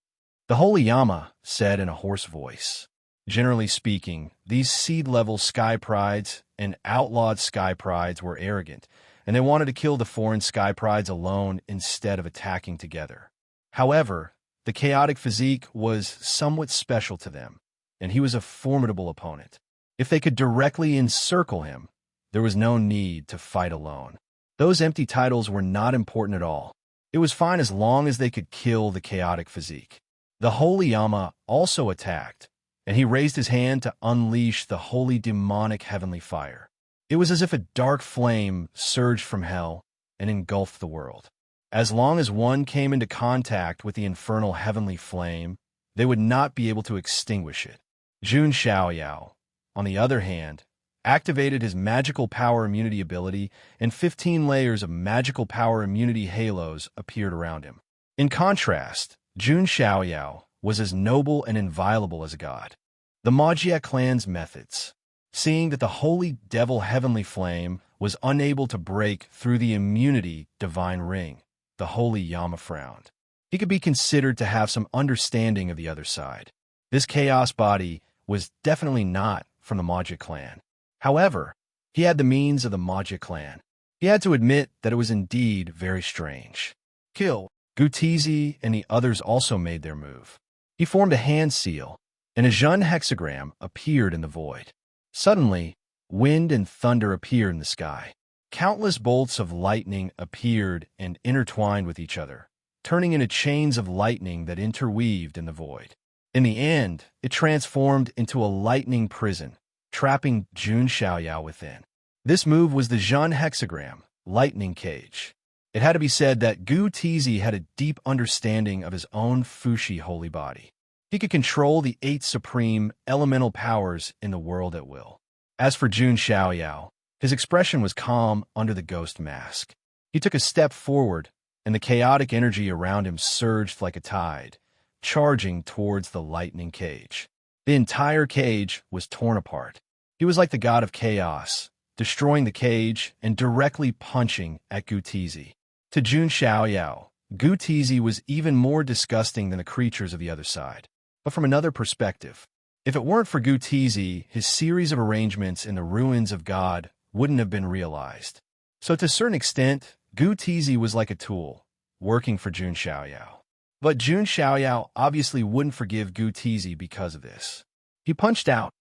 the Holy Yama said in a hoarse voice. Generally speaking, these seed-level Sky Prides and outlawed Sky Prides were arrogant, and they wanted to kill the foreign Sky Prides alone instead of attacking together. However, the chaotic physique was somewhat special to them, and he was a formidable opponent. If they could directly encircle him, there was no need to fight alone. Those empty titles were not important at all. It was fine as long as they could kill the chaotic physique. The Holy Yama also attacked, and he raised his hand to unleash the holy demonic heavenly fire. It was as if a dark flame surged from hell and engulfed the world. As long as one came into contact with the infernal heavenly flame, they would not be able to extinguish it. Jun Xiaoyao, on the other hand, activated his magical power immunity ability, and 15 layers of magical power immunity halos appeared around him. In contrast, Jun Xiaoyao was as noble and inviolable as a god. The Magia clan's methods. Seeing that the holy devil heavenly flame was unable to break through the immunity divine ring, the Holy Yama frowned. He could be considered to have some understanding of the other side. This chaos body was definitely not from the Magia clan. However, he had the means of the Magia clan. He had to admit that it was indeed very strange. Kill. Gutizi and the others also made their move. He formed a hand seal, and a Jun hexagram appeared in the void. Suddenly, wind and thunder appeared in the sky. Countless bolts of lightning appeared and intertwined with each other, turning into chains of lightning that interweaved in the void. In the end, it transformed into a lightning prison, trapping Jun Xiaoyao within. This move was the Jun hexagram, lightning cage. It had to be said that Gu Tizi had a deep understanding of his own Fushi holy body. He could control the 8 supreme elemental powers in the world at will. As for Jun Xiaoyao, his expression was calm under the ghost mask. He took a step forward, and the chaotic energy around him surged like a tide, charging towards the lightning cage. The entire cage was torn apart. He was like the god of chaos, destroying the cage and directly punching at Gutizi. To Jun Xiaoyao, Gu Tizi was even more disgusting than the creatures of the other side. But from another perspective, if it weren't for Gu Tizi, his series of arrangements in the ruins of God wouldn't have been realized. So to a certain extent, Gu Tizi was like a tool, working for Jun Xiaoyao. But Jun Xiaoyao obviously wouldn't forgive Gu Tizi because of this. He punched out,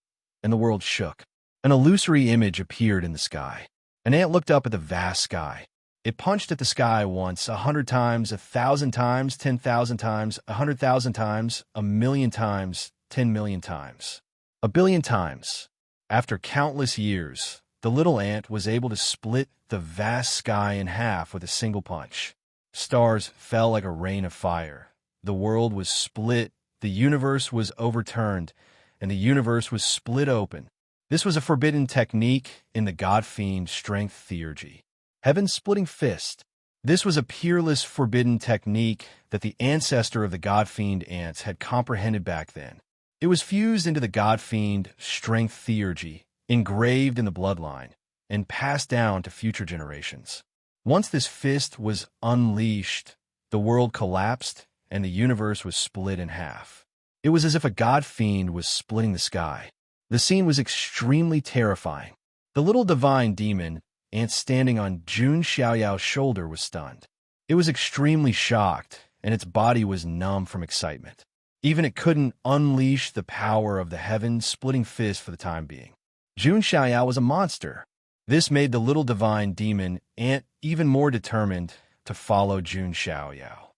and the world shook. An illusory image appeared in the sky. An ant looked up at the vast sky. It punched at the sky once, 100 times, 1,000 times, 10,000 times, 100,000 times, 1,000,000 times, 10,000,000 times, 1,000,000,000 times. After countless years, the little ant was able to split the vast sky in half with a single punch. Stars fell like a rain of fire. The world was split, the universe was overturned, and the universe was split open. This was a forbidden technique in the God-fiend strength theurgy. Heaven's splitting fist. This was a peerless, forbidden technique that the ancestor of the God-fiend ants had comprehended back then. It was fused into the God-fiend strength theurgy, engraved in the bloodline, and passed down to future generations. Once this fist was unleashed, the world collapsed and the universe was split in half. It was as if a God-fiend was splitting the sky. The scene was extremely terrifying. The little divine demon, ant standing on Jun Xiaoyao's shoulder, was stunned. It was extremely shocked, and its body was numb from excitement. Even it couldn't unleash the power of the heaven-splitting fist for the time being. Jun Xiaoyao was a monster. This made the little divine demon ant even more determined to follow Jun Xiaoyao.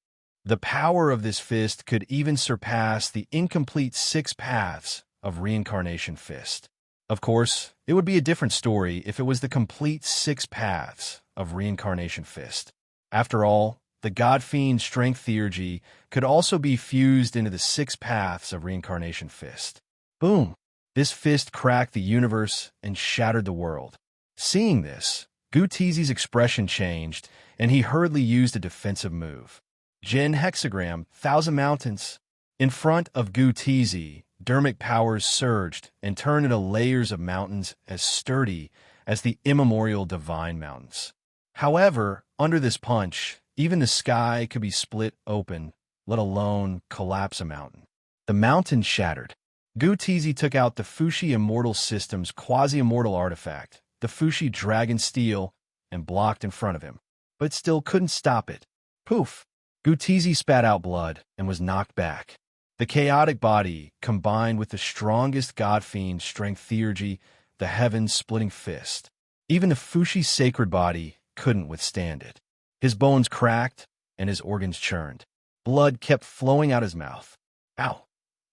The power of this fist could even surpass the incomplete 6 paths of reincarnation fist. Of course, it would be a different story if it was the complete 6 paths of reincarnation fist. After all, the God-fiend strength theurgy could also be fused into the 6 paths of reincarnation fist. Boom! This fist cracked the universe and shattered the world. Seeing this, Gu Tizi's expression changed, and he hurriedly used a defensive move. Jin hexagram, 1,000 mountains. In front of Gu Tizi, dermic powers surged and turned into layers of mountains as sturdy as the immemorial divine mountains. However, under this punch, even the sky could be split open, let alone collapse a mountain. The mountain shattered. Gu Tizi took out the Fushi Immortal System's quasi-immortal artifact, the Fushi Dragon Steel, and blocked in front of him, but still couldn't stop it. Poof! Gu Tizi spat out blood and was knocked back. The chaotic body, combined with the strongest God-fiend strength theurgy, the heaven-splitting fist. Even the Fushi sacred body couldn't withstand it. His bones cracked and his organs churned. Blood kept flowing out his mouth. Ow!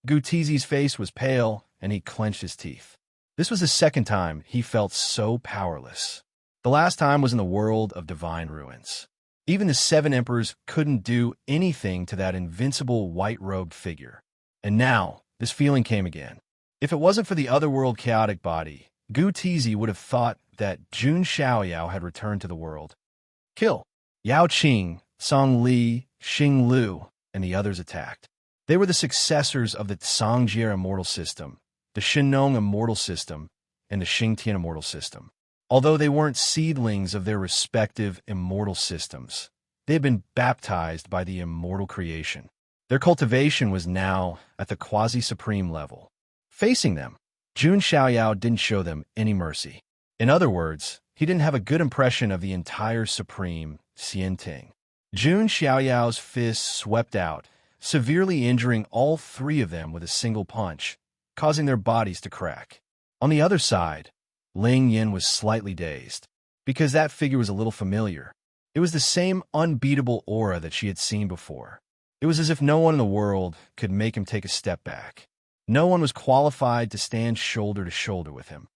Gu Tizi's face was pale, and he clenched his teeth. This was the second time he felt so powerless. The last time was in the world of divine ruins. Even the 7 emperors couldn't do anything to that invincible white-robed figure. And now, this feeling came again. If it wasn't for the otherworld chaotic body, Gu Tizi would have thought that Jun Xiaoyao had returned to the world. Kill! Yao Qing, Song Li, Xing Lu, and the others attacked. They were the successors of the Songjie Immortal System, the Shinnong Immortal System, and the Xingtian Immortal System. Although they weren't seedlings of their respective immortal systems, they had been baptized by the immortal creation. Their cultivation was now at the quasi-supreme level. Facing them, Jun Xiaoyao didn't show them any mercy. In other words, he didn't have a good impression of the entire supreme Xianting. Jun Xiaoyao's fists swept out, severely injuring all 3 of them with a single punch, causing their bodies to crack. On the other side, Ling Yin was slightly dazed, because that figure was a little familiar. It was the same unbeatable aura that she had seen before. It was as if no one in the world could make him take a step back. No one was qualified to stand shoulder to shoulder with him.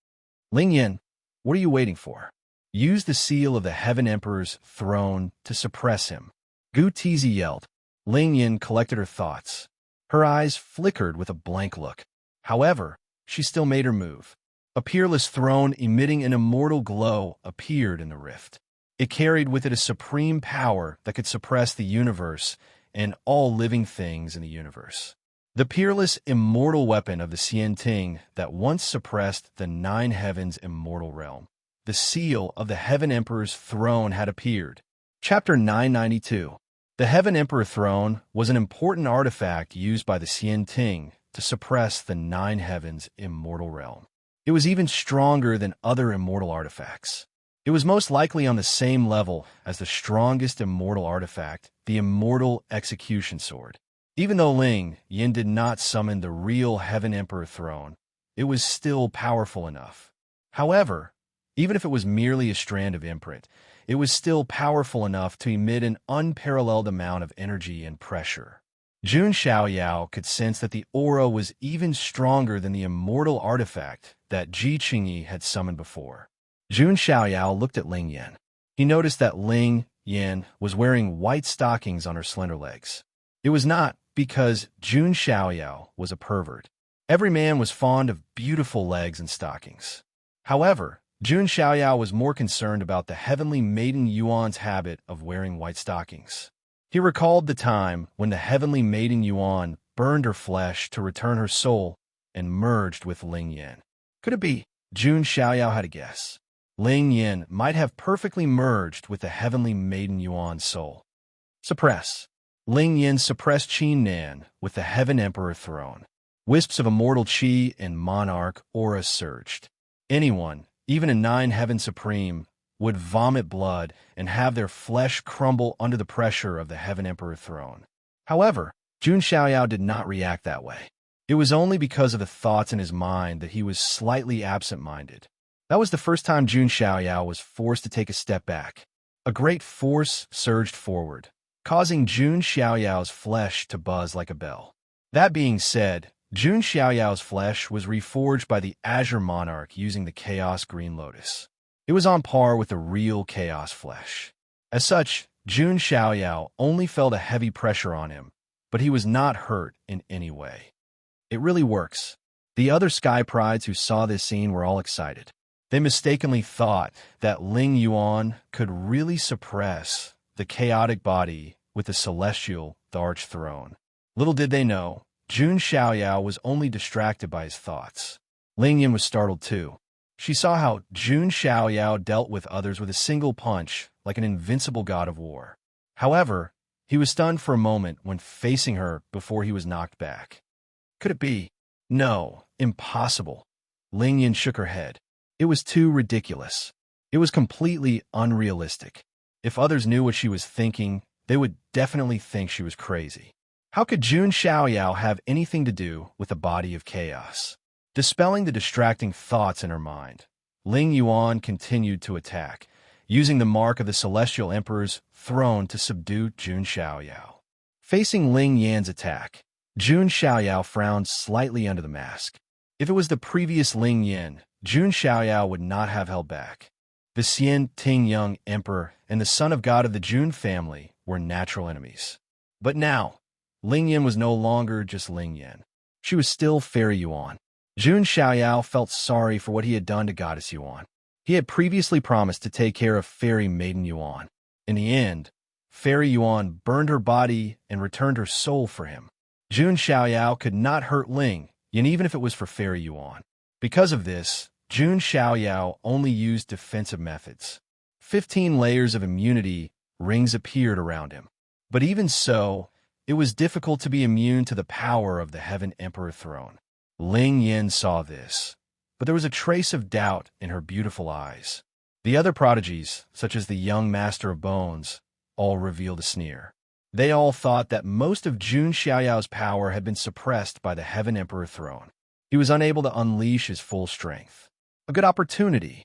Ling Yin, what are you waiting for? Use the seal of the Heaven Emperor's throne to suppress him. Gu Tizi yelled. Ling Yin collected her thoughts. Her eyes flickered with a blank look. However, she still made her move. A peerless throne emitting an immortal glow appeared in the rift. It carried with it a supreme power that could suppress the universe and all living things in the universe. The peerless immortal weapon of the Xianting that once suppressed the 9 heavens immortal realm. The seal of the Heaven Emperor's throne had appeared. Chapter 992. The Heaven Emperor Throne was an important artifact used by the Xian Ting to suppress the Nine Heavens immortal realm. It was even stronger than other immortal artifacts. It was most likely on the same level as the strongest immortal artifact, the Immortal Execution Sword. Even though Ling Yin did not summon the real Heaven Emperor Throne, it was still powerful enough. However, even if it was merely a strand of imprint, it was still powerful enough to emit an unparalleled amount of energy and pressure. Jun Xiaoyao could sense that the aura was even stronger than the immortal artifact that Ji Qingyi had summoned before. Jun Xiaoyao looked at Ling Yin. He noticed that Ling Yin was wearing white stockings on her slender legs. It was not because Jun Xiaoyao was a pervert. Every man was fond of beautiful legs and stockings. However, Jun Xiaoyao was more concerned about the heavenly maiden Yuan's habit of wearing white stockings. He recalled the time when the heavenly maiden Yuan burned her flesh to return her soul and merged with Ling Yin. Could it be? Jun Xiaoyao had a guess. Ling Yin might have perfectly merged with the heavenly maiden Yuan's soul. Suppress. Ling Yin suppressed Qi Nan with the Heaven Emperor Throne. Wisps of immortal Qi and monarch aura surged. Anyone, even a Nine Heaven Supreme, would vomit blood and have their flesh crumble under the pressure of the Heaven Emperor Throne. However, Jun Xiaoyao did not react that way. It was only because of the thoughts in his mind that he was slightly absent-minded. That was the first time Jun Xiaoyao was forced to take a step back. A great force surged forward, causing Jun Xiaoyao's flesh to buzz like a bell. That being said, Jun Xiaoyao's flesh was reforged by the Azure Monarch using the Chaos Green Lotus. It was on par with the real Chaos flesh. As such, Jun Xiaoyao only felt a heavy pressure on him, but he was not hurt in any way. It really works. The other Sky Prides who saw this scene were all excited. They mistakenly thought that Ling Yuan could really suppress the chaotic body with the celestial, the Arch Throne. Little did they know, Jun Xiaoyao was only distracted by his thoughts. Ling Yin was startled too. She saw how Jun Xiaoyao dealt with others with a single punch, like an invincible god of war. However, he was stunned for a moment when facing her before he was knocked back. Could it be? No, impossible. Ling Yin shook her head. It was too ridiculous. It was completely unrealistic. If others knew what she was thinking, they would definitely think she was crazy. How could Jun Xiaoyao have anything to do with the body of chaos? Dispelling the distracting thoughts in her mind, Ling Yuan continued to attack, using the mark of the Celestial Emperor's throne to subdue Jun Xiaoyao. Facing Ling Yan's attack, Jun Xiaoyao frowned slightly under the mask. If it was the previous Ling Yin, Jun Xiaoyao would not have held back. The Xian Ting Young Emperor and the son of God of the Jun family were natural enemies. But now, Ling Yin was no longer just Ling Yin. She was still Fairy Yuan. Jun Xiaoyao felt sorry for what he had done to Goddess Yuan. He had previously promised to take care of Fairy Maiden Yuan. In the end, Fairy Yuan burned her body and returned her soul for him. Jun Xiaoyao could not hurt Ling Yin even if it was for Fairy Yuan. Because of this, Jun Xiaoyao only used defensive methods. 15 layers of immunity rings appeared around him. But even so, it was difficult to be immune to the power of the Heaven Emperor Throne. Ling Yin saw this, but there was a trace of doubt in her beautiful eyes. The other prodigies, such as the young Master of Bones, all revealed a sneer. They all thought that most of Jun Xiaoyao's power had been suppressed by the Heaven Emperor Throne. He was unable to unleash his full strength. A good opportunity.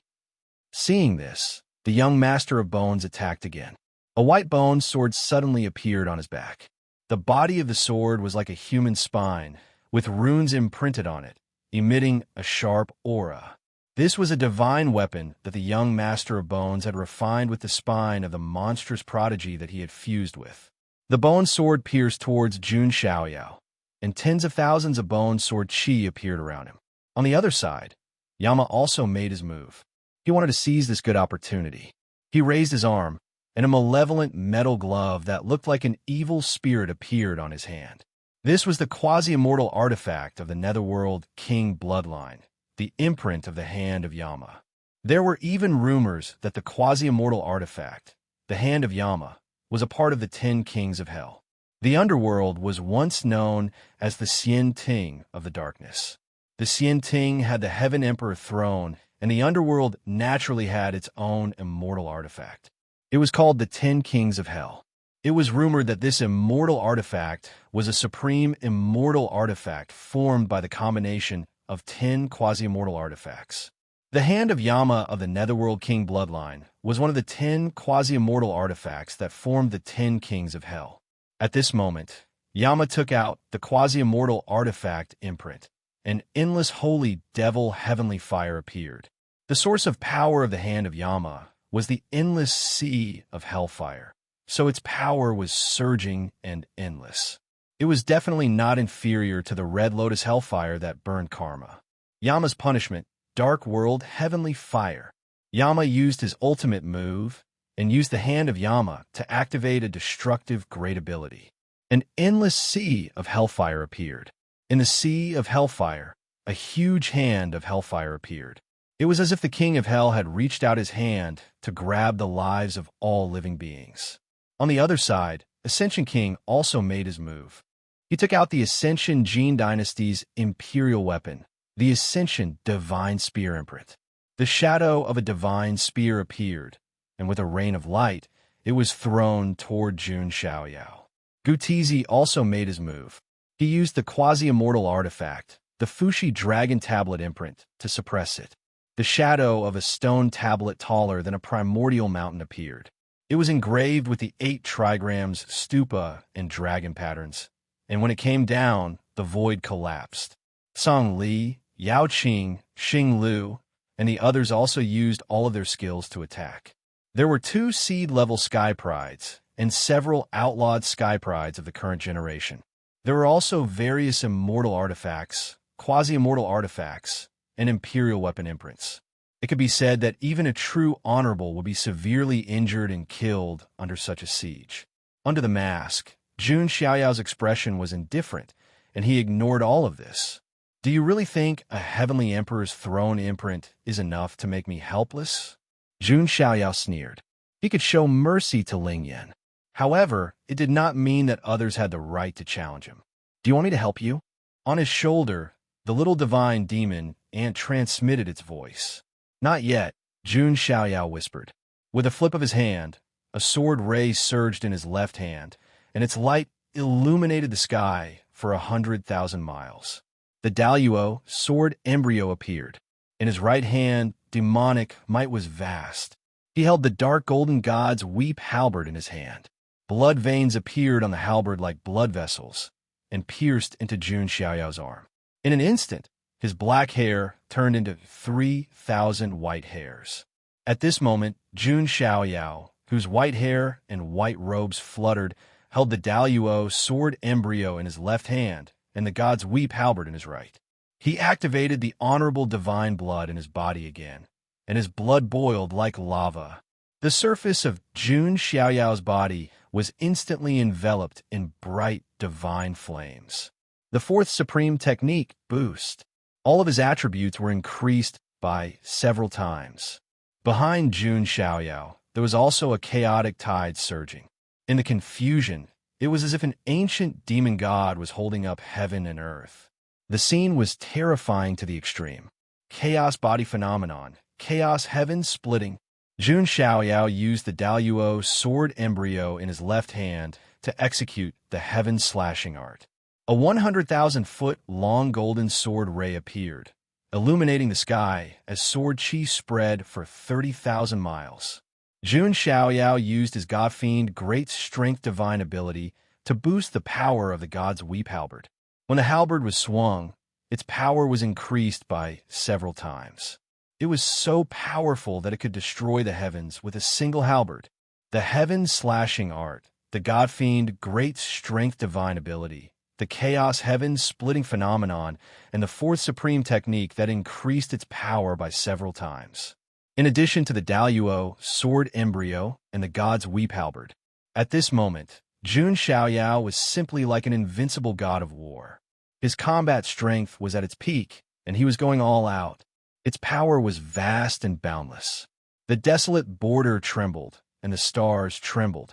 Seeing this, the young Master of Bones attacked again. A white bone sword suddenly appeared on his back. The body of the sword was like a human spine, with runes imprinted on it, emitting a sharp aura. This was a divine weapon that the young Master of Bones had refined with the spine of the monstrous prodigy that he had fused with. The bone sword pierced towards Jun Xiaoyao, and tens of thousands of bone sword chi appeared around him. On the other side, Yama also made his move. He wanted to seize this good opportunity. He raised his arm, and a malevolent metal glove that looked like an evil spirit appeared on his hand. This was the quasi-immortal artifact of the Netherworld King bloodline, the imprint of the hand of Yama. There were even rumors that the quasi-immortal artifact, the Hand of Yama, was a part of the 10 Kings of Hell. The underworld was once known as the Xian Ting of the Darkness. The Xian Ting had the Heaven Emperor throne, and the underworld naturally had its own immortal artifact. It was called the 10 Kings of Hell. It was rumored that this immortal artifact was a supreme immortal artifact formed by the combination of 10 quasi-immortal artifacts. The Hand of Yama of the Netherworld King bloodline was one of the 10 quasi-immortal artifacts that formed the 10 Kings of Hell. At this moment, Yama took out the quasi-immortal artifact imprint. An endless holy devil heavenly fire appeared. The source of power of the Hand of Yama was the endless sea of hellfire, so its power was surging and endless. It was definitely not inferior to the Red Lotus hellfire that burned Karma. Yama's punishment, Dark World Heavenly Fire. Yama used his ultimate move and used the Hand of Yama to activate a destructive great ability. An endless sea of hellfire appeared. In the sea of hellfire, a huge hand of hellfire appeared. It was as if the King of Hell had reached out his hand to grab the lives of all living beings. On the other side, Ascension King also made his move. He took out the Ascension Jin Dynasty's imperial weapon, the Ascension Divine Spear imprint. The shadow of a divine spear appeared, and with a rain of light, it was thrown toward Jun Xiaoyao. Gutizi also made his move. He used the quasi-immortal artifact, the Fushi Dragon Tablet imprint, to suppress it. The shadow of a stone tablet taller than a primordial mountain appeared. It was engraved with the 8 trigrams, stupa, and dragon patterns, and when it came down, the void collapsed. Song Li, Yao Qing, Xing Lu, and the others also used all of their skills to attack. There were 2 seed-level Sky Prides and several outlawed Sky Prides of the current generation. There were also various immortal artifacts, quasi-immortal artifacts, and imperial weapon imprints. It could be said that even a true honorable would be severely injured and killed under such a siege. Under the mask, Jun Xiaoyao's expression was indifferent, and he ignored all of this. Do you really think a Heavenly Emperor's throne imprint is enough to make me helpless? Jun Xiaoyao sneered. He could show mercy to Ling Yan. However, it did not mean that others had the right to challenge him. Do you want me to help you? On his shoulder, the little divine demon ant transmitted its voice. Not yet, Jun Xiaoyao whispered. With a flip of his hand, a sword ray surged in his left hand, and its light illuminated the sky for 100,000 miles. The Daluo sword embryo appeared. In his right hand, demonic might was vast. He held the dark golden god's weep halberd in his hand. Blood veins appeared on the halberd like blood vessels and pierced into Jun Xiaoyao's arm. In an instant, his black hair turned into 3,000 white hairs. At this moment, Jun Xiaoyao, whose white hair and white robes fluttered, held the Daluo sword embryo in his left hand and the god's weep halberd in his right. He activated the honorable divine blood in his body again, and his blood boiled like lava. The surface of Jun Xiaoyao's body was instantly enveloped in bright divine flames. The 4th supreme technique, Boost. All of his attributes were increased by several times. Behind Jun Xiaoyao, there was also a chaotic tide surging. In the confusion, it was as if an ancient demon god was holding up heaven and earth. The scene was terrifying to the extreme. Chaos body phenomenon, chaos heaven splitting. Jun Xiaoyao used the Daluo sword embryo in his left hand to execute the heaven slashing art. A 100,000-foot long golden sword ray appeared, illuminating the sky as sword chi spread for 30,000 miles. Jun Xiaoyao used his God Fiend Great Strength Divine ability to boost the power of the god's weep halberd. When the halberd was swung, its power was increased by several times. It was so powerful that it could destroy the heavens with a single halberd. The heaven slashing art, the God Fiend Great Strength Divine ability, the chaos heaven splitting phenomenon, and the 4th supreme technique that increased its power by several times. In addition to the Daluo sword embryo and the god's weep halberd. At this moment, Jun Xiaoyao was simply like an invincible god of war. His combat strength was at its peak, and he was going all out. Its power was vast and boundless. The desolate border trembled, and the stars trembled.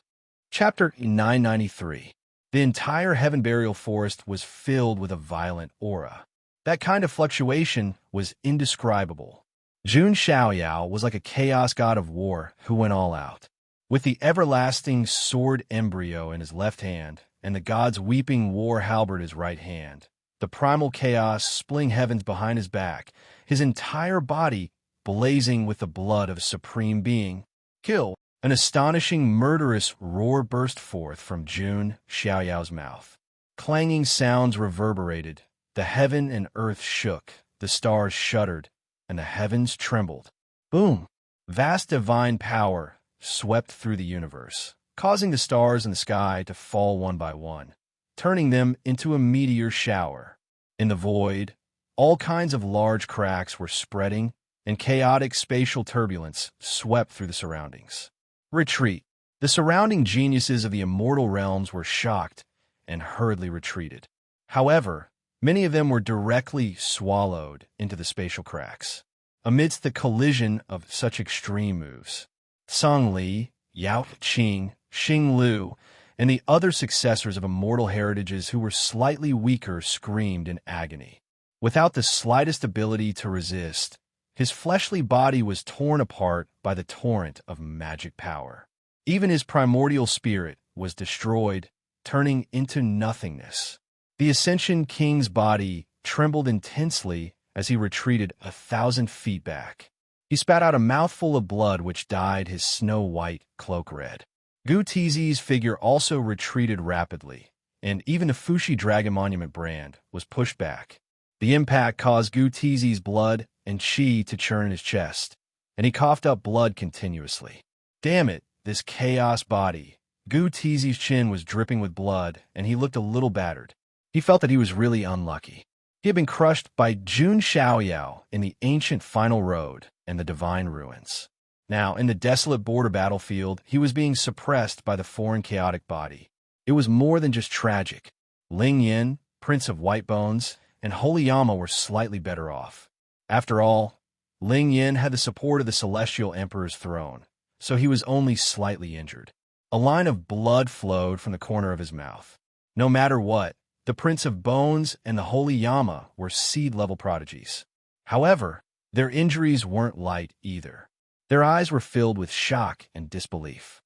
Chapter 993. The entire heaven burial forest was filled with a violent aura. That kind of fluctuation was indescribable. Jun Xiaoyao was like a chaos god of war who went all out. With the everlasting sword embryo in his left hand and the god's weeping war halberd in his right hand, the primal chaos splitting heavens behind his back, his entire body blazing with the blood of a supreme being. Kill! An astonishing, murderous roar burst forth from Jun Xiaoyao's mouth. Clanging sounds reverberated. The heaven and earth shook, the stars shuddered, and the heavens trembled. Boom! Vast divine power swept through the universe, causing the stars in the sky to fall one by one, turning them into a meteor shower. In the void, all kinds of large cracks were spreading, and chaotic spatial turbulence swept through the surroundings. Retreat. The surrounding geniuses of the immortal realms were shocked and hurriedly retreated. However, many of them were directly swallowed into the spatial cracks. Amidst the collision of such extreme moves, Song Li, Yao Qing, Xing Lu, and the other successors of immortal heritages who were slightly weaker screamed in agony. Without the slightest ability to resist, his fleshly body was torn apart by the torrent of magic power. Even his primordial spirit was destroyed, turning into nothingness. The Ascension King's body trembled intensely as he retreated 1,000 feet back. He spat out a mouthful of blood which dyed his snow-white cloak red. Gu Tizi's figure also retreated rapidly, and even the Fushi Dragon Monument brand was pushed back. The impact caused Gu Tizi's blood and chi to churn in his chest, and he coughed up blood continuously. Damn it, this chaos body. Gu Tizi's chin was dripping with blood, and he looked a little battered. He felt that he was really unlucky. He had been crushed by Jun Xiaoyao in the ancient final road and the divine ruins. Now, in the desolate border battlefield, he was being suppressed by the foreign chaotic body. It was more than just tragic. Ling Yin, Prince of White Bones, and Holy Yama were slightly better off. After all, Ling Yin had the support of the Celestial Emperor's throne, so he was only slightly injured. A line of blood flowed from the corner of his mouth. No matter what, the Prince of Bones and the Holy Yama were seed-level prodigies. However, their injuries weren't light either. Their eyes were filled with shock and disbelief.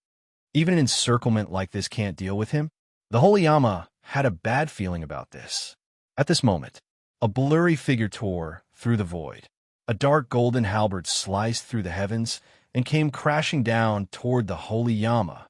Even an encirclement like this can't deal with him? The Holy Yama had a bad feeling about this. At this moment, a blurry figure tore through the void. A dark golden halberd sliced through the heavens and came crashing down toward the Holy Yama.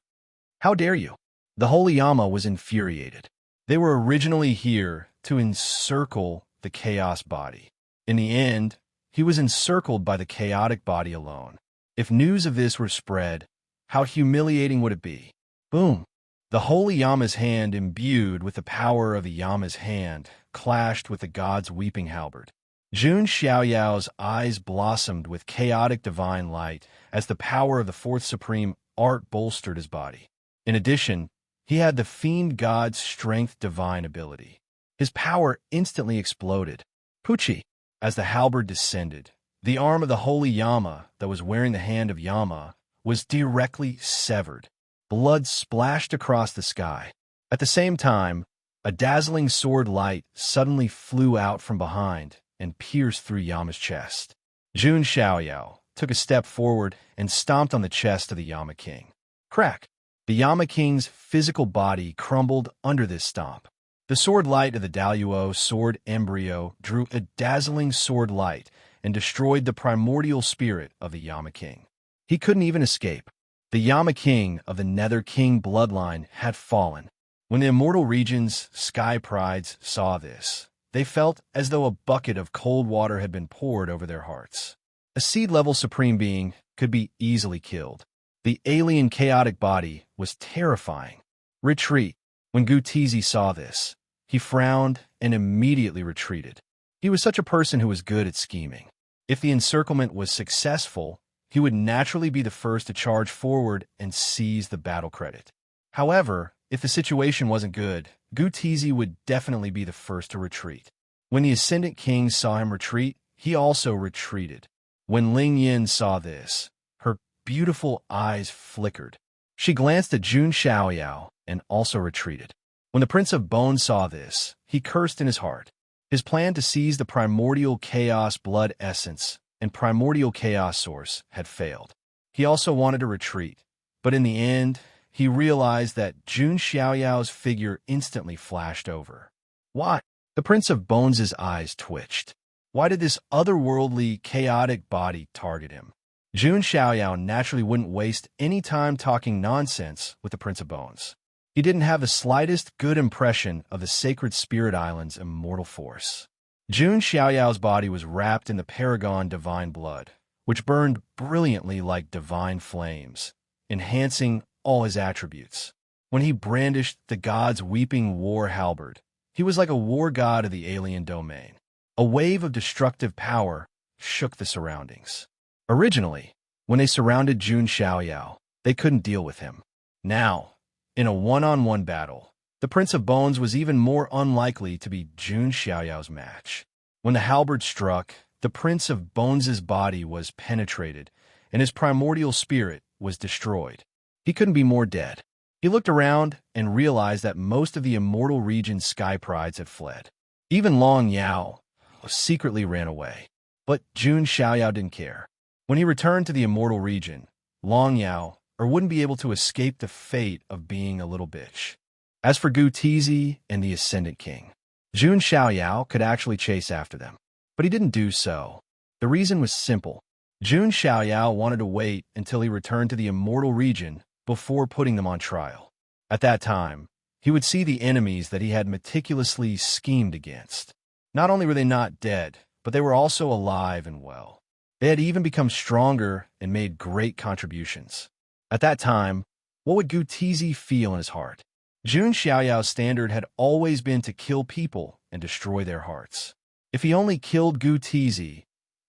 How dare you? The Holy Yama was infuriated. They were originally here to encircle the chaos body. In the end, he was encircled by the chaotic body alone. If news of this were spread, how humiliating would it be? Boom! The Holy Yama's hand, imbued with the power of the Yama's hand, clashed with the god's weeping halberd. Jun Xiaoyao's eyes blossomed with chaotic divine light as the power of the Fourth Supreme Art bolstered his body. In addition, he had the fiend god's strength divine ability. His power instantly exploded. Pucci! As the halberd descended, the arm of the Holy Yama that was wearing the hand of Yama was directly severed. Blood splashed across the sky. At the same time, a dazzling sword light suddenly flew out from behind and pierced through Yama's chest. Jun Xiaoyao took a step forward and stomped on the chest of the Yama King. Crack! The Yama King's physical body crumbled under this stomp. The sword light of the Daluo sword embryo drew a dazzling sword light and destroyed the primordial spirit of the Yama King. He couldn't even escape. The Yama King of the Nether King bloodline had fallen. When the immortal region's sky prides saw this, they felt as though a bucket of cold water had been poured over their hearts. A seed-level supreme being could be easily killed. The alien chaotic body was terrifying. Retreat. When Gu Tizi saw this, he frowned and immediately retreated. He was such a person who was good at scheming. If the encirclement was successful, he would naturally be the first to charge forward and seize the battle credit. However, if the situation wasn't good, Gu Tizi would definitely be the first to retreat. When the Ascendant King saw him retreat, he also retreated. When Ling Yin saw this, her beautiful eyes flickered. She glanced at Jun Xiaoyao and also retreated. When the Prince of Bones saw this, he cursed in his heart. His plan to seize the primordial chaos blood essence and primordial chaos source had failed. He also wanted to retreat, but in the end, he realized that Jun Xiaoyao's figure instantly flashed over. Why? The Prince of Bones' eyes twitched. Why did this otherworldly, chaotic body target him? Jun Xiaoyao naturally wouldn't waste any time talking nonsense with the Prince of Bones. He didn't have the slightest good impression of the Sacred Spirit Island's immortal force. Jun Xiaoyao's body was wrapped in the Paragon Divine Blood, which burned brilliantly like divine flames, enhancing all his attributes. When he brandished the god's weeping war halberd, he was like a war god of the alien domain. A wave of destructive power shook the surroundings. Originally, when they surrounded Jun Xiaoyao, they couldn't deal with him. Now, in a one-on-one battle, the Prince of Bones was even more unlikely to be Jun Xiaoyao's match. When the halberd struck, the Prince of Bones' body was penetrated, and his primordial spirit was destroyed. He couldn't be more dead. He looked around and realized that most of the immortal region's sky prides had fled. Even Long Yao secretly ran away. But Jun Xiaoyao didn't care. When he returned to the immortal region, Long Yao wouldn't be able to escape the fate of being a little bitch. As for Gu Tizi and the Ascendant King, Jun Xiaoyao could actually chase after them. But he didn't do so. The reason was simple. Jun Xiaoyao wanted to wait until he returned to the immortal region before putting them on trial. At that time, he would see the enemies that he had meticulously schemed against. Not only were they not dead, but they were also alive and well. They had even become stronger and made great contributions. At that time, what would Gu Tizi feel in his heart? Jun Xiaoyao's standard had always been to kill people and destroy their hearts. If he only killed Gu Tizi,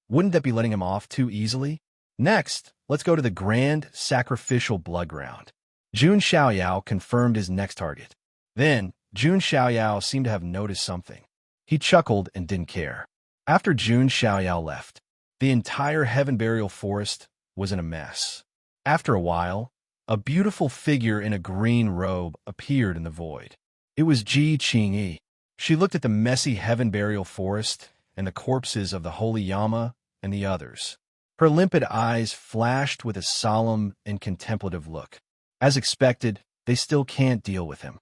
wouldn't that be letting him off too easily? Next, let's go to the grand sacrificial blood ground. Jun Xiaoyao confirmed his next target. Then, Jun Xiaoyao seemed to have noticed something. He chuckled and didn't care. After Jun Xiaoyao left, the entire Heaven Burial Forest was in a mess. After a while, a beautiful figure in a green robe appeared in the void. It was Ji Qingyi. She looked at the messy Heaven Burial Forest and the corpses of the Holy Yama and the others. Her limpid eyes flashed with a solemn and contemplative look. As expected, they still can't deal with him.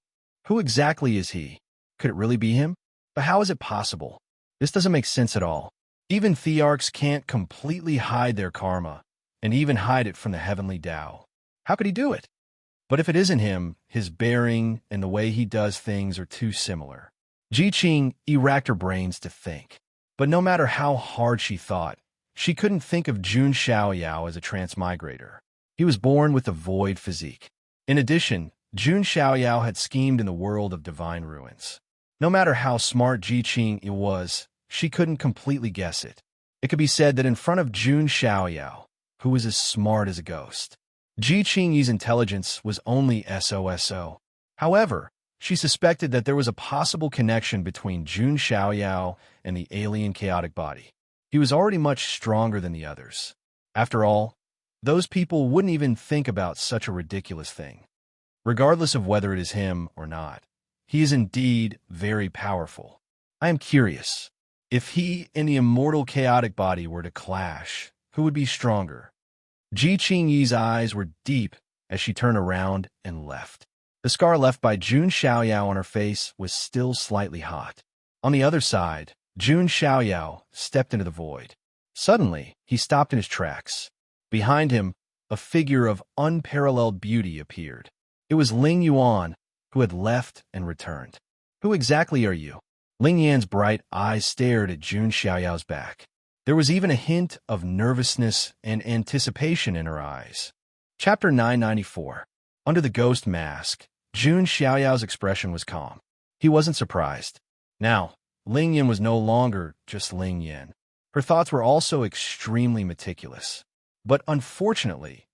Who exactly is he? Could it really be him? But how is it possible? This doesn't make sense at all. Even Thearchs can't completely hide their karma, and even hide it from the heavenly Tao. How could he do it? But if it isn't him, his bearing and the way he does things are too similar. Ji Qingyi racked her brains to think. But no matter how hard she thought, she couldn't think of Jun Xiaoyao as a transmigrator. He was born with a void physique. In addition, Jun Xiaoyao had schemed in the world of divine ruins. No matter how smart Ji Qingyi was, she couldn't completely guess it. It could be said that in front of Jun Xiaoyao, who was as smart as a ghost, Ji Qingyi's intelligence was only SOSO. However, she suspected that there was a possible connection between Jun Xiaoyao and the alien chaotic body. He was already much stronger than the others. After all, those people wouldn't even think about such a ridiculous thing. Regardless of whether it is him or not, he is indeed very powerful. I am curious. If he and the immortal chaotic body were to clash, who would be stronger? Ji Qingyi's eyes were deep as she turned around and left. The scar left by Jun Xiaoyao on her face was still slightly hot. On the other side, Jun Xiaoyao stepped into the void. Suddenly, he stopped in his tracks. Behind him, a figure of unparalleled beauty appeared. It was Ling Yuan, who had left and returned. Who exactly are you? Ling Yan's bright eyes stared at Jun Xiaoyao's back. There was even a hint of nervousness and anticipation in her eyes. Chapter 994. Under the ghost mask, Jun Xiaoyao's expression was calm. He wasn't surprised. Now, Ling Yan was no longer just Ling Yan. Her thoughts were also extremely meticulous. But unfortunately,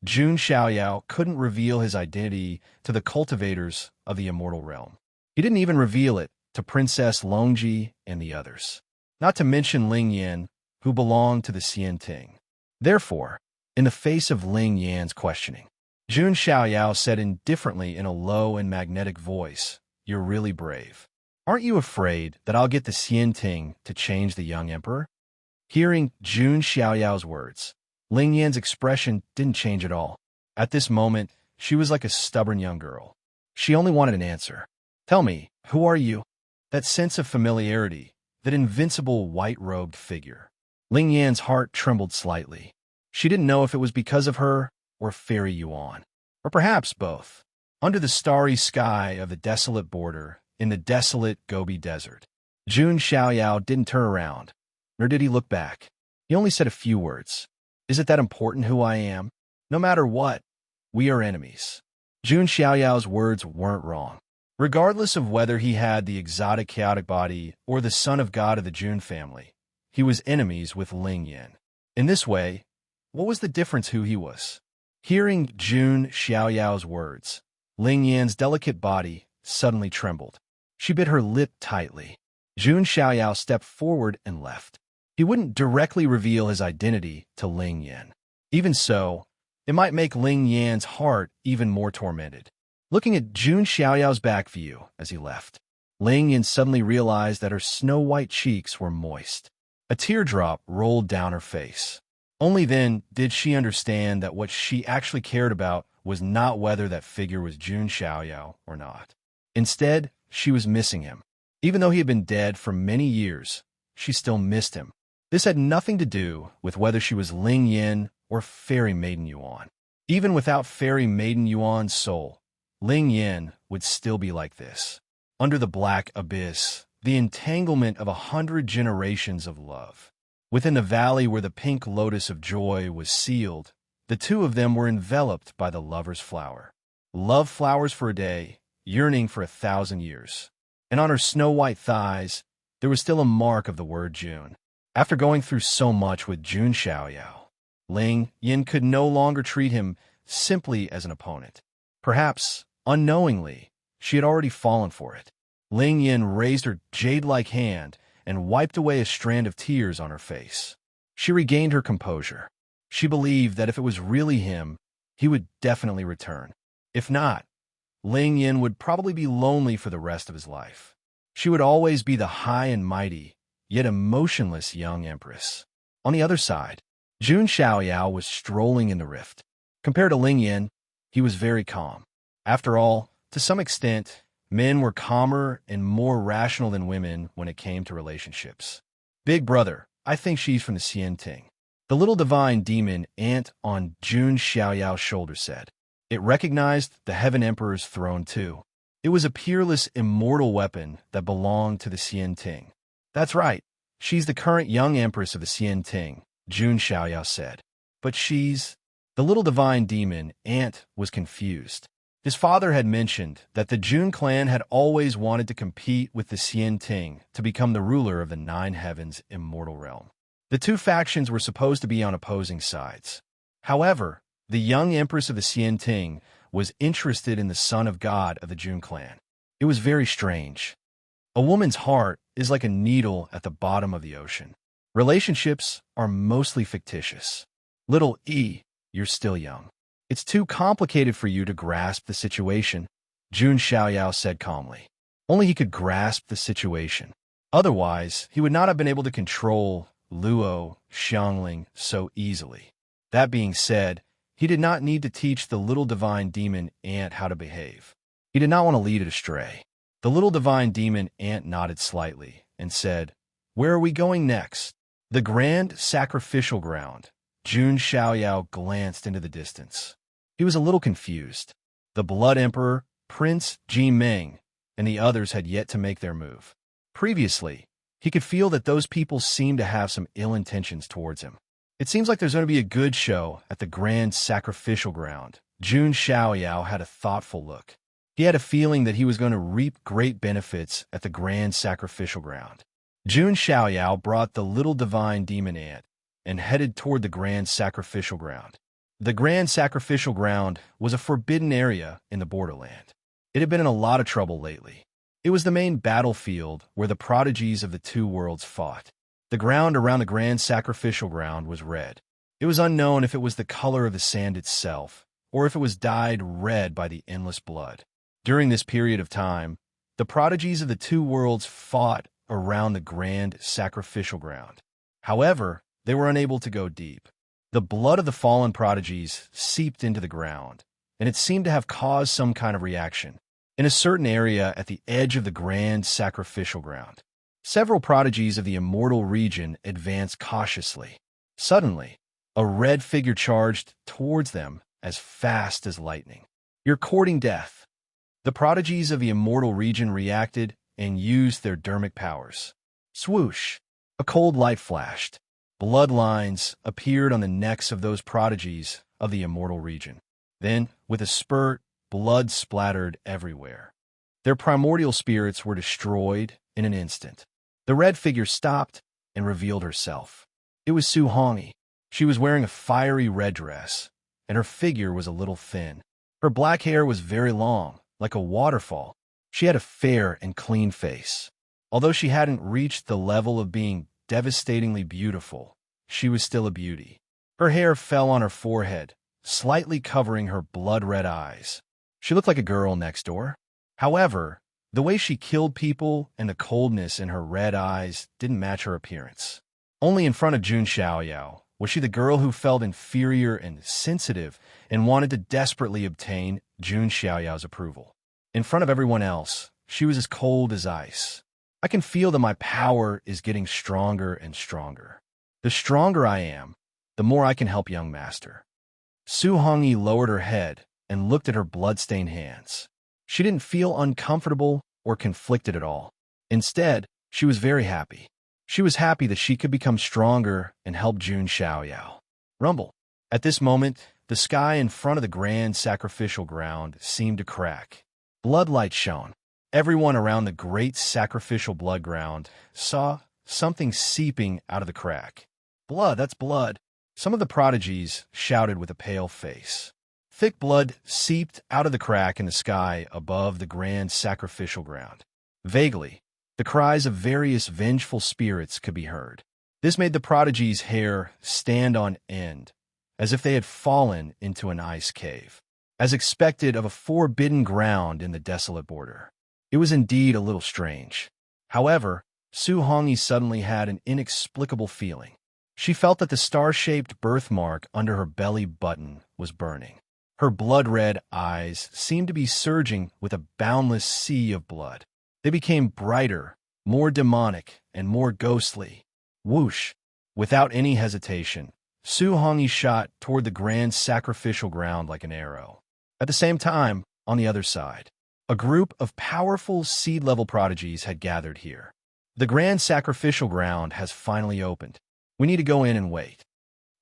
Jun Xiaoyao couldn't reveal his identity to the cultivators of the immortal realm. He didn't even reveal it to Princess Longji and the others, not to mention Ling Yan, who belonged to the Xian Ting. Therefore, in the face of Ling Yan's questioning, Jun Xiaoyao said indifferently in a low and magnetic voice, "You're really brave. Aren't you afraid that I'll get the Xian Ting to change the young emperor?" Hearing Jun Xiaoyao's words, Ling Yan's expression didn't change at all. At this moment, she was like a stubborn young girl. She only wanted an answer. "Tell me, who are you?" That sense of familiarity, that invincible white-robed figure. Ling Yan's heart trembled slightly. She didn't know if it was because of her or Fairy Yuan, or perhaps both. Under the starry sky of the desolate border, in the desolate Gobi Desert, Jun Xiaoyao didn't turn around, nor did he look back. He only said a few words. "Is it that important who I am? No matter what, we are enemies." Jun Xiaoyao's words weren't wrong. Regardless of whether he had the exotic chaotic body or the son of God of the Jun family, he was enemies with Ling Yan. In this way, what was the difference who he was? Hearing Jun Xiaoyao's words, Ling Yan's delicate body suddenly trembled. She bit her lip tightly. Jun Xiaoyao stepped forward and left. He wouldn't directly reveal his identity to Ling Yan. Even so, it might make Ling Yan's heart even more tormented. Looking at Jun Xiaoyao's back view as he left, Ling Yan suddenly realized that her snow-white cheeks were moist. A teardrop rolled down her face. Only then did she understand that what she actually cared about was not whether that figure was Jun Xiaoyao or not. Instead, she was missing him. Even though he had been dead for many years, she still missed him. This had nothing to do with whether she was Ling Yan or Fairy Maiden Yuan. Even without Fairy Maiden Yuan's soul, Ling Yan would still be like this. Under the black abyss, the entanglement of 100 generations of love. Within the valley where the pink lotus of joy was sealed, the two of them were enveloped by the lover's flower. Love flowers for a day, yearning for 1,000 years. And on her snow-white thighs, there was still a mark of the word June. After going through so much with Jun Xiaoyao, Ling Yan could no longer treat him simply as an opponent. Perhaps, unknowingly, she had already fallen for it. Ling Yan raised her jade-like hand and wiped away a strand of tears on her face. She regained her composure. She believed that if it was really him, he would definitely return. If not, Ling Yan would probably be lonely for the rest of his life. She would always be the high and mighty, yet emotionless young empress. On the other side, Jun Xiaoyao was strolling in the rift. Compared to Ling Yan, he was very calm. After all, to some extent, men were calmer and more rational than women when it came to relationships. "Big brother, I think she's from the Xian Ting." The little divine demon ant on Jun Xiaoyao's shoulder said. It recognized the Heaven Emperor's throne too. It was a peerless, immortal weapon that belonged to the Xian Ting. "That's right. She's the current young empress of the Xian Ting," Jun Xiaoyao said. "But she's—" The little divine demon ant was confused. His father had mentioned that the Jun clan had always wanted to compete with the Xian Ting to become the ruler of the Nine Heavens immortal realm. The two factions were supposed to be on opposing sides. However, the young empress of the Xian Ting was interested in the son of God of the Jun clan. It was very strange. A woman's heart is like a needle at the bottom of the ocean. Relationships are mostly fictitious. Little E, you're still young. It's too complicated for you to grasp the situation, Jun Xiaoyao said calmly. Only he could grasp the situation. Otherwise, he would not have been able to control Luo Xiangling so easily. That being said, he did not need to teach the little divine demon ant how to behave. He did not want to lead it astray. The little divine demon ant nodded slightly and said, "Where are we going next?" "The grand sacrificial ground." Jun Xiaoyao glanced into the distance. He was a little confused. The Blood Emperor, Prince Ji Meng, and the others had yet to make their move. Previously, he could feel that those people seemed to have some ill intentions towards him. "It seems like there's going to be a good show at the grand sacrificial ground." Jun Xiaoyao had a thoughtful look. He had a feeling that he was going to reap great benefits at the grand sacrificial ground. Jun Xiaoyao brought the little divine demon ant and headed toward the grand sacrificial ground. The grand sacrificial ground was a forbidden area in the borderland. It had been in a lot of trouble lately. It was the main battlefield where the prodigies of the two worlds fought. The ground around the grand sacrificial ground was red. It was unknown if it was the color of the sand itself, or if it was dyed red by the endless blood. During this period of time, the prodigies of the two worlds fought around the grand sacrificial ground. However, they were unable to go deep. The blood of the fallen prodigies seeped into the ground, and it seemed to have caused some kind of reaction. In a certain area at the edge of the grand sacrificial ground, several prodigies of the immortal region advanced cautiously. Suddenly, a red figure charged towards them as fast as lightning. "You're courting death." The prodigies of the immortal region reacted and used their dermic powers. Swoosh! A cold light flashed. Bloodlines appeared on the necks of those prodigies of the immortal region. Then, with a spurt, blood splattered everywhere. Their primordial spirits were destroyed in an instant. The red figure stopped and revealed herself. It was Su Hongi. She was wearing a fiery red dress, and her figure was a little thin. Her black hair was very long, like a waterfall. She had a fair and clean face. Although she hadn't reached the level of being devastatingly beautiful, she was still a beauty. Her hair fell on her forehead, slightly covering her blood-red eyes. She looked like a girl next door. However, the way she killed people and the coldness in her red eyes didn't match her appearance. Only in front of Jun Xiaoyao was she the girl who felt inferior and sensitive and wanted to desperately obtain Jun Xiaoyao's approval. In front of everyone else, she was as cold as ice. "I can feel that my power is getting stronger and stronger. The stronger I am, the more I can help young master." Su Hongi lowered her head and looked at her blood-stained hands. She didn't feel uncomfortable or conflicted at all. Instead, she was very happy. She was happy that she could become stronger and help Jun Xiaoyao. Rumble. At this moment, the sky in front of the grand sacrificial ground seemed to crack. Bloodlight shone. Everyone around the great sacrificial blood ground saw something seeping out of the crack. "Blood, that's blood!" Some of the prodigies shouted with a pale face. Thick blood seeped out of the crack in the sky above the grand sacrificial ground. Vaguely, the cries of various vengeful spirits could be heard. This made the prodigies' hair stand on end, as if they had fallen into an ice cave, as expected of a forbidden ground in the desolate border. It was indeed a little strange. However, Su Hongi suddenly had an inexplicable feeling. She felt that the star-shaped birthmark under her belly button was burning. Her blood-red eyes seemed to be surging with a boundless sea of blood. They became brighter, more demonic, and more ghostly. Whoosh! Without any hesitation, Su Hongi shot toward the grand sacrificial ground like an arrow. At the same time, on the other side, a group of powerful seed-level prodigies had gathered here. "The grand sacrificial ground has finally opened. We need to go in and wait."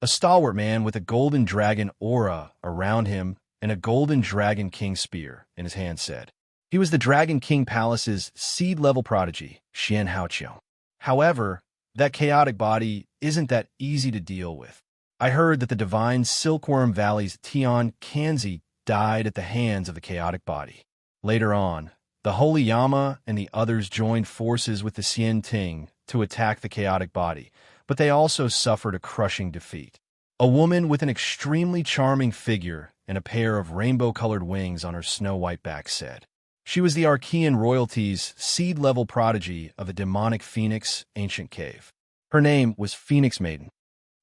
A stalwart man with a golden dragon aura around him and a golden dragon king spear in his hand said. He was the Dragon King Palace's seed-level prodigy, Xian Haoqiu. However, that chaotic body isn't that easy to deal with. I heard that the divine Silkworm Valley's Tian Kanzi died at the hands of the chaotic body. Later on, the Holy Yama and the others joined forces with the Xian Ting to attack the chaotic body, but they also suffered a crushing defeat. A woman with an extremely charming figure and a pair of rainbow-colored wings on her snow-white back said. She was the Archean royalty's seed-level prodigy of the demonic Phoenix ancient cave. Her name was Phoenix Maiden.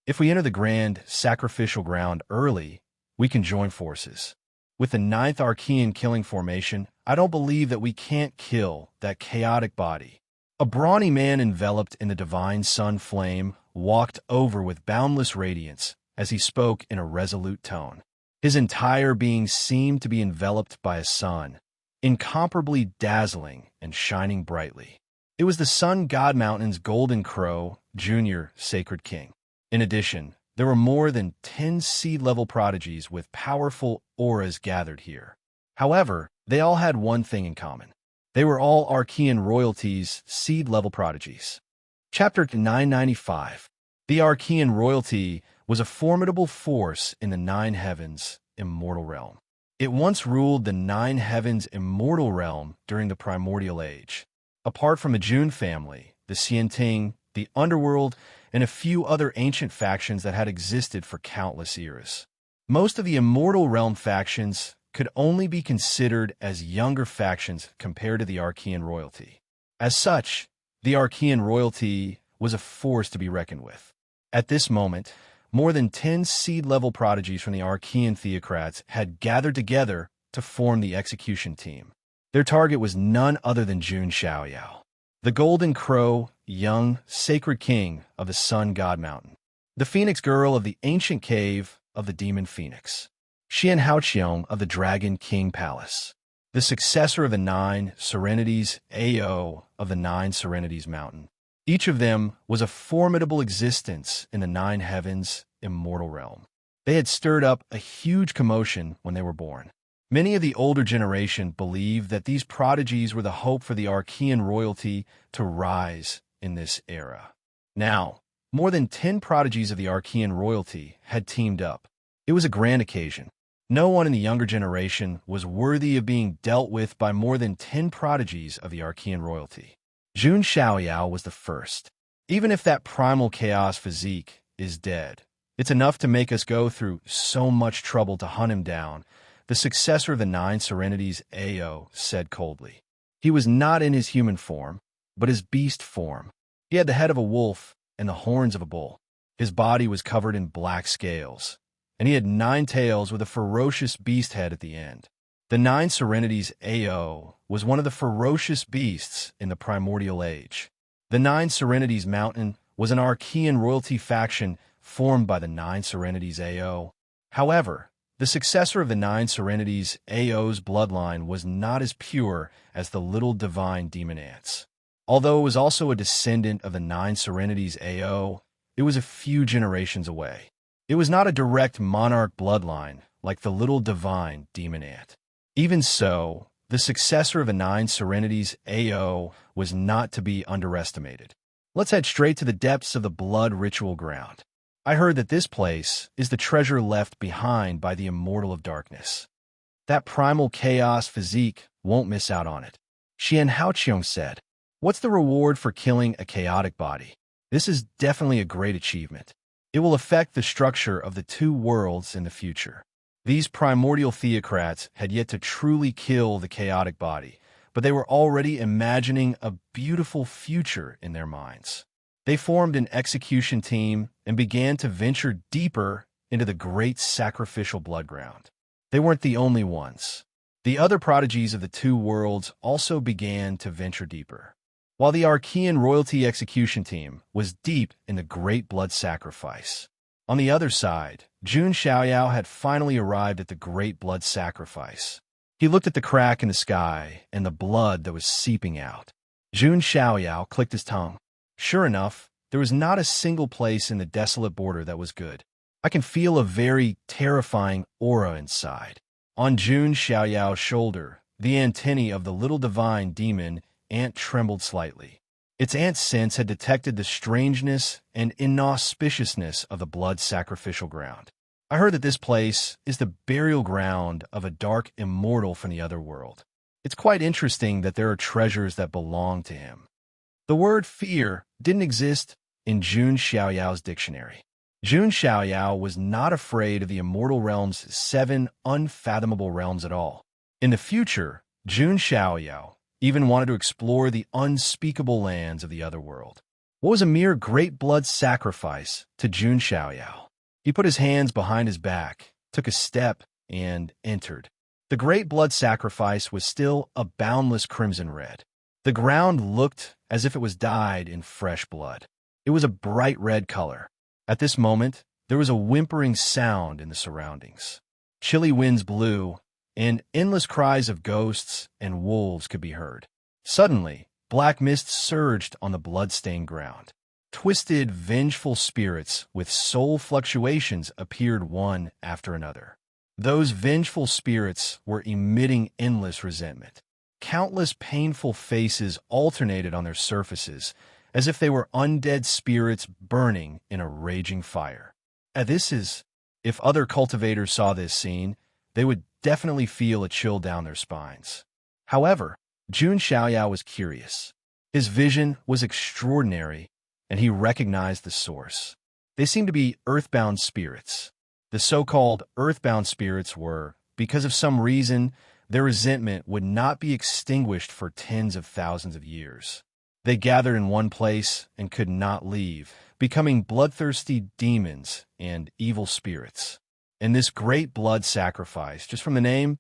"If we enter the grand sacrificial ground early, we can join forces. With the 9th Archean killing formation, I don't believe that we can't kill that chaotic body." A brawny man enveloped in the divine sun flame walked over with boundless radiance as he spoke in a resolute tone. His entire being seemed to be enveloped by a sun, incomparably dazzling and shining brightly. It was the Sun God Mountain's Golden Crow, Junior Sacred King. In addition, there were more than 10 seed-level prodigies with powerful auras gathered here. However, they all had one thing in common. They were all Archean royalty's seed-level prodigies. Chapter 995. The Archean royalty was a formidable force in the Nine Heavens immortal realm. It once ruled the Nine Heavens immortal realm during the Primordial Age. Apart from the Jun family, the Xianting, the Underworld, and a few other ancient factions that had existed for countless eras. Most of the Immortal Realm factions could only be considered as younger factions compared to the Archean royalty. As such, the Archean royalty was a force to be reckoned with. At this moment, more than 10 seed-level prodigies from the Archean theocrats had gathered together to form the execution team. Their target was none other than Jun Xiaoyao, the Golden Crow, young, sacred king of the Sun God Mountain, the Phoenix Girl of the ancient cave of the Demon Phoenix, Xian Haoqiong of the Dragon King Palace, the successor of the Nine Serenities Ao of the Nine Serenities Mountain. Each of them was a formidable existence in the Nine Heavens Immortal Realm. They had stirred up a huge commotion when they were born. Many of the older generation believed that these prodigies were the hope for the Archean royalty to rise in this era. Now, more than 10 prodigies of the Archean royalty had teamed up. It was a grand occasion. No one in the younger generation was worthy of being dealt with by more than 10 prodigies of the Archean royalty. Jun Xiaoyao was the first. Even if that primal chaos physique is dead, it's enough to make us go through so much trouble to hunt him down, the successor of the Nine Serenities Ao said coldly. He was not in his human form, but his beast form. He had the head of a wolf and the horns of a bull. His body was covered in black scales, and he had 9 tails with a ferocious beast head at the end. The Nine Serenities Ao was one of the ferocious beasts in the Primordial Age. The Nine Serenities Mountain was an Archean royalty faction formed by the Nine Serenities Ao. However, the successor of the Nine Serenities Ao's bloodline was not as pure as the little divine demon ants. Although it was also a descendant of the Nine Serenities Ao, it was a few generations away. It was not a direct monarch bloodline like the little divine demon ant. Even so, the successor of the Nine Serenities Ao was not to be underestimated. Let's head straight to the depths of the blood ritual ground. I heard that this place is the treasure left behind by the Immortal of Darkness. That primal chaos physique won't miss out on it. Xian Haoqiong said, "What's the reward for killing a chaotic body? This is definitely a great achievement. It will affect the structure of the 2 worlds in the future." These primordial theocrats had yet to truly kill the chaotic body, but they were already imagining a beautiful future in their minds. They formed an execution team and began to venture deeper into the great sacrificial blood ground. They weren't the only ones. The other prodigies of the 2 worlds also began to venture deeper. While the Archean royalty execution team was deep in the great blood sacrifice, on the other side, Jun Xiaoyao had finally arrived at the great blood sacrifice. He looked at the crack in the sky and the blood that was seeping out. Jun Xiaoyao clicked his tongue. Sure enough, there was not a single place in the desolate border that was good. I can feel a very terrifying aura inside. On Jun Xiaoyao's shoulder, the antennae of the little divine demon ant trembled slightly. Its ant sense had detected the strangeness and inauspiciousness of the blood sacrificial ground. I heard that this place is the burial ground of a dark immortal from the other world. It's quite interesting that there are treasures that belong to him. The word fear didn't exist in Jun Xiaoyao's dictionary. Jun Xiaoyao was not afraid of the immortal realm's 7 unfathomable realms at all. In the future, Jun Xiaoyao even wanted to explore the unspeakable lands of the other world. What was a mere great blood sacrifice to Jun Xiaoyao? He put his hands behind his back, took a step, and entered. The great blood sacrifice was still a boundless crimson red. The ground looked as if it was dyed in fresh blood. It was a bright red color. At this moment, there was a whimpering sound in the surroundings. Chilly winds blew, and endless cries of ghosts and wolves could be heard. Suddenly, black mist surged on the blood-stained ground. Twisted, vengeful spirits with soul fluctuations appeared one after another. Those vengeful spirits were emitting endless resentment. Countless painful faces alternated on their surfaces, as if they were undead spirits burning in a raging fire. If other cultivators saw this scene, they would definitely feel a chill down their spines. However, Jun Xiaoyao was curious. His vision was extraordinary, and he recognized the source. They seemed to be earthbound spirits. The so-called earthbound spirits were, because of some reason, their resentment would not be extinguished for tens of thousands of years. They gathered in one place and could not leave, becoming bloodthirsty demons and evil spirits. And this great blood sacrifice, just from the name,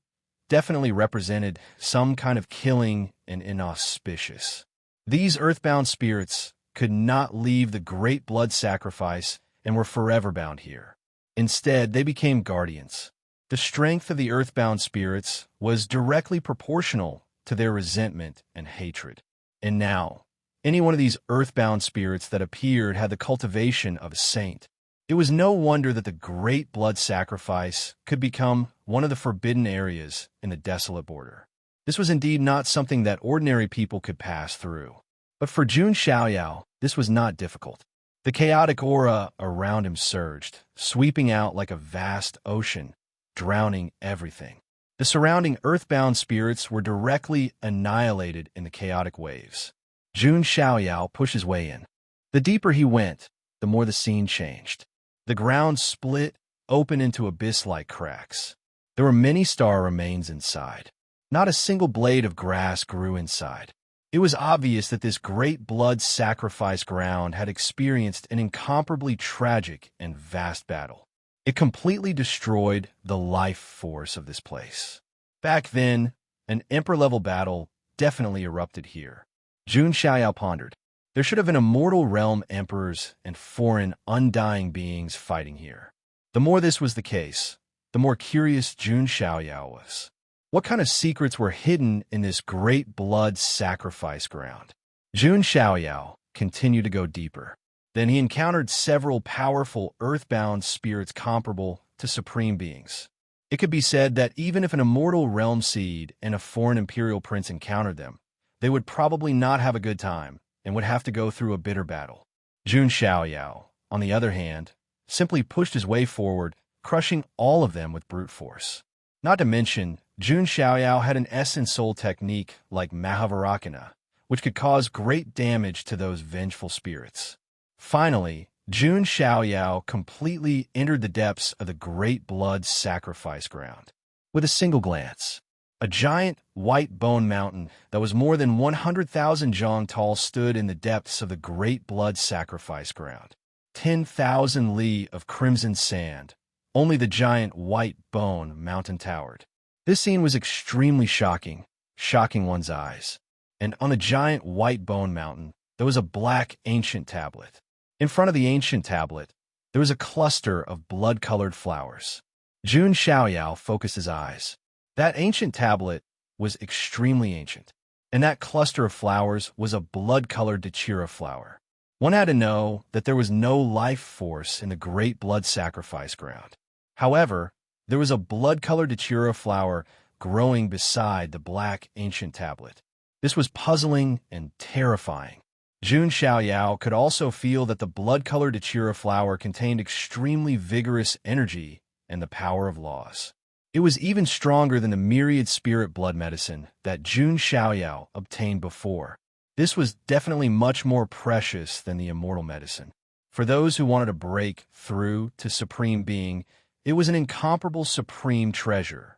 definitely represented some kind of killing and inauspicious. These earthbound spirits could not leave the great blood sacrifice and were forever bound here. Instead, they became guardians. The strength of the earthbound spirits was directly proportional to their resentment and hatred. And now, any one of these earthbound spirits that appeared had the cultivation of a saint. It was no wonder that the great blood sacrifice could become one of the forbidden areas in the desolate border. This was indeed not something that ordinary people could pass through. But for Jun Xiaoyao, this was not difficult. The chaotic aura around him surged, sweeping out like a vast ocean, drowning everything. The surrounding earthbound spirits were directly annihilated in the chaotic waves. Jun Xiaoyao pushed his way in. The deeper he went, the more the scene changed. The ground split open into abyss-like cracks. There were many star remains inside. Not a single blade of grass grew inside. It was obvious that this great blood sacrifice ground had experienced an incomparably tragic and vast battle. It completely destroyed the life force of this place. Back then, an emperor-level battle definitely erupted here. Jun Xiaoyao pondered. There should have been immortal realm emperors and foreign, undying beings fighting here. The more this was the case, the more curious Jun Xiaoyao was. What kind of secrets were hidden in this great blood sacrifice ground? Jun Xiaoyao continued to go deeper. Then he encountered several powerful earthbound spirits comparable to supreme beings. It could be said that even if an immortal realm seed and a foreign imperial prince encountered them, they would probably not have a good time and would have to go through a bitter battle. Jun Xiaoyao, on the other hand, simply pushed his way forward, crushing all of them with brute force. Not to mention, Jun Xiaoyao had an essence soul technique like Mahavarakana, which could cause great damage to those vengeful spirits. Finally, Jun Xiaoyao completely entered the depths of the great blood sacrifice ground. With a single glance, a giant white bone mountain that was more than 100,000 zhang tall stood in the depths of the great blood sacrifice ground. 10,000 li of crimson sand. Only the giant white bone mountain towered. This scene was extremely shocking, shocking one's eyes. And on the giant white bone mountain, there was a black ancient tablet. In front of the ancient tablet, there was a cluster of blood-colored flowers. Jun Xiaoyao focused his eyes. That ancient tablet was extremely ancient, and that cluster of flowers was a blood-colored Dachira flower. One had to know that there was no life force in the great blood sacrifice ground. However, there was a blood-colored Dachira flower growing beside the black ancient tablet. This was puzzling and terrifying. Jun Xiaoyao could also feel that the blood-colored Dachira flower contained extremely vigorous energy and the power of laws. It was even stronger than the myriad spirit blood medicine that Jun Xiaoyao obtained before. This was definitely much more precious than the immortal medicine. For those who wanted to break through to Supreme Being, it was an incomparable supreme treasure.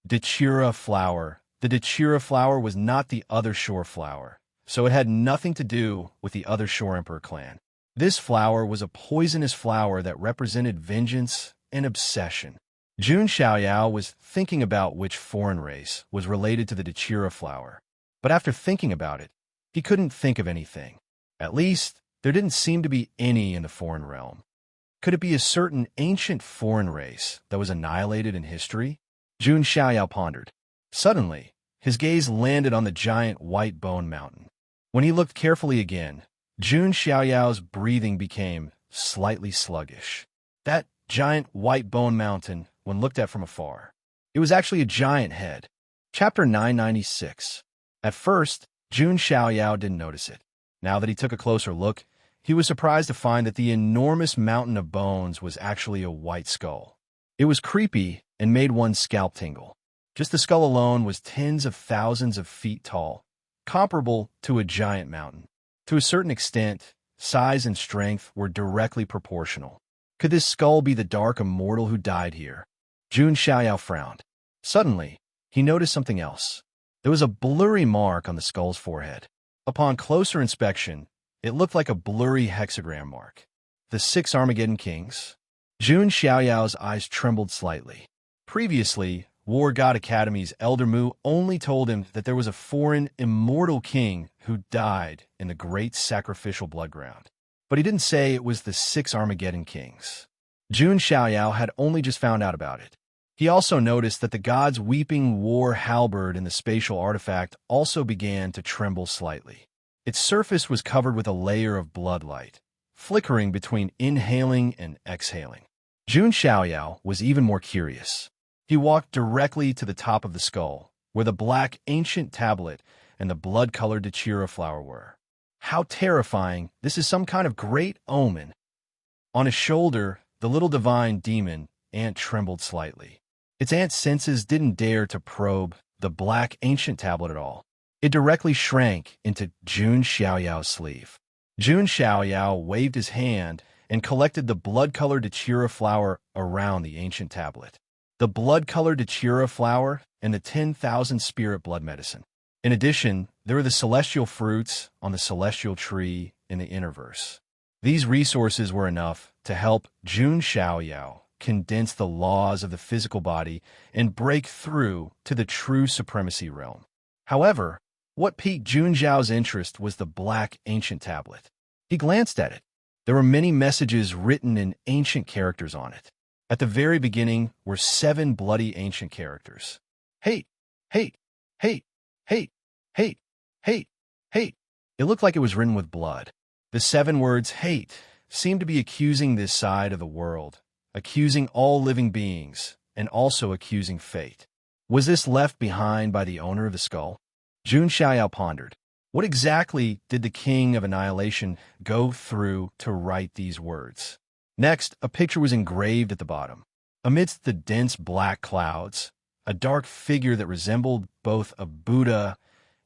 Dachira flower. The Dachira flower was not the other shore flower, so it had nothing to do with the other shore emperor clan. This flower was a poisonous flower that represented vengeance and obsession. Jun Xiaoyao was thinking about which foreign race was related to the Dachira flower, but after thinking about it, he couldn't think of anything. At least, there didn't seem to be any in the foreign realm. Could it be a certain ancient foreign race that was annihilated in history? Jun Xiaoyao pondered. Suddenly, his gaze landed on the giant white bone mountain. When he looked carefully again, Jun Xiaoyao's breathing became slightly sluggish. That giant white bone mountain, when looked at from afar, it was actually a giant head. Chapter 996. At first, Jun Xiaoyao didn't notice it. Now that he took a closer look, he was surprised to find that the enormous mountain of bones was actually a white skull. It was creepy and made one's scalp tingle. Just the skull alone was tens of thousands of feet tall, comparable to a giant mountain. To a certain extent, size and strength were directly proportional. Could this skull be the dark immortal who died here? Jun Xiaoyao frowned. Suddenly, he noticed something else. There was a blurry mark on the skull's forehead. Upon closer inspection, it looked like a blurry hexagram mark. The 6 Armageddon Kings? Jun Xiaoyao's eyes trembled slightly. Previously, War God Academy's Elder Mu only told him that there was a foreign, immortal king who died in the great sacrificial bloodground. But he didn't say it was the 6 Armageddon Kings. Jun Xiaoyao had only just found out about it. He also noticed that the god's weeping war halberd in the spatial artifact also began to tremble slightly. Its surface was covered with a layer of bloodlight, flickering between inhaling and exhaling. Jun Xiaoyao was even more curious. He walked directly to the top of the skull, where the black ancient tablet and the blood-colored Dachira flower were. How terrifying! This is some kind of great omen. On his shoulder, the little divine demon, Ant, trembled slightly. Its Ant's senses didn't dare to probe the black ancient tablet at all. It directly shrank into Jun Xiaoyao's sleeve. Jun Xiaoyao waved his hand and collected the blood-colored Dachira flower around the ancient tablet. The blood-colored Dachira flower and the 10,000 spirit blood medicine. In addition, there were the celestial fruits on the celestial tree in the Innerverse. These resources were enough to help Jun Xiaoyao condense the laws of the physical body and break through to the true supremacy realm. However, what piqued Jun Xiao's interest was the black ancient tablet. He glanced at it. There were many messages written in ancient characters on it. At the very beginning were 7 bloody ancient characters. Hate, hate, hate, hate, hate, hate, hate. It looked like it was written with blood. The 7 words hate seemed to be accusing this side of the world, accusing all living beings, and also accusing fate. Was this left behind by the owner of the skull? Jun Xiaoyao pondered. What exactly did the King of Annihilation go through to write these words? Next, a picture was engraved at the bottom. Amidst the dense black clouds, a dark figure that resembled both a Buddha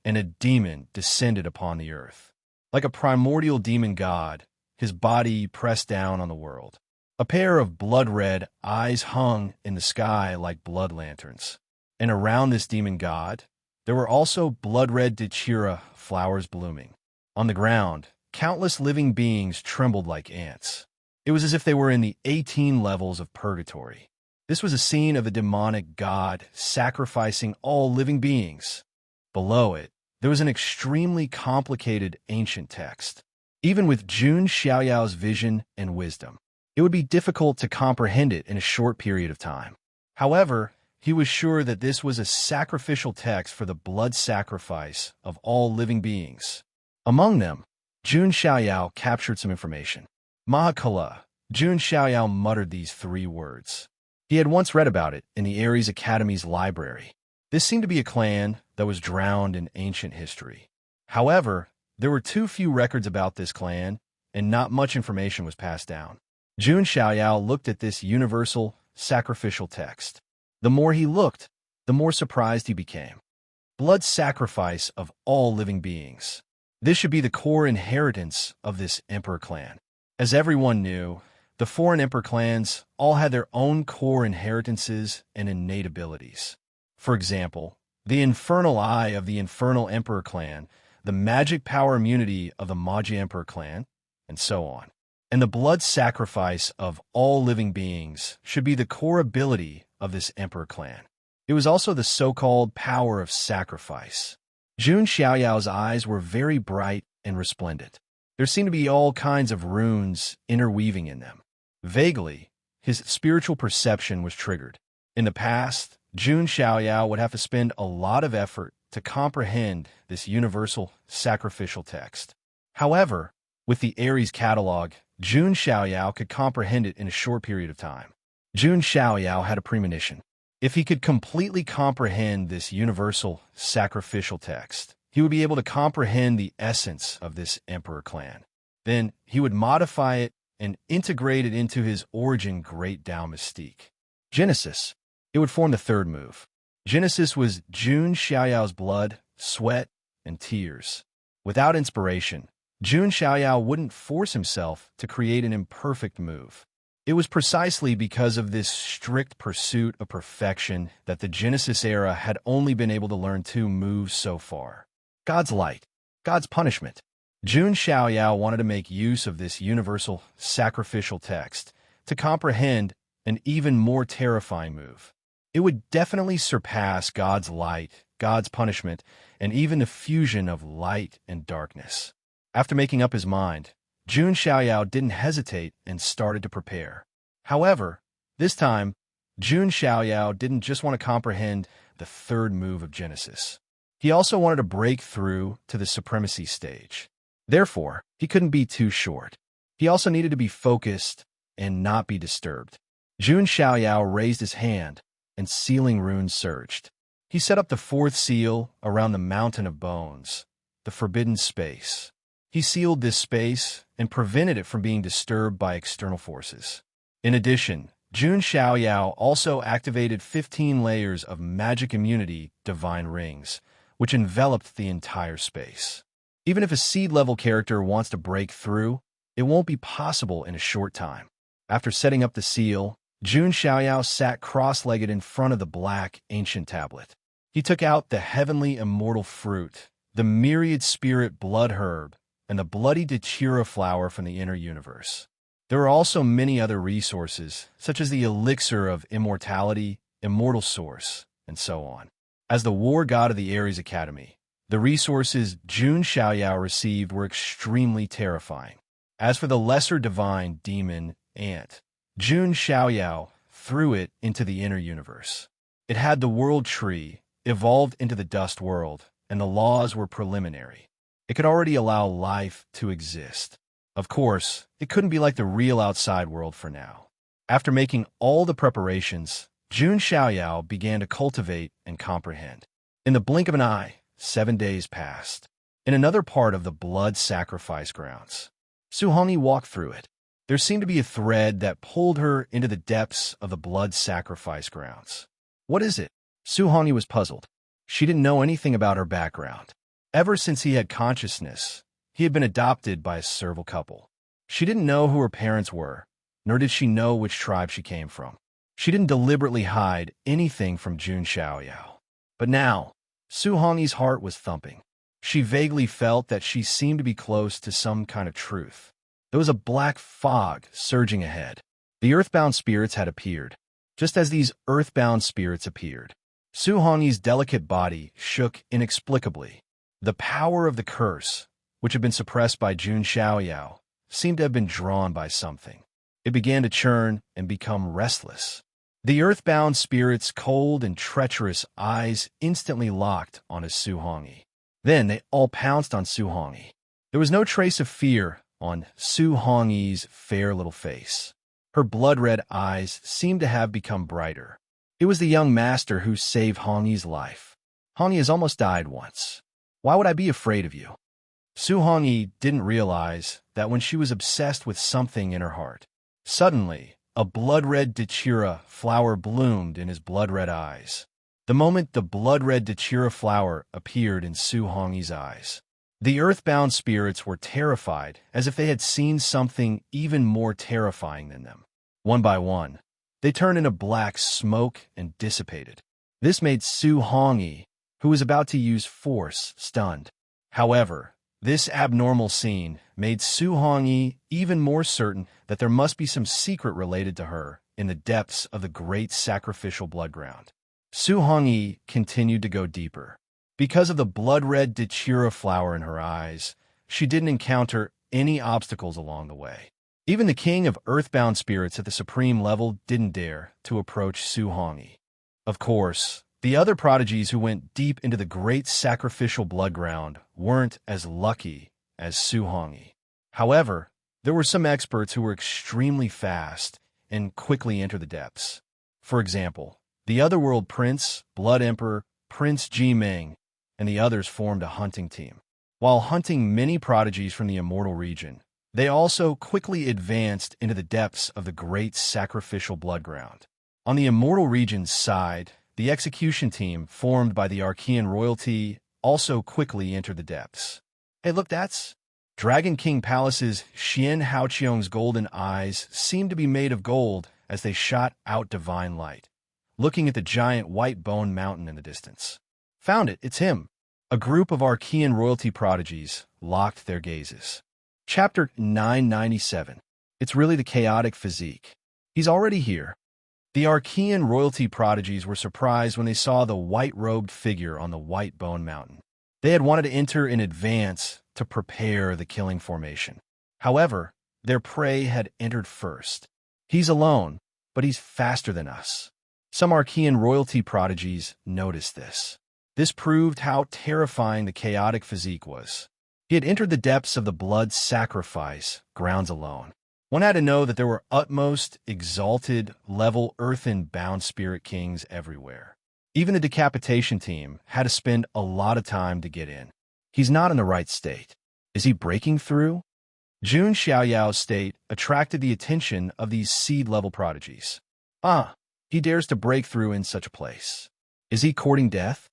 and a demon descended upon the earth. Like a primordial demon god, his body pressed down on the world. A pair of blood-red eyes hung in the sky like blood lanterns. And around this demon god, there were also blood-red Dachira flowers blooming. On the ground, countless living beings trembled like ants. It was as if they were in the 18 levels of purgatory. This was a scene of a demonic god sacrificing all living beings. Below it, there was an extremely complicated ancient text. Even with Jun Xiaoyao's vision and wisdom, it would be difficult to comprehend it in a short period of time. However, he was sure that this was a sacrificial text for the blood sacrifice of all living beings. Among them, Jun Xiaoyao captured some information. Mahakala. Jun Xiaoyao muttered these 3 words. He had once read about it in the Ares Academy's library. This seemed to be a clan that was drowned in ancient history. However, there were too few records about this clan, and not much information was passed down. Jun Xiaoyao looked at this universal, sacrificial text. The more he looked, the more surprised he became. Blood sacrifice of all living beings. This should be the core inheritance of this Emperor clan. As everyone knew, the foreign Emperor clans all had their own core inheritances and innate abilities. For example, the Infernal Eye of the Infernal Emperor clan, the magic power immunity of the Magi Emperor clan, and so on. And the blood sacrifice of all living beings should be the core ability of this Emperor clan. It was also the so-called power of sacrifice. Jun Xiaoyao's eyes were very bright and resplendent. There seemed to be all kinds of runes interweaving in them. Vaguely, his spiritual perception was triggered. In the past, Jun Xiaoyao would have to spend a lot of effort to comprehend this universal sacrificial text. However, with the Ares catalog, Jun Xiaoyao could comprehend it in a short period of time. Jun Xiaoyao had a premonition. If he could completely comprehend this universal sacrificial text, he would be able to comprehend the essence of this Emperor clan. Then he would modify it and integrate it into his origin great Tao mystique. Genesis. It would form the 3rd move. Genesis was Jun Xiaoyao's blood, sweat, and tears. Without inspiration, Jun Xiaoyao wouldn't force himself to create an imperfect move. It was precisely because of this strict pursuit of perfection that the Genesis era had only been able to learn two moves so far: God's light, God's punishment. Jun Xiaoyao wanted to make use of this universal sacrificial text to comprehend an even more terrifying move. It would definitely surpass God's light, God's punishment, and even the fusion of light and darkness. After making up his mind, Jun Xiaoyao didn't hesitate and started to prepare. However, this time, Jun Xiaoyao didn't just want to comprehend the third move of Genesis. He also wanted to break through to the supremacy stage. Therefore, he couldn't be too short. He also needed to be focused and not be disturbed. Jun Xiaoyao raised his hand, and sealing runes surged. He set up the fourth seal around the mountain of bones, the forbidden space. He sealed this space and prevented it from being disturbed by external forces. In addition, Jun Xiaoyao also activated 15 layers of magic immunity divine rings, which enveloped the entire space. Even if a seed-level character wants to break through, it won't be possible in a short time. After setting up the seal, Jun Xiaoyao sat cross-legged in front of the black ancient tablet. He took out the heavenly immortal fruit, the myriad spirit blood herb, and the bloody datura flower from the inner universe. There were also many other resources, such as the elixir of immortality, immortal source, and so on. As the war god of the Ares Academy, the resources Jun Xiaoyao received were extremely terrifying. As for the lesser divine demon ant, Jun Xiaoyao threw it into the inner universe. It had the world tree, evolved into the dust world, and the laws were preliminary. It could already allow life to exist. Of course, it couldn't be like the real outside world for now. After making all the preparations, Jun Xiaoyao began to cultivate and comprehend. In the blink of an eye, 7 days passed. In another part of the blood sacrifice grounds, Su Hongyi walked through it. There seemed to be a thread that pulled her into the depths of the blood sacrifice grounds. What is it? Su Hongyi was puzzled. She didn't know anything about her background. Ever since he had consciousness, he had been adopted by a servile couple. She didn't know who her parents were, nor did she know which tribe she came from. She didn't deliberately hide anything from Jun Xiaoyao. But now, Su Hongyi's heart was thumping. She vaguely felt that she seemed to be close to some kind of truth. There was a black fog surging ahead. The earthbound spirits had appeared. Just as these earthbound spirits appeared, Su Hongyi's delicate body shook inexplicably. The power of the curse, which had been suppressed by Jun Xiaoyao, seemed to have been drawn by something. It began to churn and become restless. The earthbound spirit's cold and treacherous eyes instantly locked on Su Hongyi. Then they all pounced on Su Hongyi. There was no trace of fear on Su Hongyi's fair little face. Her blood-red eyes seemed to have become brighter. It was the young master who saved Hongyi's life. Hongyi has almost died once. Why would I be afraid of you? Su Hongyi didn't realize that when she was obsessed with something in her heart, suddenly, a blood-red datura flower bloomed in his blood-red eyes. The moment the blood-red datura flower appeared in Su Hongyi's eyes, the earthbound spirits were terrified as if they had seen something even more terrifying than them. One by one, they turned into black smoke and dissipated. This made Su Hongyi, who was about to use force, stunned. However, this abnormal scene made Su Hongyi even more certain that there must be some secret related to her in the depths of the great sacrificial blood ground. Su Hongyi continued to go deeper. Because of the blood-red datura flower in her eyes, she didn't encounter any obstacles along the way. Even the king of earthbound spirits at the supreme level didn't dare to approach Su Hongyi. Of course, the other prodigies who went deep into the great sacrificial blood ground weren't as lucky as Su Hongyi. However, there were some experts who were extremely fast and quickly entered the depths. For example, the Otherworld Prince, Blood Emperor, Prince Ji Ming, and the others formed a hunting team. While hunting many prodigies from the immortal region, they also quickly advanced into the depths of the great sacrificial blood ground. On the immortal region's side, the execution team, formed by the Archean royalty, also quickly entered the depths. Hey, look, that's Dragon King Palace's Xian Haoqiong's golden eyes seemed to be made of gold as they shot out divine light, looking at the giant white bone mountain in the distance. Found it, it's him. A group of Archean royalty prodigies locked their gazes. Chapter 997. It's really the chaotic physique. He's already here. The Archean royalty prodigies were surprised when they saw the white-robed figure on the white bone mountain. They had wanted to enter in advance to prepare the killing formation. However, their prey had entered first. He's alone, but he's faster than us. Some Archean royalty prodigies noticed this. This proved how terrifying the chaotic physique was. He had entered the depths of the blood sacrifice grounds alone. One had to know that there were utmost, exalted, level, earthen-bound spirit kings everywhere. Even the decapitation team had to spend a lot of time to get in. He's not in the right state. Is he breaking through? Jun Xiaoyao's state attracted the attention of these seed-level prodigies. He dares to break through in such a place. Is he courting death?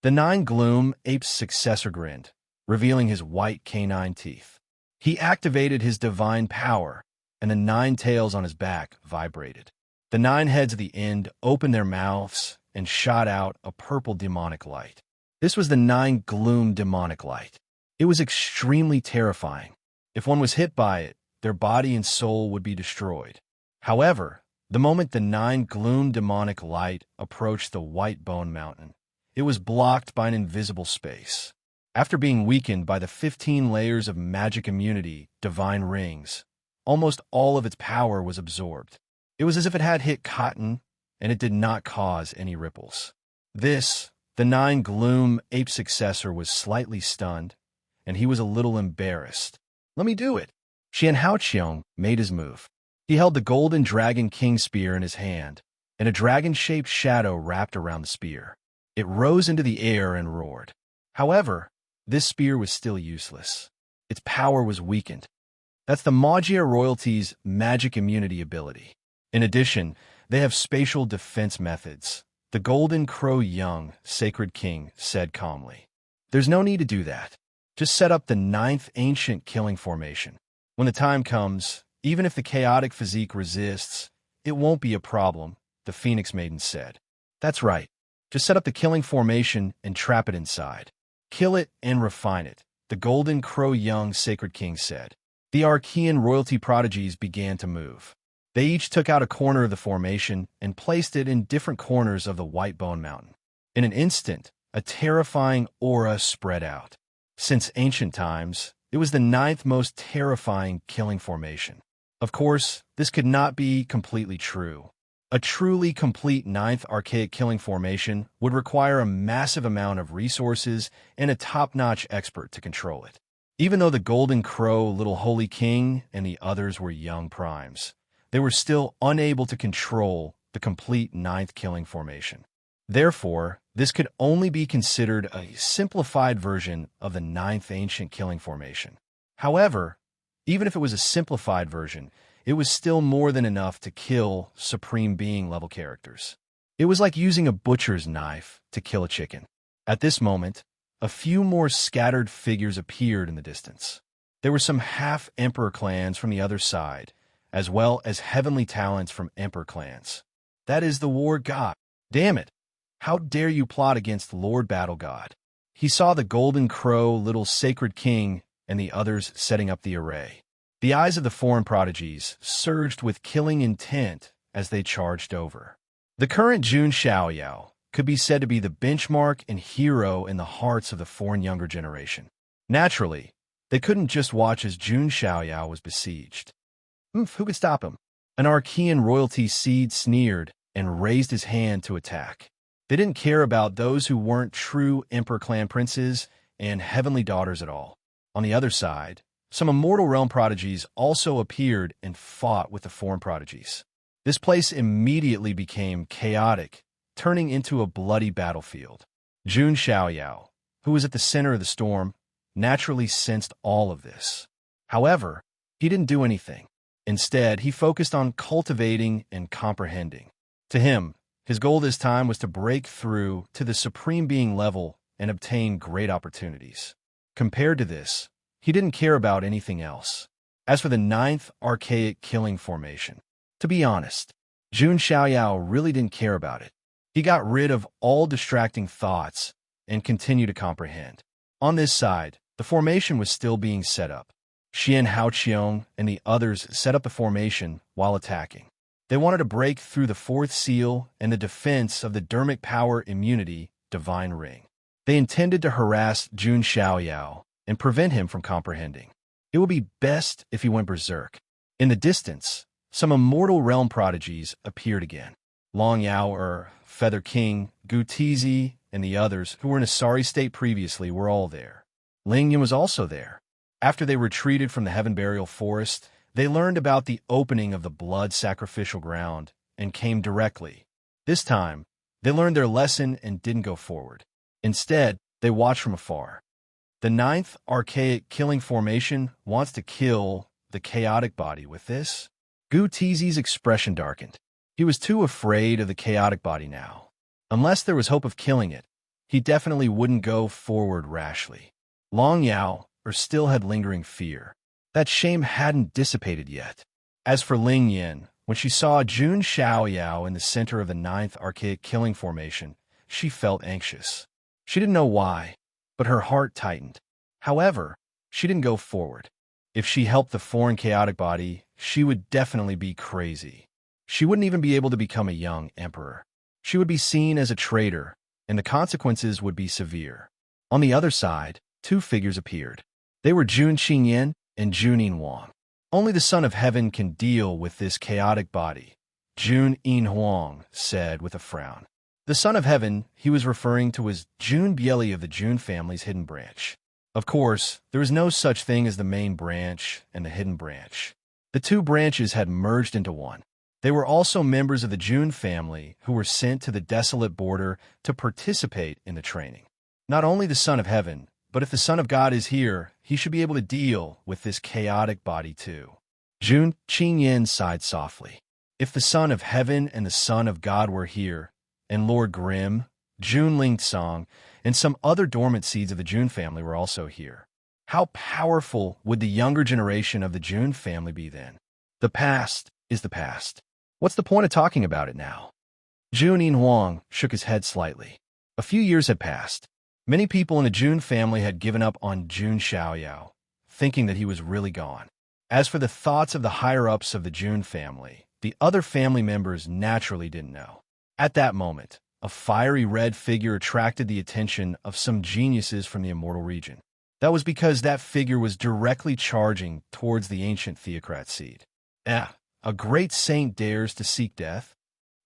The Nine Gloom Ape's successor grinned, revealing his white canine teeth. He activated his divine power, and the 9 tails on his back vibrated. The 9 heads at the end opened their mouths and shot out a purple demonic light. This was the 9 Gloom demonic light. It was extremely terrifying. If one was hit by it, their body and soul would be destroyed. However, the moment the 9 Gloom demonic light approached the white bone mountain, it was blocked by an invisible space. After being weakened by the 15 layers of magic immunity, divine rings, almost all of its power was absorbed. It was as if it had hit cotton, and it did not cause any ripples. This, the 9 Gloom Ape successor, was slightly stunned, and he was a little embarrassed. Let me do it. Xian Haoqiong made his move. He held the golden Dragon King spear in his hand, and a dragon-shaped shadow wrapped around the spear. It rose into the air and roared. However, this spear was still useless. Its power was weakened. That's the Magia royalty's magic immunity ability. In addition, they have spatial defense methods. The Golden Crow Young, Sacred King, said calmly. There's no need to do that. Just set up the 9th ancient killing formation. When the time comes, even if the chaotic physique resists, it won't be a problem, the Phoenix Maiden said. That's right. Just set up the killing formation and trap it inside. Kill it and refine it, the Golden Crow Young, Sacred King said. The Archean royalty prodigies began to move. They each took out a corner of the formation and placed it in different corners of the white bone mountain. In an instant, a terrifying aura spread out. Since ancient times, it was the 9th most terrifying killing formation. Of course, this could not be completely true. A truly complete 9th archaic killing formation would require a massive amount of resources and a top-notch expert to control it. Even though the Golden Crow, Little Holy King, and the others were young primes, they were still unable to control the complete 9th killing formation. Therefore, this could only be considered a simplified version of the 9th ancient killing formation. However, even if it was a simplified version, it was still more than enough to kill Supreme Being level characters. It was like using a butcher's knife to kill a chicken. At this moment, a few more scattered figures appeared in the distance. There were some half-Emperor clans from the other side, as well as heavenly talents from Emperor clans. That is the War God. Damn it! How dare you plot against Lord Battle God? He saw the Golden Crow, Little Sacred King, and the others setting up the array. The eyes of the foreign prodigies surged with killing intent as they charged over. The current Jun Xiaoyao could be said to be the benchmark and hero in the hearts of the foreign younger generation. Naturally, they couldn't just watch as Jun Xiaoyao was besieged. Who could stop him? An Archean royalty seed sneered and raised his hand to attack. They didn't care about those who weren't true Emperor clan princes and heavenly daughters at all. On the other side, some Immortal Realm prodigies also appeared and fought with the foreign prodigies. This place immediately became chaotic, turning into a bloody battlefield. Jun Xiaoyao, who was at the center of the storm, naturally sensed all of this. However, he didn't do anything. Instead, he focused on cultivating and comprehending. To him, his goal this time was to break through to the Supreme Being level and obtain great opportunities. Compared to this, He didn't care about anything else. As for the ninth archaic killing formation, to be honest, Jun Xiaoyao really didn't care about it. He got rid of all distracting thoughts and continued to comprehend. On this side, the formation was still being set up. Xian Haoqiong and the others set up the formation while attacking. They wanted to break through the fourth seal and the defense of the dermic power immunity divine ring. They intended to harass Jun Xiaoyao and prevent him from comprehending. It would be best if he went berserk. In the distance, some immortal realm prodigies appeared again. Long Yao, Feather King, Gu Tizi, and the others who were in a sorry state previously were all there. Ling Yan was also there. After they retreated from the Heaven Burial Forest, they learned about the opening of the blood sacrificial ground and came directly. This time, they learned their lesson and didn't go forward. Instead, they watched from afar. The ninth archaic killing formation wants to kill the chaotic body with this. Gu Tizi's expression darkened. He was too afraid of the chaotic body now. Unless there was hope of killing it, he definitely wouldn't go forward rashly. Long Yao still had lingering fear. That shame hadn't dissipated yet. As for Ling Yan, when she saw Jun Xiaoyao in the center of the ninth archaic killing formation, she felt anxious. She didn't know why, but her heart tightened. However, she didn't go forward. If she helped the foreign chaotic body, she would definitely be crazy. She wouldn't even be able to become a young emperor. She would be seen as a traitor, and the consequences would be severe. On the other side, two figures appeared. They were Jun Qingyan and Junin Huang. Only the Son of Heaven can deal with this chaotic body, Jun In Huang said with a frown. The Son of Heaven he was referring to was Jun Bieli of the Jun family's hidden branch. Of course, there is no such thing as the main branch and the hidden branch. The two branches had merged into one. They were also members of the Jun family who were sent to the desolate border to participate in the training. Not only the Son of Heaven, but if the Son of God is here, he should be able to deal with this chaotic body too. Jun Qingyan sighed softly. If the Son of Heaven and the Son of God were here, and Lord Grimm, Jun Lingsong, and some other dormant seeds of the Jun family were also here, how powerful would the younger generation of the Jun family be then? The past is the past. What's the point of talking about it now? Jun In Huang shook his head slightly. A few years had passed. Many people in the Jun family had given up on Jun Xiaoyao, thinking that he was really gone. As for the thoughts of the higher-ups of the Jun family, the other family members naturally didn't know. At that moment, a fiery red figure attracted the attention of some geniuses from the immortal region. That was because that figure was directly charging towards the ancient theocrat seed. A great saint dares to seek death?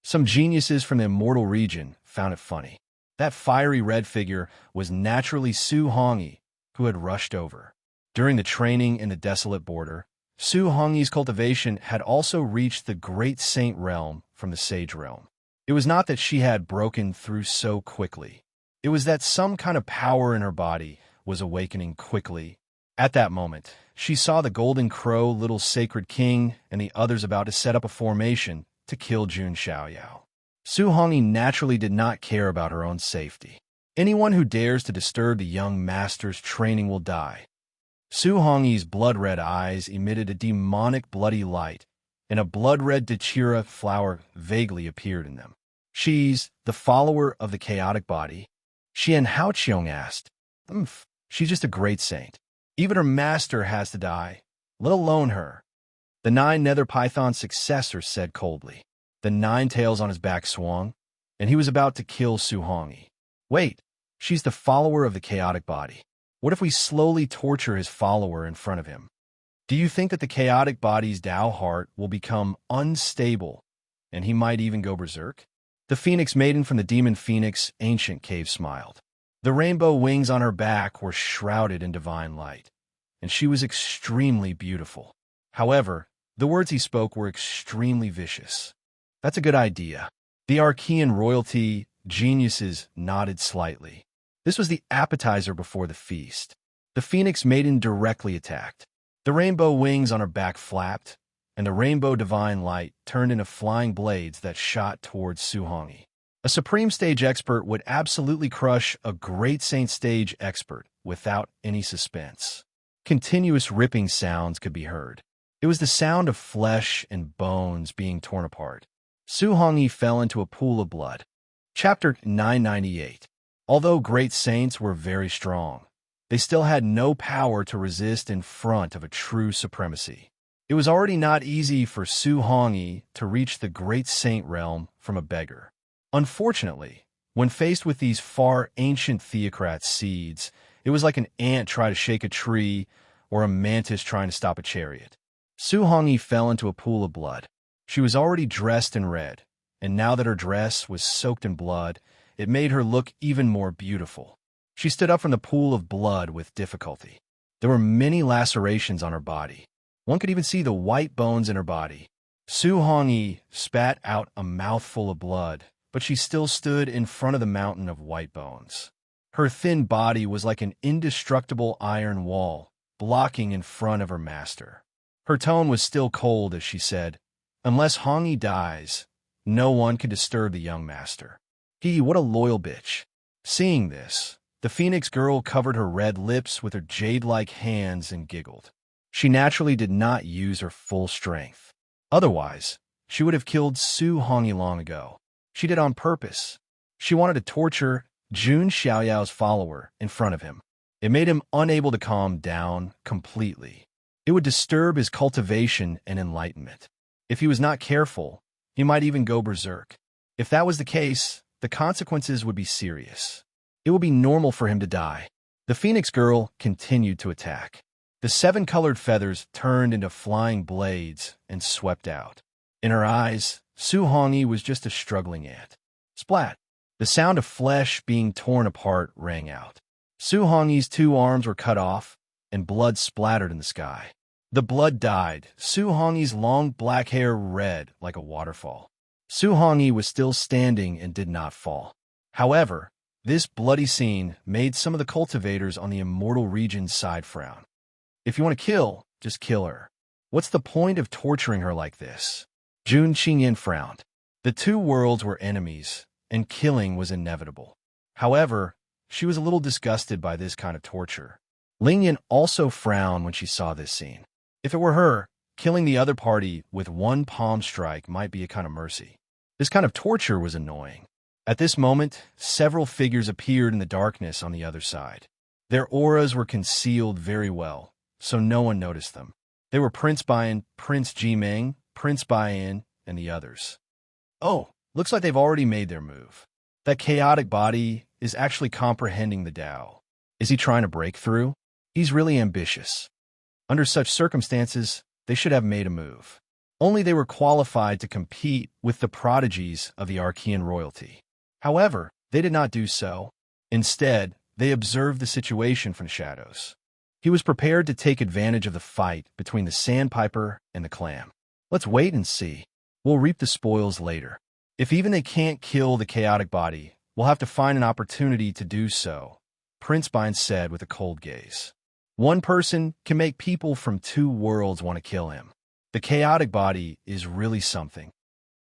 Some geniuses from the immortal region found it funny. That fiery red figure was naturally Su Hongyi, who had rushed over. During the training in the desolate border, Su Hongyi's cultivation had also reached the great saint realm from the sage realm. It was not that she had broken through so quickly. It was that some kind of power in her body was awakening quickly. At that moment, she saw the Golden Crow, Little Sacred King, and the others about to set up a formation to kill Jun Xiaoyao. Su Hongyi naturally did not care about her own safety. Anyone who dares to disturb the young master's training will die. Su Hongyi's blood-red eyes emitted a demonic bloody light, and a blood-red Dachira flower vaguely appeared in them. She's the follower of the chaotic body? Xian Haoqiong asked. She's just a great saint. Even her master has to die, let alone her. The nine nether python's successor said coldly. The nine tails on his back swung, and he was about to kill Su Hongyi. Wait, she's the follower of the chaotic body. What if we slowly torture his follower in front of him? Do you think that the chaotic body's Tao heart will become unstable, and he might even go berserk? The phoenix maiden from the demon phoenix ancient cave smiled. The rainbow wings on her back were shrouded in divine light, and she was extremely beautiful. However, the words he spoke were extremely vicious. That's a good idea. The Archean royalty geniuses nodded slightly. This was the appetizer before the feast. The phoenix maiden directly attacked. The rainbow wings on her back flapped, and the rainbow divine light turned into flying blades that shot towards Su Hongyi. A supreme stage expert would absolutely crush a great saint stage expert without any suspense. Continuous ripping sounds could be heard. It was the sound of flesh and bones being torn apart. Su Hongyi fell into a pool of blood. Chapter 998. Although great saints were very strong, they still had no power to resist in front of a true supremacy. It was already not easy for Su Hongyi to reach the great saint realm from a beggar. Unfortunately, when faced with these far ancient theocrats' seeds, it was like an ant trying to shake a tree or a mantis trying to stop a chariot. Su Hongyi fell into a pool of blood. She was already dressed in red, and now that her dress was soaked in blood, it made her look even more beautiful. She stood up from the pool of blood with difficulty. There were many lacerations on her body. One could even see the white bones in her body. Su Hongyi spat out a mouthful of blood, but she still stood in front of the mountain of white bones. Her thin body was like an indestructible iron wall, blocking in front of her master. Her tone was still cold as she said, "Unless Hongyi dies, no one can disturb the young master." What a loyal bitch. Seeing this, the Phoenix girl covered her red lips with her jade-like hands and giggled. She naturally did not use her full strength. Otherwise, she would have killed Su Hongyi long ago. She did on purpose. She wanted to torture Jun Xiaoyao's follower in front of him. It made him unable to calm down completely. It would disturb his cultivation and enlightenment. If he was not careful, he might even go berserk. If that was the case, the consequences would be serious. It would be normal for him to die. The Phoenix girl continued to attack. The 7 colored feathers turned into flying blades and swept out. In her eyes, Su Hongyi was just a struggling ant. Splat! The sound of flesh being torn apart rang out. Su Hongyi's 2 arms were cut off, and blood splattered in the sky. The blood dyed Su Hongyi's long black hair red like a waterfall. Su Hongyi was still standing and did not fall. However, this bloody scene made some of the cultivators on the immortal region's side frown. If you want to kill, just kill her. What's the point of torturing her like this? Jun Qingyan frowned. The 2 worlds were enemies, and killing was inevitable. However, she was a little disgusted by this kind of torture. Lingyan also frowned when she saw this scene. If it were her, killing the other party with 1 palm strike might be a kind of mercy. This kind of torture was annoying. At this moment, several figures appeared in the darkness on the other side. Their auras were concealed very well, so no one noticed them. They were Prince Bian, Prince Jimeng, Prince Bian, and the others. Oh, looks like they've already made their move. That chaotic body is actually comprehending the Tao. Is he trying to break through? He's really ambitious. Under such circumstances, they should have made a move. Only they were qualified to compete with the prodigies of the Archean royalty. However, they did not do so. Instead, they observed the situation from the shadows. He was prepared to take advantage of the fight between the sandpiper and the clam. Let's wait and see. We'll reap the spoils later. If even they can't kill the chaotic body, we'll have to find an opportunity to do so, Prince Bian said with a cold gaze. One person can make people from 2 worlds want to kill him. The chaotic body is really something.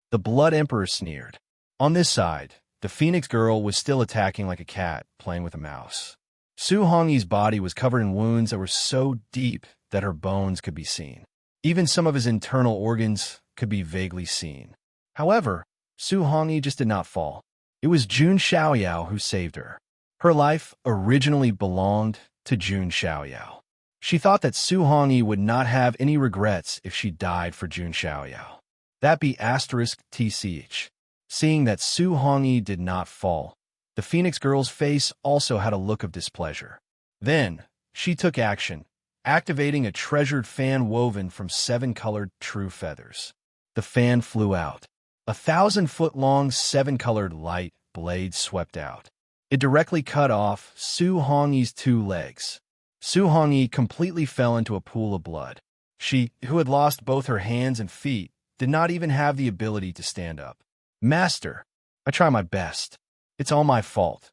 The Blood Emperor sneered. On this side, the Phoenix girl was still attacking like a cat playing with a mouse. Su Hongyi's body was covered in wounds that were so deep that her bones could be seen. Even some of his internal organs could be vaguely seen. However, Su Hongyi just did not fall. It was Jun Xiaoyao who saved her. Her life originally belonged to Jun Xiaoyao. She thought that Su Hongyi would not have any regrets if she died for Jun Xiaoyao. That be *TCH. Seeing that Su Hongyi did not fall, the Phoenix girl's face also had a look of displeasure. Then, she took action, activating a treasured fan woven from 7 colored true feathers. The fan flew out. 1,000-foot-long 7-colored light blade swept out. It directly cut off Su Hongyi's 2 legs. Su Hongyi completely fell into a pool of blood. She, who had lost both her hands and feet, did not even have the ability to stand up. Master, I try my best. It's all my fault.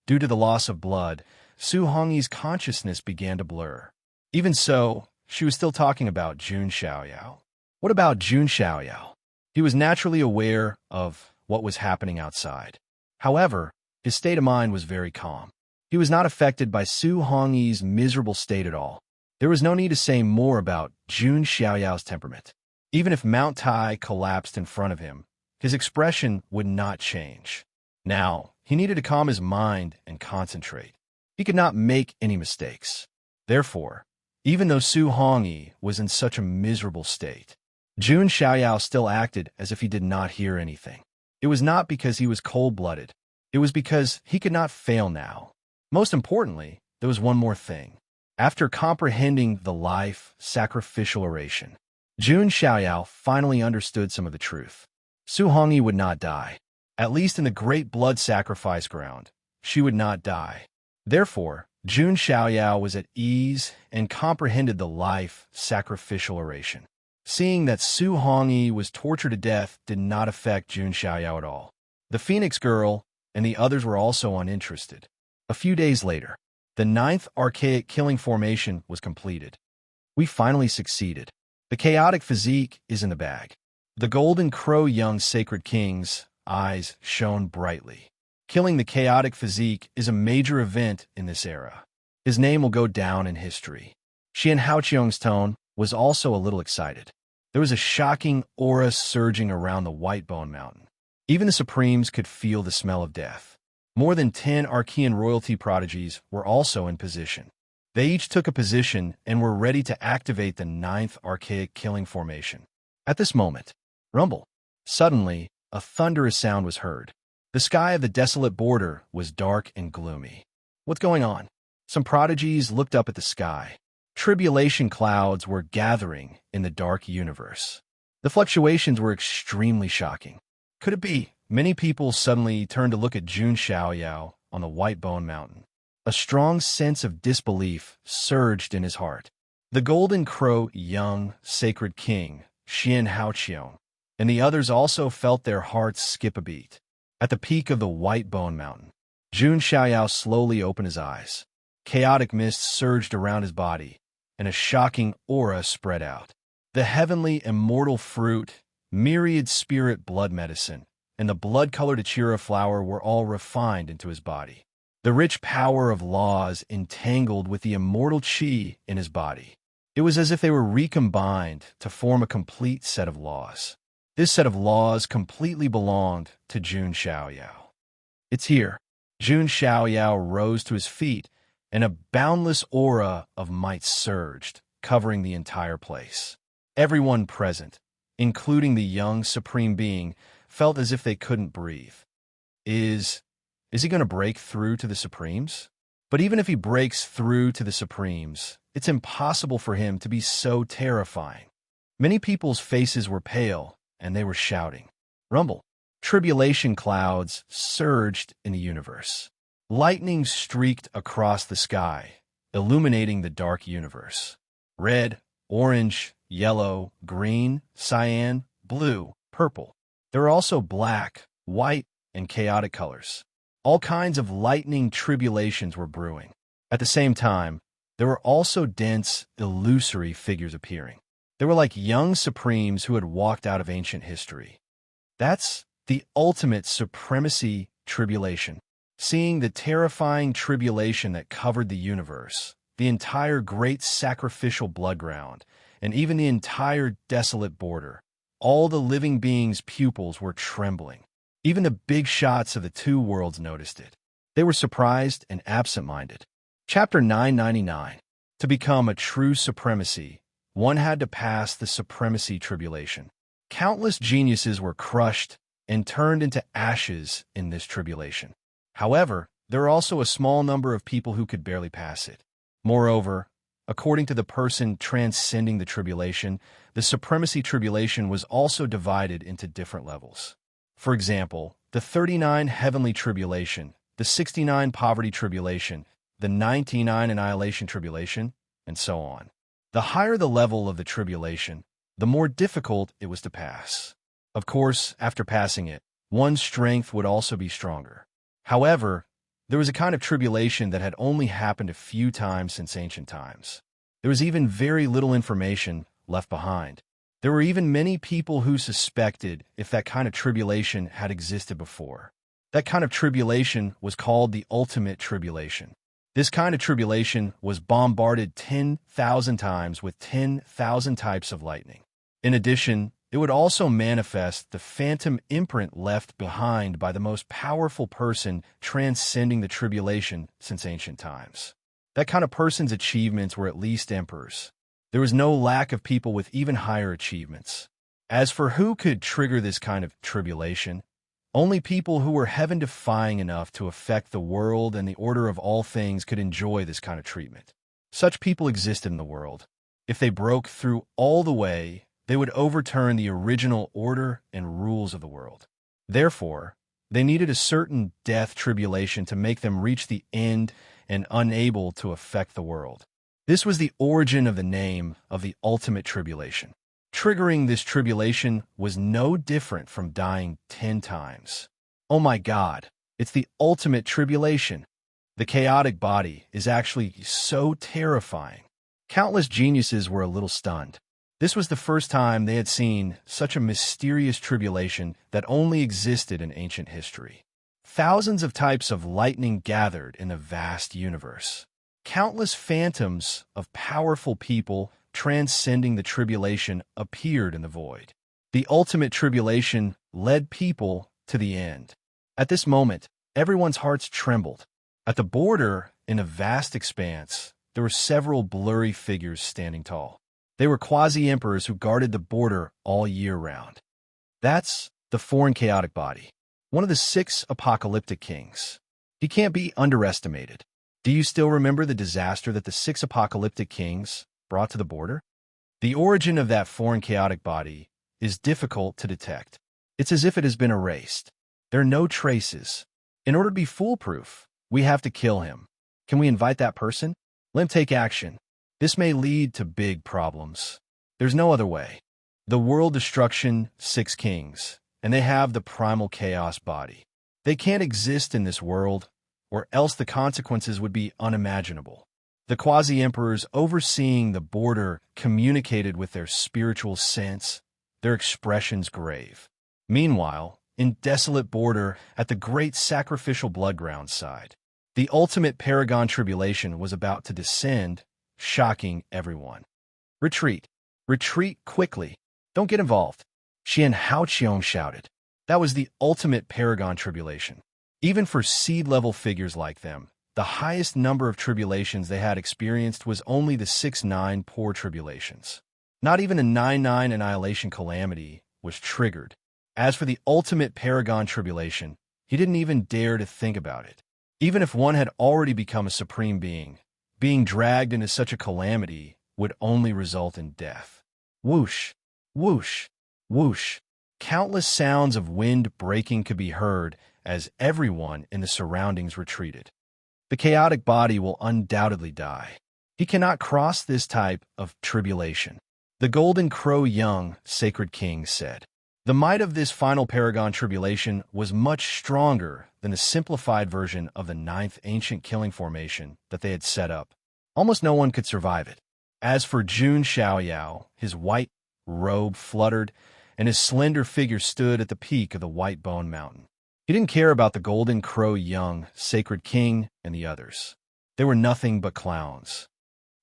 Due to the loss of blood, Su Hongyi's consciousness began to blur. Even so, she was still talking about Jun Xiaoyao. What about Jun Xiaoyao? He was naturally aware of what was happening outside. However, his state of mind was very calm. He was not affected by Su Hongyi's miserable state at all. There was no need to say more about Jun Xiaoyao's temperament. Even if Mount Tai collapsed in front of him, his expression would not change. Now, he needed to calm his mind and concentrate. He could not make any mistakes. Therefore, even though Su Hongyi was in such a miserable state, Jun Xiaoyao still acted as if he did not hear anything. It was not because he was cold-blooded. It was because he could not fail now. Most importantly, there was one more thing. After comprehending the life sacrificial oration, Jun Xiaoyao finally understood some of the truth. Su Hongyi would not die. At least in the great blood sacrifice ground, she would not die. Therefore, Jun Xiaoyao was at ease and comprehended the life sacrificial oration. Seeing that Su Hongyi was tortured to death did not affect Jun Xiaoyao at all. The Phoenix Girl and the others were also uninterested. A few days later, the 9th archaic killing formation was completed. We finally succeeded. The chaotic physique is in the bag. The golden crow young sacred king's eyes shone brightly. Killing the chaotic physique is a major event in this era. His name will go down in history. Xian Haoqiong's tone was also a little excited. There was a shocking aura surging around the White Bone Mountain. Even the Supremes could feel the smell of death. More than 10 Archean royalty prodigies were also in position. They each took a position and were ready to activate the 9th archaic killing formation. At this moment, rumble. Suddenly, a thunderous sound was heard. The sky of the desolate border was dark and gloomy. What's going on? Some prodigies looked up at the sky. Tribulation clouds were gathering in the dark universe. The fluctuations were extremely shocking. Could it be? Many people suddenly turned to look at Jun Xiaoyao on the White Bone Mountain. A strong sense of disbelief surged in his heart. The Golden Crow young sacred king, Xian Haoqiong, and the others also felt their hearts skip a beat. At the peak of the White Bone Mountain, Jun Xiaoyao slowly opened his eyes. Chaotic mist surged around his body, and a shocking aura spread out. The heavenly immortal fruit, myriad spirit blood medicine, and the blood-colored Achira flower were all refined into his body. The rich power of laws entangled with the immortal qi in his body. It was as if they were recombined to form a complete set of laws. This set of laws completely belonged to Jun Xiaoyao. It's here. Jun Xiaoyao rose to his feet, and a boundless aura of might surged, covering the entire place. Everyone present, including the young supreme being, felt as if they couldn't breathe. Is he going to break through to the Supremes? But even if he breaks through to the Supremes, it's impossible for him to be so terrifying. Many people's faces were pale, and they were shouting. Rumble. Tribulation clouds surged in the universe. Lightning streaked across the sky, illuminating the dark universe. Red, orange, yellow, green, cyan, blue, purple. There were also black, white, and chaotic colors. All kinds of lightning tribulations were brewing. At the same time, there were also dense, illusory figures appearing. They were like young supremes who had walked out of ancient history. That's the ultimate supremacy tribulation. Seeing the terrifying tribulation that covered the universe, the entire great sacrificial blood ground, and even the entire desolate border, all the living beings' pupils were trembling. Even the big shots of the two worlds noticed it. They were surprised and absent-minded. Chapter 999. To become a true supremacy, one had to pass the supremacy tribulation. Countless geniuses were crushed and turned into ashes in this tribulation. However, there are also a small number of people who could barely pass it. Moreover, according to the person transcending the tribulation, the supremacy tribulation was also divided into different levels. For example, the 39 heavenly tribulation, the 69 poverty tribulation, the 99 annihilation tribulation, and so on. The higher the level of the tribulation, the more difficult it was to pass. Of course, after passing it, one's strength would also be stronger. However, there was a kind of tribulation that had only happened a few times since ancient times. There was even very little information left behind. There were even many people who suspected if that kind of tribulation had existed before. That kind of tribulation was called the ultimate tribulation. This kind of tribulation was bombarded 10,000 times with 10,000 types of lightning. In addition, it would also manifest the phantom imprint left behind by the most powerful person transcending the tribulation since ancient times. That kind of person's achievements were at least emperors. There was no lack of people with even higher achievements. As for who could trigger this kind of tribulation, only people who were heaven-defying enough to affect the world and the order of all things could enjoy this kind of treatment. Such people existed in the world. If they broke through all the way, they would overturn the original order and rules of the world. Therefore, they needed a certain death tribulation to make them reach the end and unable to affect the world. This was the origin of the name of the ultimate tribulation. Triggering this tribulation was no different from dying 10 times. Oh my God, it's the ultimate tribulation. The chaotic body is actually so terrifying. Countless geniuses were a little stunned. This was the first time they had seen such a mysterious tribulation that only existed in ancient history. Thousands of types of lightning gathered in the vast universe. Countless phantoms of powerful people transcending the tribulation appeared in the void. The ultimate tribulation led people to the end. At this moment, everyone's hearts trembled. At the border, in a vast expanse, there were several blurry figures standing tall. They were quasi-emperors who guarded the border all year round. That's the foreign chaotic body, one of the 6 apocalyptic kings. He can't be underestimated. Do you still remember the disaster that the 6 apocalyptic kings brought to the border? The origin of that foreign chaotic body is difficult to detect. It's as if it has been erased. There are no traces. In order to be foolproof, we have to kill him. Can we invite that person? Let him take action. This may lead to big problems. There's no other way. The world destruction 6 kings, and they have the primal chaos body. They can't exist in this world, or else the consequences would be unimaginable. The quasi-emperors overseeing the border communicated with their spiritual sense, their expressions grave. Meanwhile, in desolate border at the great sacrificial blood ground side, the ultimate paragon tribulation was about to descend, shocking everyone. Retreat. Retreat quickly. Don't get involved. Xian Haoqiong shouted. That was the ultimate paragon tribulation. Even for seed-level figures like them, the highest number of tribulations they had experienced was only the 6-9 poor tribulations. Not even a 9-9 annihilation calamity was triggered. As for the ultimate paragon tribulation, he didn't even dare to think about it. Even if one had already become a supreme being, being dragged into such a calamity would only result in death. Whoosh, whoosh, whoosh. Countless sounds of wind breaking could be heard as everyone in the surroundings retreated. The chaotic body will undoubtedly die. He cannot cross this type of tribulation. The Golden Crow Young Sacred King said. The might of this final paragon tribulation was much stronger than the simplified version of the 9th ancient killing formation that they had set up. Almost no one could survive it. As for Jun Xiaoyao, his white robe fluttered, and his slender figure stood at the peak of the White Bone Mountain. He didn't care about the Golden Crow Young Sacred King and the others. They were nothing but clowns.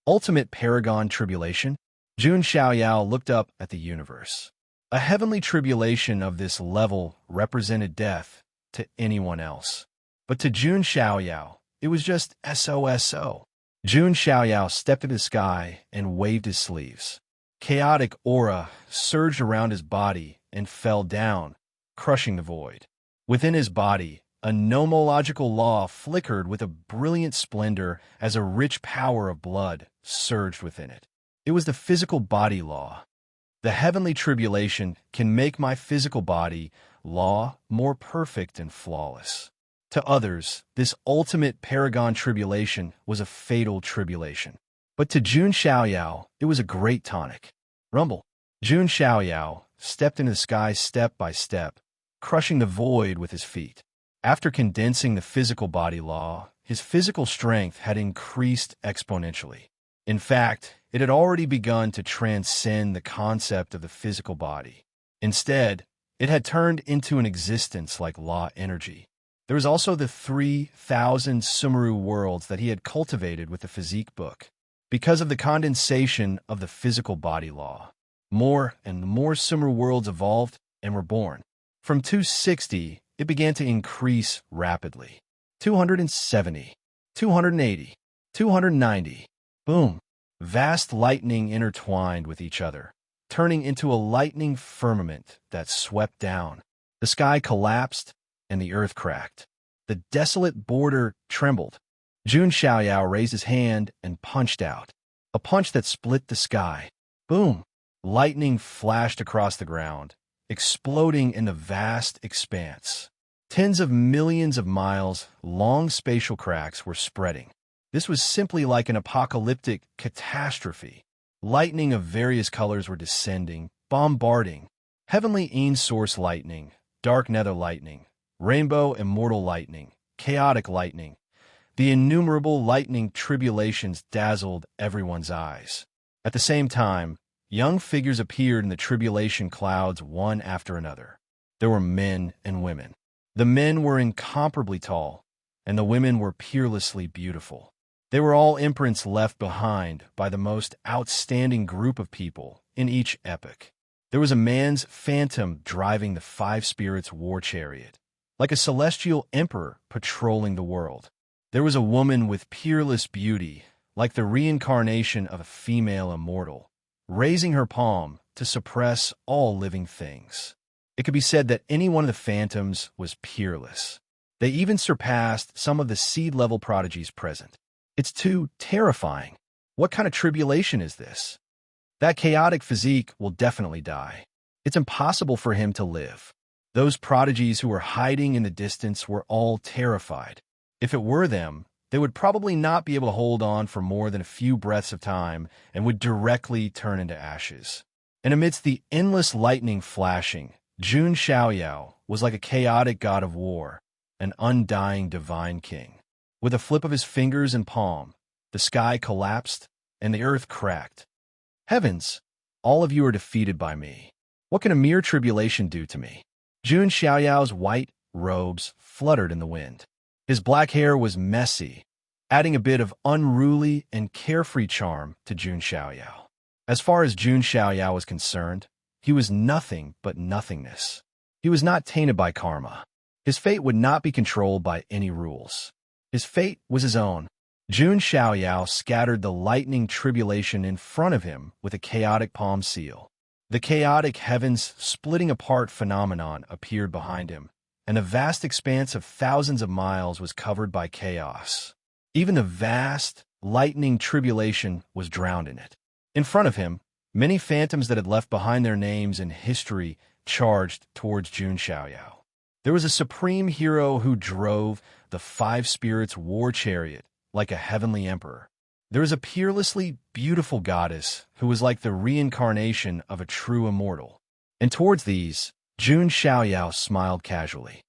Ultimate paragon tribulation? Jun Xiaoyao looked up at the universe. A heavenly tribulation of this level represented death to anyone else. But to Jun Xiaoyao, it was just SOSO. Jun Xiaoyao stepped into the sky and waved his sleeves. Chaotic aura surged around his body and fell down, crushing the void. Within his body, a nomological law flickered with a brilliant splendor as a rich power of blood surged within it. It was the physical body law. The heavenly tribulation can make my physical body law more perfect and flawless. To others, this ultimate paragon tribulation was a fatal tribulation. But to Jun Xiaoyao, it was a great tonic. Rumble. Jun Xiaoyao stepped into the sky step by step, crushing the void with his feet. After condensing the physical body law, his physical strength had increased exponentially. In fact, it had already begun to transcend the concept of the physical body. Instead, it had turned into an existence like law energy. There was also the 3,000 Sumeru worlds that he had cultivated with the physique book. Because of the condensation of the physical body law, more and more Sumeru worlds evolved and were born. From 260, it began to increase rapidly. 270, 280, 290. Boom. Vast lightning intertwined with each other, turning into a lightning firmament that swept down. The sky collapsed and the earth cracked. The desolate border trembled. Jun Xiaoyao raised his hand and punched out. A punch that split the sky. Boom! Lightning flashed across the ground, exploding in the vast expanse. Tens of millions of miles long spatial cracks were spreading. This was simply like an apocalyptic catastrophe. Lightning of various colors were descending, bombarding. Heavenly Ein-source lightning, dark nether lightning, rainbow immortal lightning, chaotic lightning. The innumerable lightning tribulations dazzled everyone's eyes. At the same time, young figures appeared in the tribulation clouds one after another. There were men and women. The men were incomparably tall, and the women were peerlessly beautiful. They were all imprints left behind by the most outstanding group of people in each epoch. There was a man's phantom driving the five spirits' war chariot, like a celestial emperor patrolling the world. There was a woman with peerless beauty, like the reincarnation of a female immortal, raising her palm to suppress all living things. It could be said that any one of the phantoms was peerless. They even surpassed some of the seed-level prodigies present. It's too terrifying. What kind of tribulation is this? That chaotic physique will definitely die. It's impossible for him to live. Those prodigies who were hiding in the distance were all terrified. If it were them, they would probably not be able to hold on for more than a few breaths of time and would directly turn into ashes. And amidst the endless lightning flashing, Jun Xiaoyao was like a chaotic god of war, an undying divine king. With a flip of his fingers and palm, the sky collapsed and the earth cracked. Heavens, all of you are defeated by me. What can a mere tribulation do to me? Jun Xiaoyao's white robes fluttered in the wind. His black hair was messy, adding a bit of unruly and carefree charm to Jun Xiaoyao. As far as Jun Xiaoyao was concerned, he was nothing but nothingness. He was not tainted by karma. His fate would not be controlled by any rules. His fate was his own. Jun Xiaoyao scattered the lightning tribulation in front of him with a chaotic palm seal. The chaotic heavens splitting apart phenomenon appeared behind him, and a vast expanse of thousands of miles was covered by chaos. Even the vast, lightning tribulation was drowned in it. In front of him, many phantoms that had left behind their names in history charged towards Jun Xiaoyao. There was a supreme hero who drove the five spirits' war chariot like a heavenly emperor. There was a peerlessly beautiful goddess who was like the reincarnation of a true immortal. And towards these, Jun Xiaoyao smiled casually.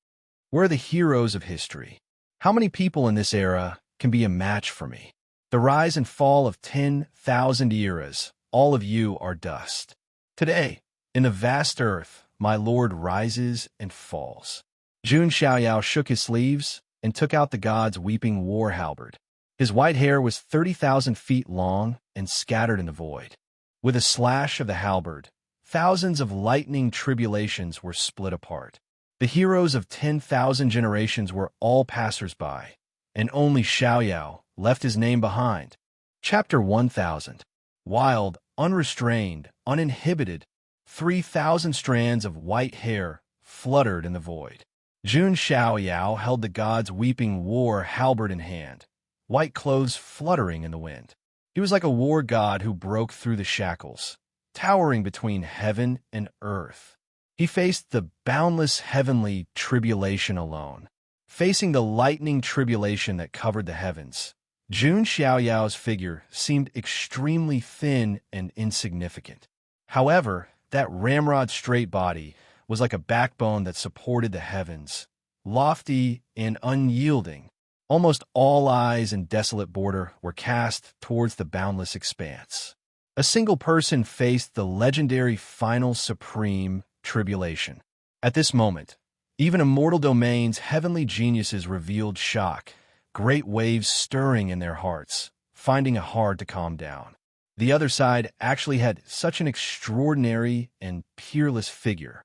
Where are the heroes of history? How many people in this era can be a match for me? The rise and fall of 10,000 eras, all of you are dust. Today, in the vast earth, my lord rises and falls. Jun Xiaoyao shook his sleeves and took out the god's weeping war halberd. His white hair was 30,000 feet long and scattered in the void. With a slash of the halberd, thousands of lightning tribulations were split apart. The heroes of 10,000 generations were all passers-by, and only Xiaoyao left his name behind. Chapter 1000. Wild, unrestrained, uninhibited, 3,000 strands of white hair fluttered in the void. Jun Xiaoyao held the god's weeping war halberd in hand, white clothes fluttering in the wind. He was like a war god who broke through the shackles, towering between heaven and earth. He faced the boundless heavenly tribulation alone. Facing the lightning tribulation that covered the heavens, Jun Xiaoyao's figure seemed extremely thin and insignificant. However, that ramrod-straight body was like a backbone that supported the heavens, lofty and unyielding. Almost all eyes in desolate border were cast towards the boundless expanse. A single person faced the legendary final supreme tribulation. At this moment, Even immortal domains' heavenly geniuses revealed shock, great waves stirring in their hearts, finding it hard to calm down. The other side actually had such an extraordinary and peerless figure.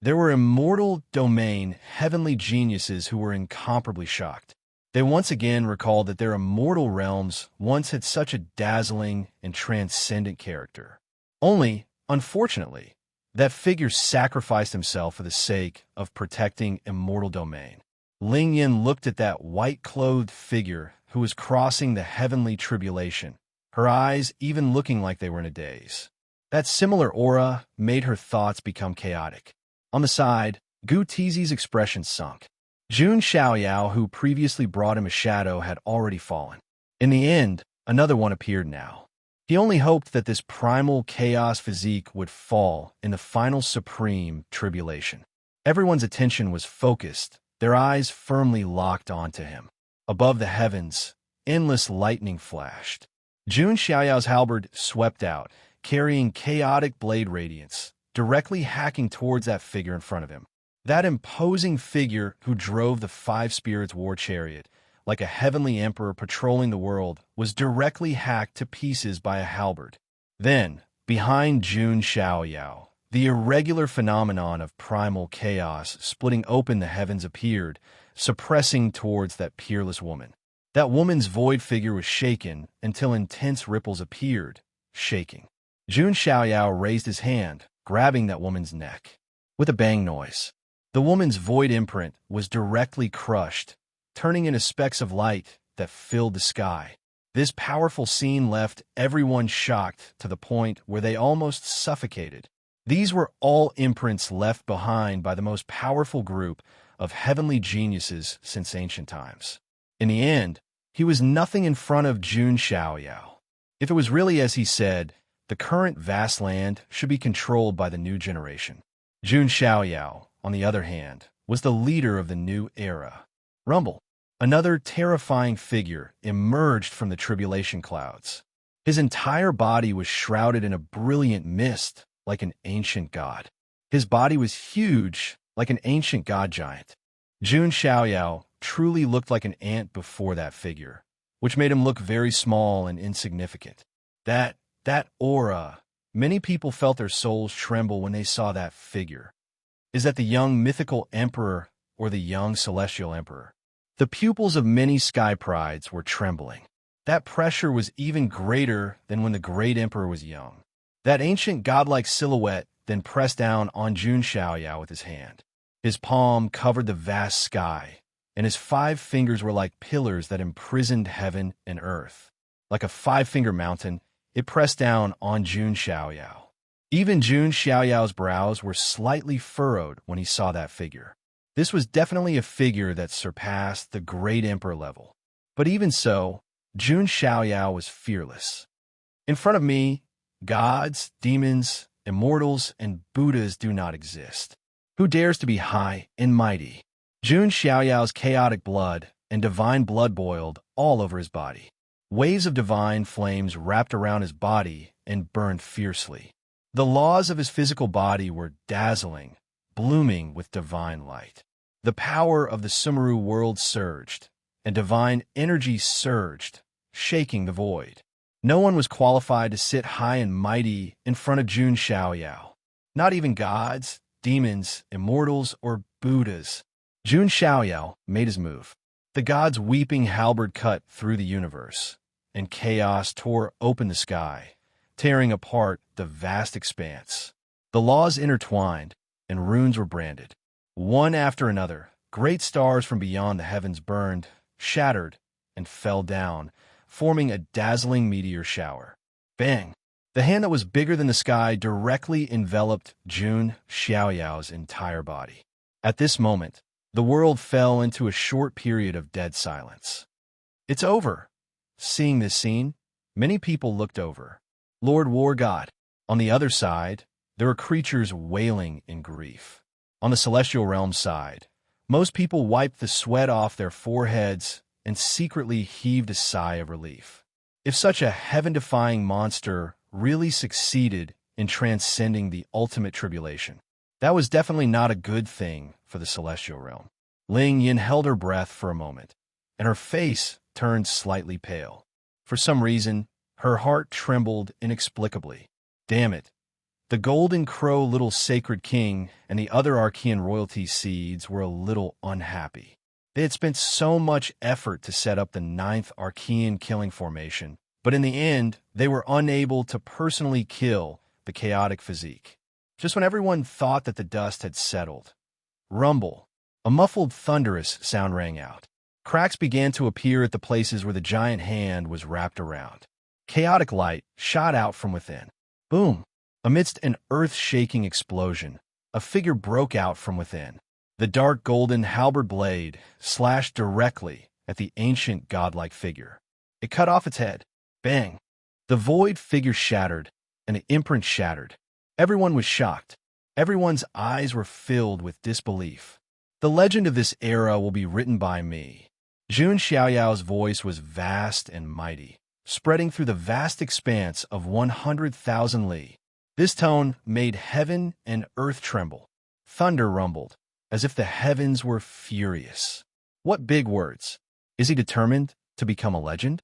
There were immortal domain heavenly geniuses who were incomparably shocked. They once again recalled that their immortal realms once had such a dazzling and transcendent character. Only, unfortunately, that figure sacrificed himself for the sake of protecting immortal domain. Ling Yin looked at that white-clothed figure who was crossing the heavenly tribulation, her eyes even looking like they were in a daze. That similar aura made her thoughts become chaotic. On the side, Gu Tizi's expression sunk. Jun Xiaoyao, who previously brought him a shadow, had already fallen. In the end, another one appeared now. He only hoped that this primal chaos physique would fall in the final supreme tribulation. Everyone's attention was focused, their eyes firmly locked onto him. Above the heavens, endless lightning flashed. Jun Xiaoyao's halberd swept out, carrying chaotic blade radiance, directly hacking towards that figure in front of him. That imposing figure who drove the Five Spirits war chariot, like a heavenly emperor patrolling the world, was directly hacked to pieces by a halberd. Then, behind Jun Xiaoyao, the irregular phenomenon of primal chaos splitting open the heavens appeared, suppressing towards that peerless woman. That woman's void figure was shaken until intense ripples appeared, shaking. Jun Xiaoyao raised his hand, grabbing that woman's neck. With a bang noise, the woman's void imprint was directly crushed, turning into specks of light that filled the sky. This powerful scene left everyone shocked to the point where they almost suffocated. These were all imprints left behind by the most powerful group of heavenly geniuses since ancient times. In the end, he was nothing in front of Jun Xiaoyao. If it was really as he said, the current vast land should be controlled by the new generation. Jun Xiaoyao, on the other hand, was the leader of the new era. Rumble, another terrifying figure, emerged from the tribulation clouds. His entire body was shrouded in a brilliant mist, like an ancient god. His body was huge, like an ancient god giant. Jun Xiaoyao truly looked like an ant before that figure, which made him look very small and insignificant. That aura, many people felt their souls tremble when they saw that figure. Is that the young mythical emperor or the young celestial emperor? The pupils of many sky prides were trembling. That pressure was even greater than when the great emperor was young. That ancient godlike silhouette then pressed down on Jun Xiaoyao with his hand. His palm covered the vast sky, and his 5 fingers were like pillars that imprisoned heaven and earth. Like a 5-finger mountain, it pressed down on Jun Xiaoyao. Even Jun Xiaoyao's brows were slightly furrowed when he saw that figure. This was definitely a figure that surpassed the great emperor level. But even so, Jun Xiaoyao was fearless. In front of me, gods, demons, immortals, and Buddhas do not exist. Who dares to be high and mighty? Jun Xiaoyao's chaotic blood and divine blood boiled all over his body. Waves of divine flames wrapped around his body and burned fiercely. The laws of his physical body were dazzling, blooming with divine light. The power of the Sumeru world surged, and divine energy surged, shaking the void. No one was qualified to sit high and mighty in front of Jun Xiaoyao. Not even gods, demons, immortals, or Buddhas. Jun Xiaoyao made his move. The god's weeping halberd cut through the universe, and chaos tore open the sky, tearing apart the vast expanse. The laws intertwined, and runes were branded. One after another, great stars from beyond the heavens burned, shattered, and fell down, forming a dazzling meteor shower. Bang! The hand that was bigger than the sky directly enveloped Jun Xiaoyao's entire body. At this moment, the world fell into a short period of dead silence. It's over. Seeing this scene, many people looked over. Lord War God. On the other side, there were creatures wailing in grief. On the celestial realm side, most people wiped the sweat off their foreheads and secretly heaved a sigh of relief. If such a heaven-defying monster really succeeded in transcending the ultimate tribulation, That was definitely not a good thing for the celestial realm. Ling Yin held her breath for a moment, and her face turned slightly pale. For some reason, her heart trembled inexplicably. Damn it. The Golden Crow Little Sacred King and the other Archean royalty seeds were a little unhappy. They had spent so much effort to set up the 9th Archean killing formation, but in the end, they were unable to personally kill the chaotic physique. Just when everyone thought that the dust had settled, rumble, a muffled thunderous sound rang out. Cracks began to appear at the places where the giant hand was wrapped around. Chaotic light shot out from within. Boom! Amidst an earth-shaking explosion, a figure broke out from within. The dark golden halberd blade slashed directly at the ancient godlike figure. It cut off its head. Bang! The void figure shattered, and the imprint shattered. Everyone was shocked. Everyone's eyes were filled with disbelief. The legend of this era will be written by me. Jun Xiaoyao's voice was vast and mighty, spreading through the vast expanse of 100,000 li. This tone made heaven and earth tremble. Thunder rumbled, as if the heavens were furious. What big words! Is he determined to become a legend?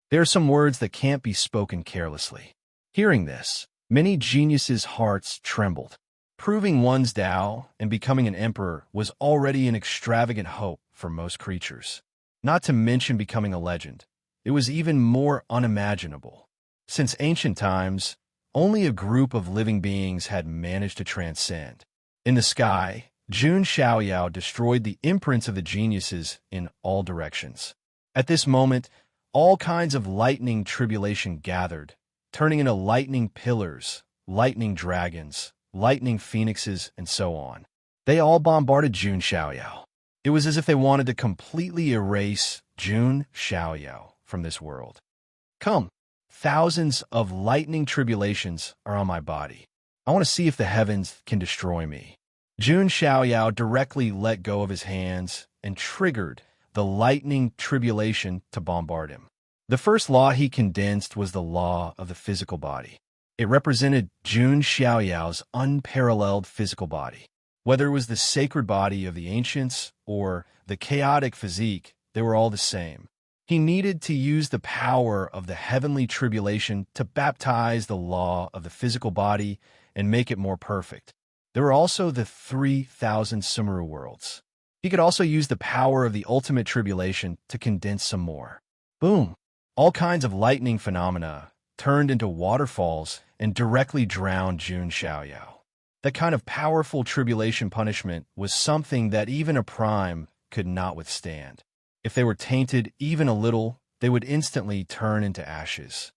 There are some words that can't be spoken carelessly. Hearing this, many geniuses' hearts trembled. Proving one's Tao and becoming an emperor was already an extravagant hope for most creatures. Not to mention becoming a legend. It was even more unimaginable. Since ancient times, only a group of living beings had managed to transcend. In the sky, Jun Xiaoyao destroyed the imprints of the geniuses in all directions. At this moment, all kinds of lightning tribulation gathered, turning into lightning pillars, lightning dragons, lightning phoenixes, and so on. They all bombarded Jun Xiaoyao. It was as if they wanted to completely erase Jun Xiaoyao from this world. Come, thousands of lightning tribulations are on my body. I want to see if the heavens can destroy me. Jun Xiaoyao directly let go of his hands and triggered the lightning tribulation to bombard him. The first law he condensed was the law of the physical body. It represented Jun Xiaoyao's unparalleled physical body. Whether it was the sacred body of the ancients or the chaotic physique, they were all the same. He needed to use the power of the heavenly tribulation to baptize the law of the physical body and make it more perfect. There were also the 3,000 Sumeru worlds. He could also use the power of the ultimate tribulation to condense some more. Boom! All kinds of lightning phenomena turned into waterfalls and directly drowned Jun Xiaoyao. That kind of powerful tribulation punishment was something that even a prime could not withstand. If they were tainted even a little, they would instantly turn into ashes.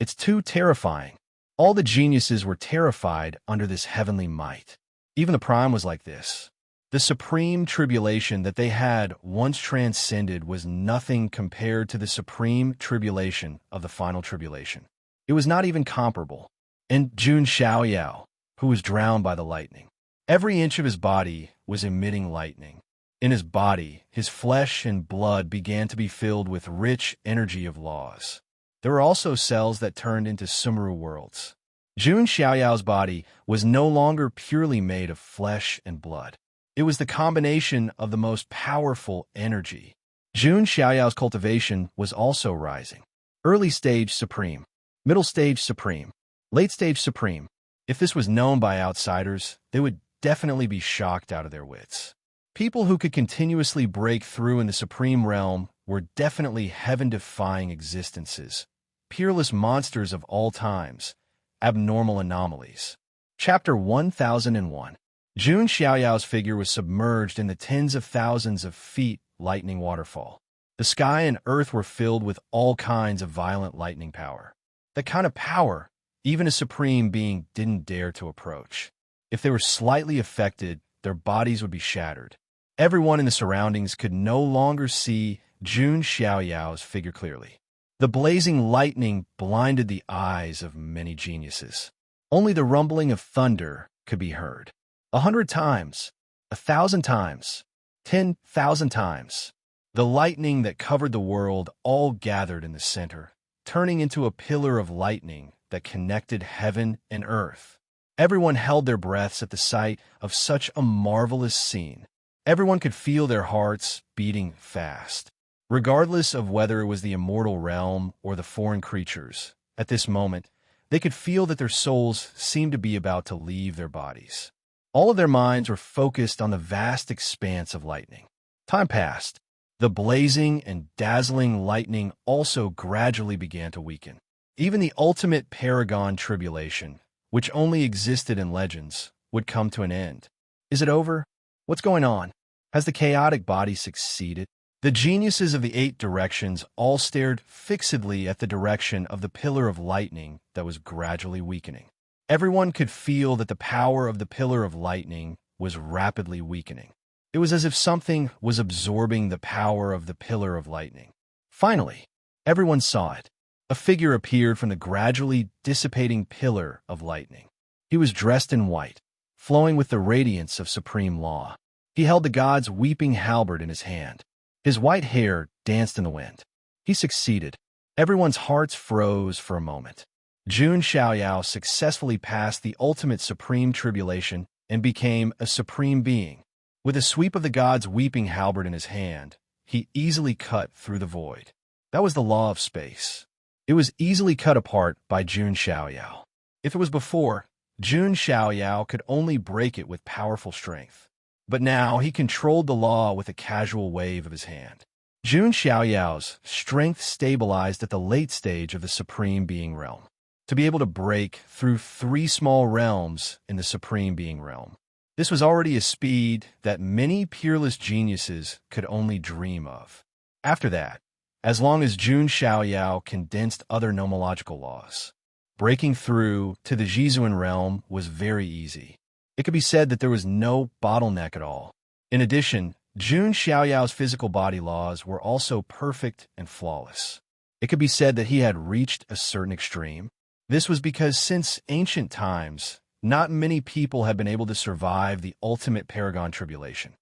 It's too terrifying. All the geniuses were terrified under this heavenly might. Even the prime was like this. The supreme tribulation that they had once transcended was nothing compared to the supreme tribulation of the final tribulation. It was not even comparable. And Jun Xiaoyao, who was drowned by the lightning. Every inch of his body was emitting lightning. In his body, his flesh and blood began to be filled with rich energy of laws. There were also cells that turned into Sumeru worlds. Jun Xiaoyao's body was no longer purely made of flesh and blood. It was the combination of the most powerful energy. Jun Xiaoyao's cultivation was also rising. Early stage supreme, middle stage supreme, late stage supreme. If this was known by outsiders, they would definitely be shocked out of their wits. People who could continuously break through in the supreme realm were definitely heaven-defying existences, peerless monsters of all times, abnormal anomalies. Chapter 1001. Jun Xiaoyao's figure was submerged in the tens of thousands of feet lightning waterfall. The sky and earth were filled with all kinds of violent lightning power. The kind of power even a supreme being didn't dare to approach. If they were slightly affected, their bodies would be shattered. Everyone in the surroundings could no longer see Jun Xiaoyao's figure clearly. The blazing lightning blinded the eyes of many geniuses. Only the rumbling of thunder could be heard. 100 times, 1,000 times, 10,000 times. The lightning that covered the world all gathered in the center, turning into a pillar of lightning that connected heaven and earth. Everyone held their breaths at the sight of such a marvelous scene. Everyone could feel their hearts beating fast. Regardless of whether it was the immortal realm or the foreign creatures, at this moment, they could feel that their souls seemed to be about to leave their bodies. All of their minds were focused on the vast expanse of lightning. Time passed. The blazing and dazzling lightning also gradually began to weaken. Even the ultimate paragon tribulation, which only existed in legends, would come to an end. Is it over? What's going on? Has the chaotic body succeeded? The geniuses of the 8 directions all stared fixedly at the direction of the pillar of lightning that was gradually weakening. Everyone could feel that the power of the pillar of lightning was rapidly weakening. It was as if something was absorbing the power of the pillar of lightning. Finally, everyone saw it. A figure appeared from the gradually dissipating pillar of lightning. He was dressed in white, flowing with the radiance of supreme law. He held the god's weeping halberd in his hand. His white hair danced in the wind. He succeeded. Everyone's hearts froze for a moment. Jun Xiaoyao successfully passed the ultimate supreme tribulation and became a supreme being. With a sweep of the god's weeping halberd in his hand, he easily cut through the void. That was the law of space. It was easily cut apart by Jun Xiaoyao. If it was before, Jun Xiaoyao could only break it with powerful strength. But now he controlled the law with a casual wave of his hand. Jun Xiaoyao's strength stabilized at the late stage of the Supreme Being realm. To be able to break through 3 small realms in the Supreme Being realm. This was already a speed that many peerless geniuses could only dream of. After that, as long as Jun Xiaoyao condensed other nomological laws, breaking through to the Jizuan realm was very easy. It could be said that there was no bottleneck at all. In addition, Jun Xiaoyao's physical body laws were also perfect and flawless. It could be said that he had reached a certain extreme. This was because since ancient times, not many people had been able to survive the ultimate paragon tribulation.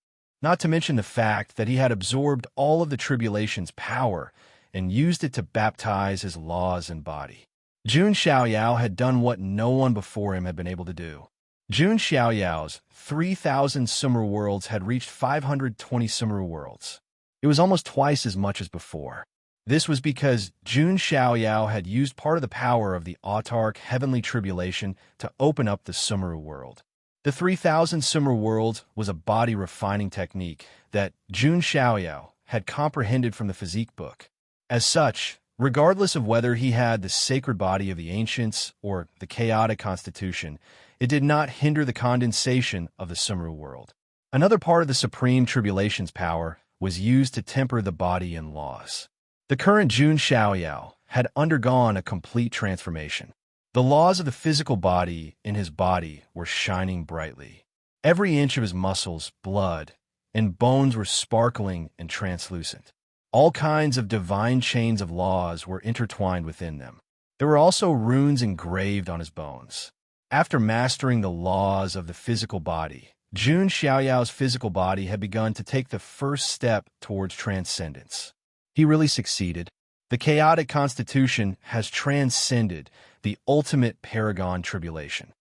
Not to mention the fact that he had absorbed all of the tribulation's power and used it to baptize his laws and body. Jun Xiaoyao had done what no one before him had been able to do. Jun Xiaoyao's 3,000 Summer worlds had reached 520 Summer worlds. It was almost twice as much as before. This was because Jun Xiaoyao had used part of the power of the autark heavenly tribulation to open up the Summer world. The 3,000 Summer worlds was a body refining technique that Jun Xiaoyao had comprehended from the physique book. As such, regardless of whether he had the sacred body of the ancients or the chaotic constitution, it did not hinder the condensation of the Summer world. Another part of the Supreme Tribulation's power was used to temper the body and laws. The current Jun Xiaoyao had undergone a complete transformation. The laws of the physical body in his body were shining brightly. Every inch of his muscles, blood, and bones were sparkling and translucent. All kinds of divine chains of laws were intertwined within them. There were also runes engraved on his bones. After mastering the laws of the physical body, Jun Xiaoyao's physical body had begun to take the first step towards transcendence. He really succeeded. The chaotic constitution has transcended the ultimate paragon tribulation.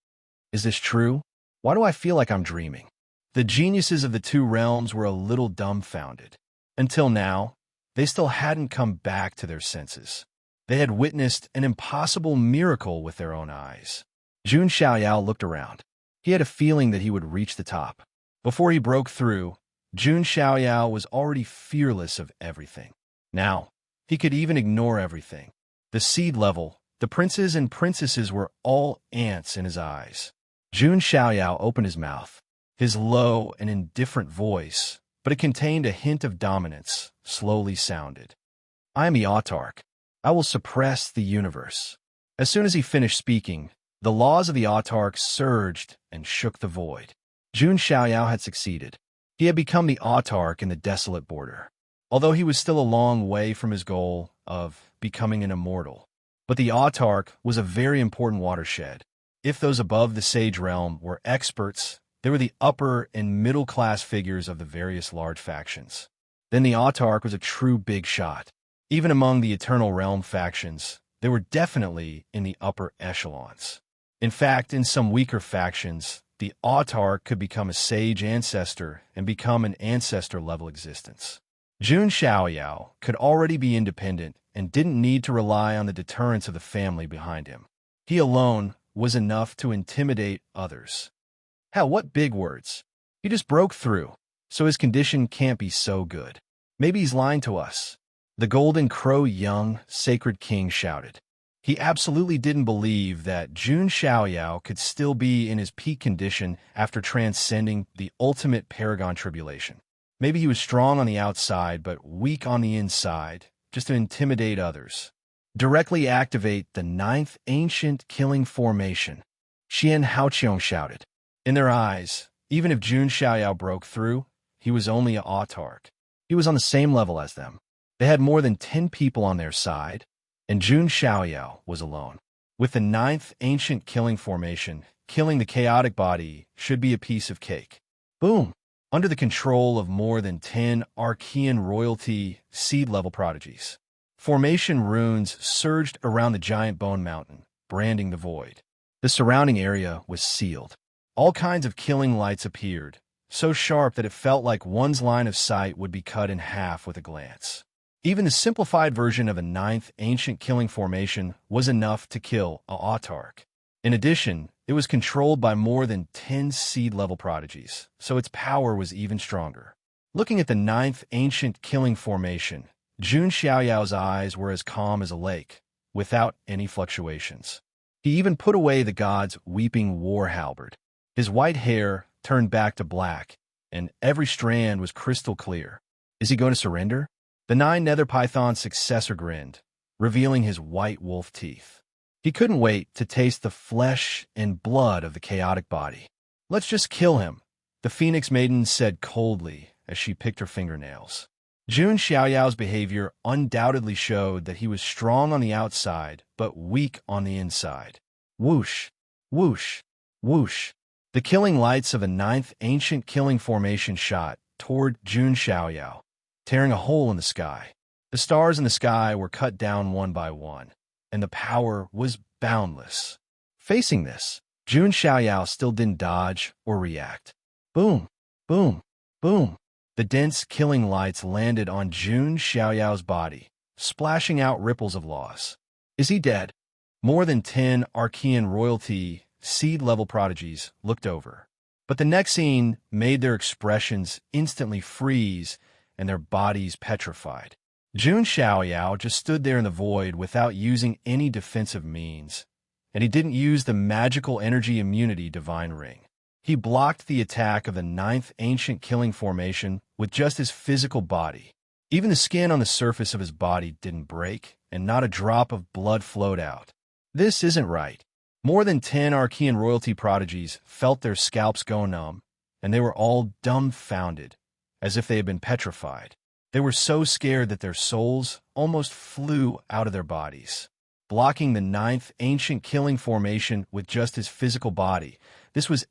Is this true? Why do I feel like I'm dreaming? The geniuses of the 2 realms were a little dumbfounded. Until now, they still hadn't come back to their senses. They had witnessed an impossible miracle with their own eyes. Jun Xiaoyao looked around. He had a feeling that he would reach the top. Before he broke through, Jun Xiaoyao was already fearless of everything. Now, he could even ignore everything. The seed level, the princes and princesses were all ants in his eyes. Jun Xiaoyao opened his mouth. His low and indifferent voice, but it contained a hint of dominance, slowly sounded. I am the autark. I will suppress the universe. As soon as he finished speaking, the laws of the autark surged and shook the void. Jun Xiaoyao had succeeded. He had become the autark in the desolate border. Although he was still a long way from his goal of becoming an immortal. But the autark was a very important watershed. If those above the sage realm were experts, they were the upper and middle-class figures of the various large factions. Then the autark was a true big shot. Even among the Eternal Realm factions, they were definitely in the upper echelons. In fact, in some weaker factions, the autarch could become a sage ancestor and become an ancestor-level existence. Jun Xiaoyao could already be independent and didn't need to rely on the deterrence of the family behind him. He alone was enough to intimidate others. Hell, what big words. He just broke through, so his condition can't be so good. Maybe he's lying to us. The Golden Crow young, sacred king shouted. He absolutely didn't believe that Jun Xiaoyao could still be in his peak condition after transcending the ultimate paragon tribulation. Maybe he was strong on the outside, but weak on the inside, just to intimidate others. Directly activate the 9th ancient killing formation, Xian Haoqiong shouted. In their eyes, even if Jun Xiaoyao broke through, he was only an autarch. He was on the same level as them. They had more than 10 people on their side, and Jun Xiaoyao was alone. With the 9th ancient killing formation, killing the chaotic body should be a piece of cake. Boom! Under the control of more than 10 Archean royalty seed-level prodigies. Formation runes surged around the giant bone mountain, branding the void. The surrounding area was sealed. All kinds of killing lights appeared, so sharp that it felt like one's line of sight would be cut in half with a glance. Even the simplified version of a 9th ancient killing formation was enough to kill an autarch. In addition, it was controlled by more than 10 seed-level prodigies, so its power was even stronger. Looking at the 9th ancient killing formation, Jun Xiaoyao's eyes were as calm as a lake, without any fluctuations. He even put away the god's weeping war halberd. His white hair turned back to black, and every strand was crystal clear. Is he going to surrender? The 9 nether python's successor grinned, revealing his white wolf teeth. He couldn't wait to taste the flesh and blood of the chaotic body. Let's just kill him, the Phoenix Maiden said coldly as she picked her fingernails. Jun Xiaoyao's behavior undoubtedly showed that he was strong on the outside, but weak on the inside. Whoosh, whoosh, whoosh. The killing lights of a 9th ancient killing formation shot toward Jun Xiaoyao, tearing a hole in the sky. The stars in the sky were cut down one by one, and the power was boundless. Facing this, Jun Xiaoyao still didn't dodge or react. Boom, boom, boom. The dense killing lights landed on Jun Xiaoyao's body, splashing out ripples of loss. Is he dead? More than 10 Archean royalty seed-level prodigies looked over. But the next scene made their expressions instantly freeze and their bodies petrified. Jun Xiaoyao just stood there in the void without using any defensive means, and he didn't use the magical energy immunity divine ring. He blocked the attack of the 9th ancient killing formation with just his physical body. Even the skin on the surface of his body didn't break, and not a drop of blood flowed out. This isn't right. More than 10 Archean royalty prodigies felt their scalps go numb, and they were all dumbfounded, as if they had been petrified. They were so scared that their souls almost flew out of their bodies. Blocking the 9th ancient killing formation with just his physical body, this was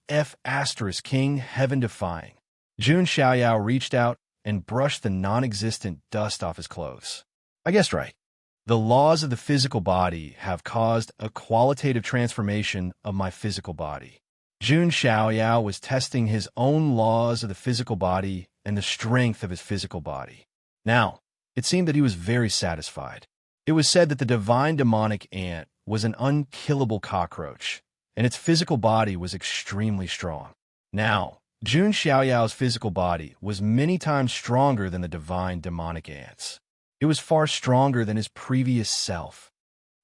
King heaven-defying. Jun Xiaoyao reached out and brushed the non-existent dust off his clothes. I guessed right. The laws of the physical body have caused a qualitative transformation of my physical body. Jun Xiaoyao was testing his own laws of the physical body and the strength of his physical body. Now, it seemed that he was very satisfied. It was said that the divine demonic ant was an unkillable cockroach, and its physical body was extremely strong. Now, Jun Xiaoyao's physical body was many times stronger than the divine demonic ant's. It was far stronger than his previous self.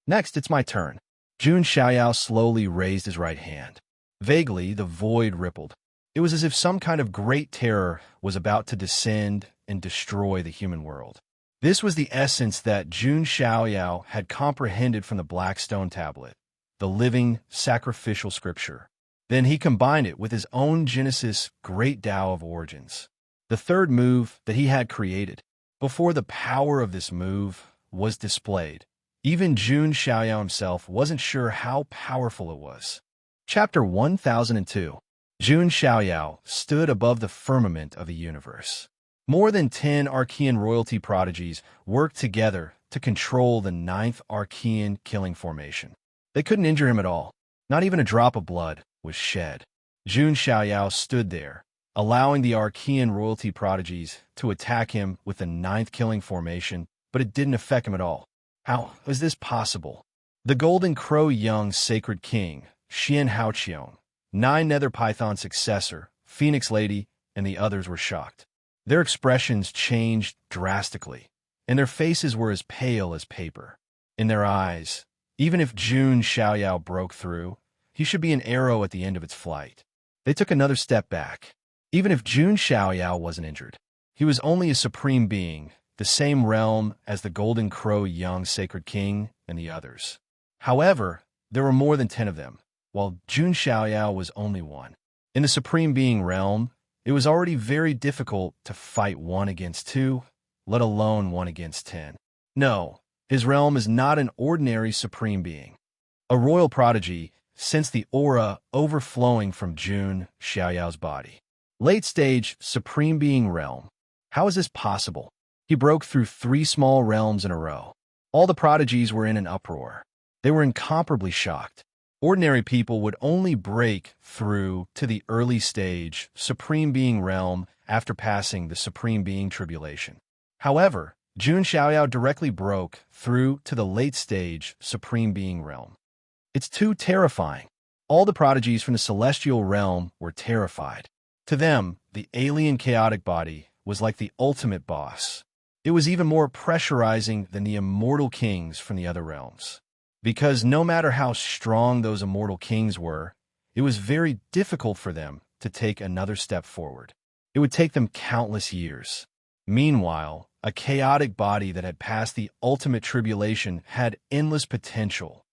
Next, it's my turn. Jun Xiaoyao slowly raised his right hand. Vaguely, the void rippled. It was as if some kind of great terror was about to descend and destroy the human world. This was the essence that Jun Xiaoyao had comprehended from the Black Stone Tablet, the living, sacrificial scripture. Then he combined it with his own Genesis Great Tao of Origins, the third move that he had created. Before the power of this move was displayed, even Jun Xiaoyao himself wasn't sure how powerful it was. Chapter 1002. Jun Xiaoyao stood above the firmament of the universe. More than 10 Archean royalty prodigies worked together to control the 9th Archean killing formation. They couldn't injure him at all. Not even a drop of blood was shed. Jun Xiaoyao stood there, allowing the Archean royalty prodigies to attack him with the ninth killing formation, but it didn't affect him at all. How was this possible? The Golden Crow Young Sacred King, Xian Haoqiong, Nine Nether Python successor, Phoenix Lady, and the others were shocked. Their expressions changed drastically, and their faces were as pale as paper. In their eyes, even if Jun Xiaoyao broke through, he should be an arrow at the end of its flight. They took another step back. Even if Jun Xiaoyao wasn't injured, he was only a supreme being, the same realm as the Golden Crow Young Sacred King and the others. However, there were more than 10 of them, while Jun Xiaoyao was only one. In the supreme being realm, it was already very difficult to fight 1 against 2, let alone 1 against 10. No, his realm is not an ordinary supreme being. A royal prodigy sensed the aura overflowing from Jun Xiaoyao's body. Late stage supreme being realm. How is this possible? He broke through 3 small realms in a row. All the prodigies were in an uproar. They were incomparably shocked. Ordinary people would only break through to the early stage supreme being realm after passing the supreme being tribulation. However, Jun Xiaoyao directly broke through to the late stage supreme being realm. It's too terrifying. All the prodigies from the celestial realm were terrified. To them, the alien chaotic body was like the ultimate boss. It was even more pressurizing than the immortal kings from the other realms. Because no matter how strong those immortal kings were, it was very difficult for them to take another step forward. It would take them countless years. Meanwhile, a chaotic body that had passed the ultimate tribulation had endless potential.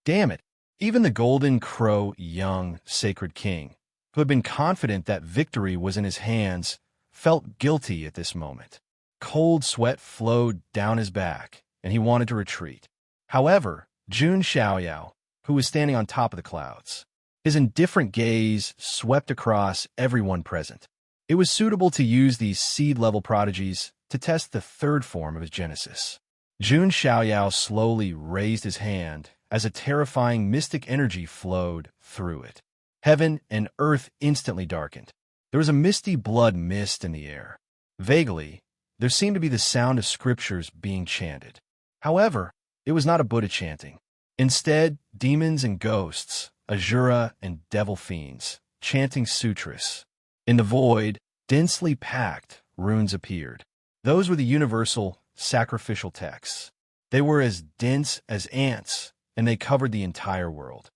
Damn it! Even the Golden Crow Young Sacred King, who had been confident that victory was in his hands, felt guilty at this moment. Cold sweat flowed down his back, and he wanted to retreat. However, Jun Xiaoyao, who was standing on top of the clouds, his indifferent gaze swept across everyone present. It was suitable to use these seed-level prodigies to test the third form of his genesis. Jun Xiaoyao slowly raised his hand as a terrifying mystic energy flowed through it. Heaven and earth instantly darkened. There was a misty blood mist in the air. Vaguely, there seemed to be the sound of scriptures being chanted. However, it was not a Buddha chanting. Instead, demons and ghosts, Asura and devil fiends, chanting sutras. In the void, densely packed, runes appeared. Those were the universal sacrificial texts. They were as dense as ants, and they covered the entire world.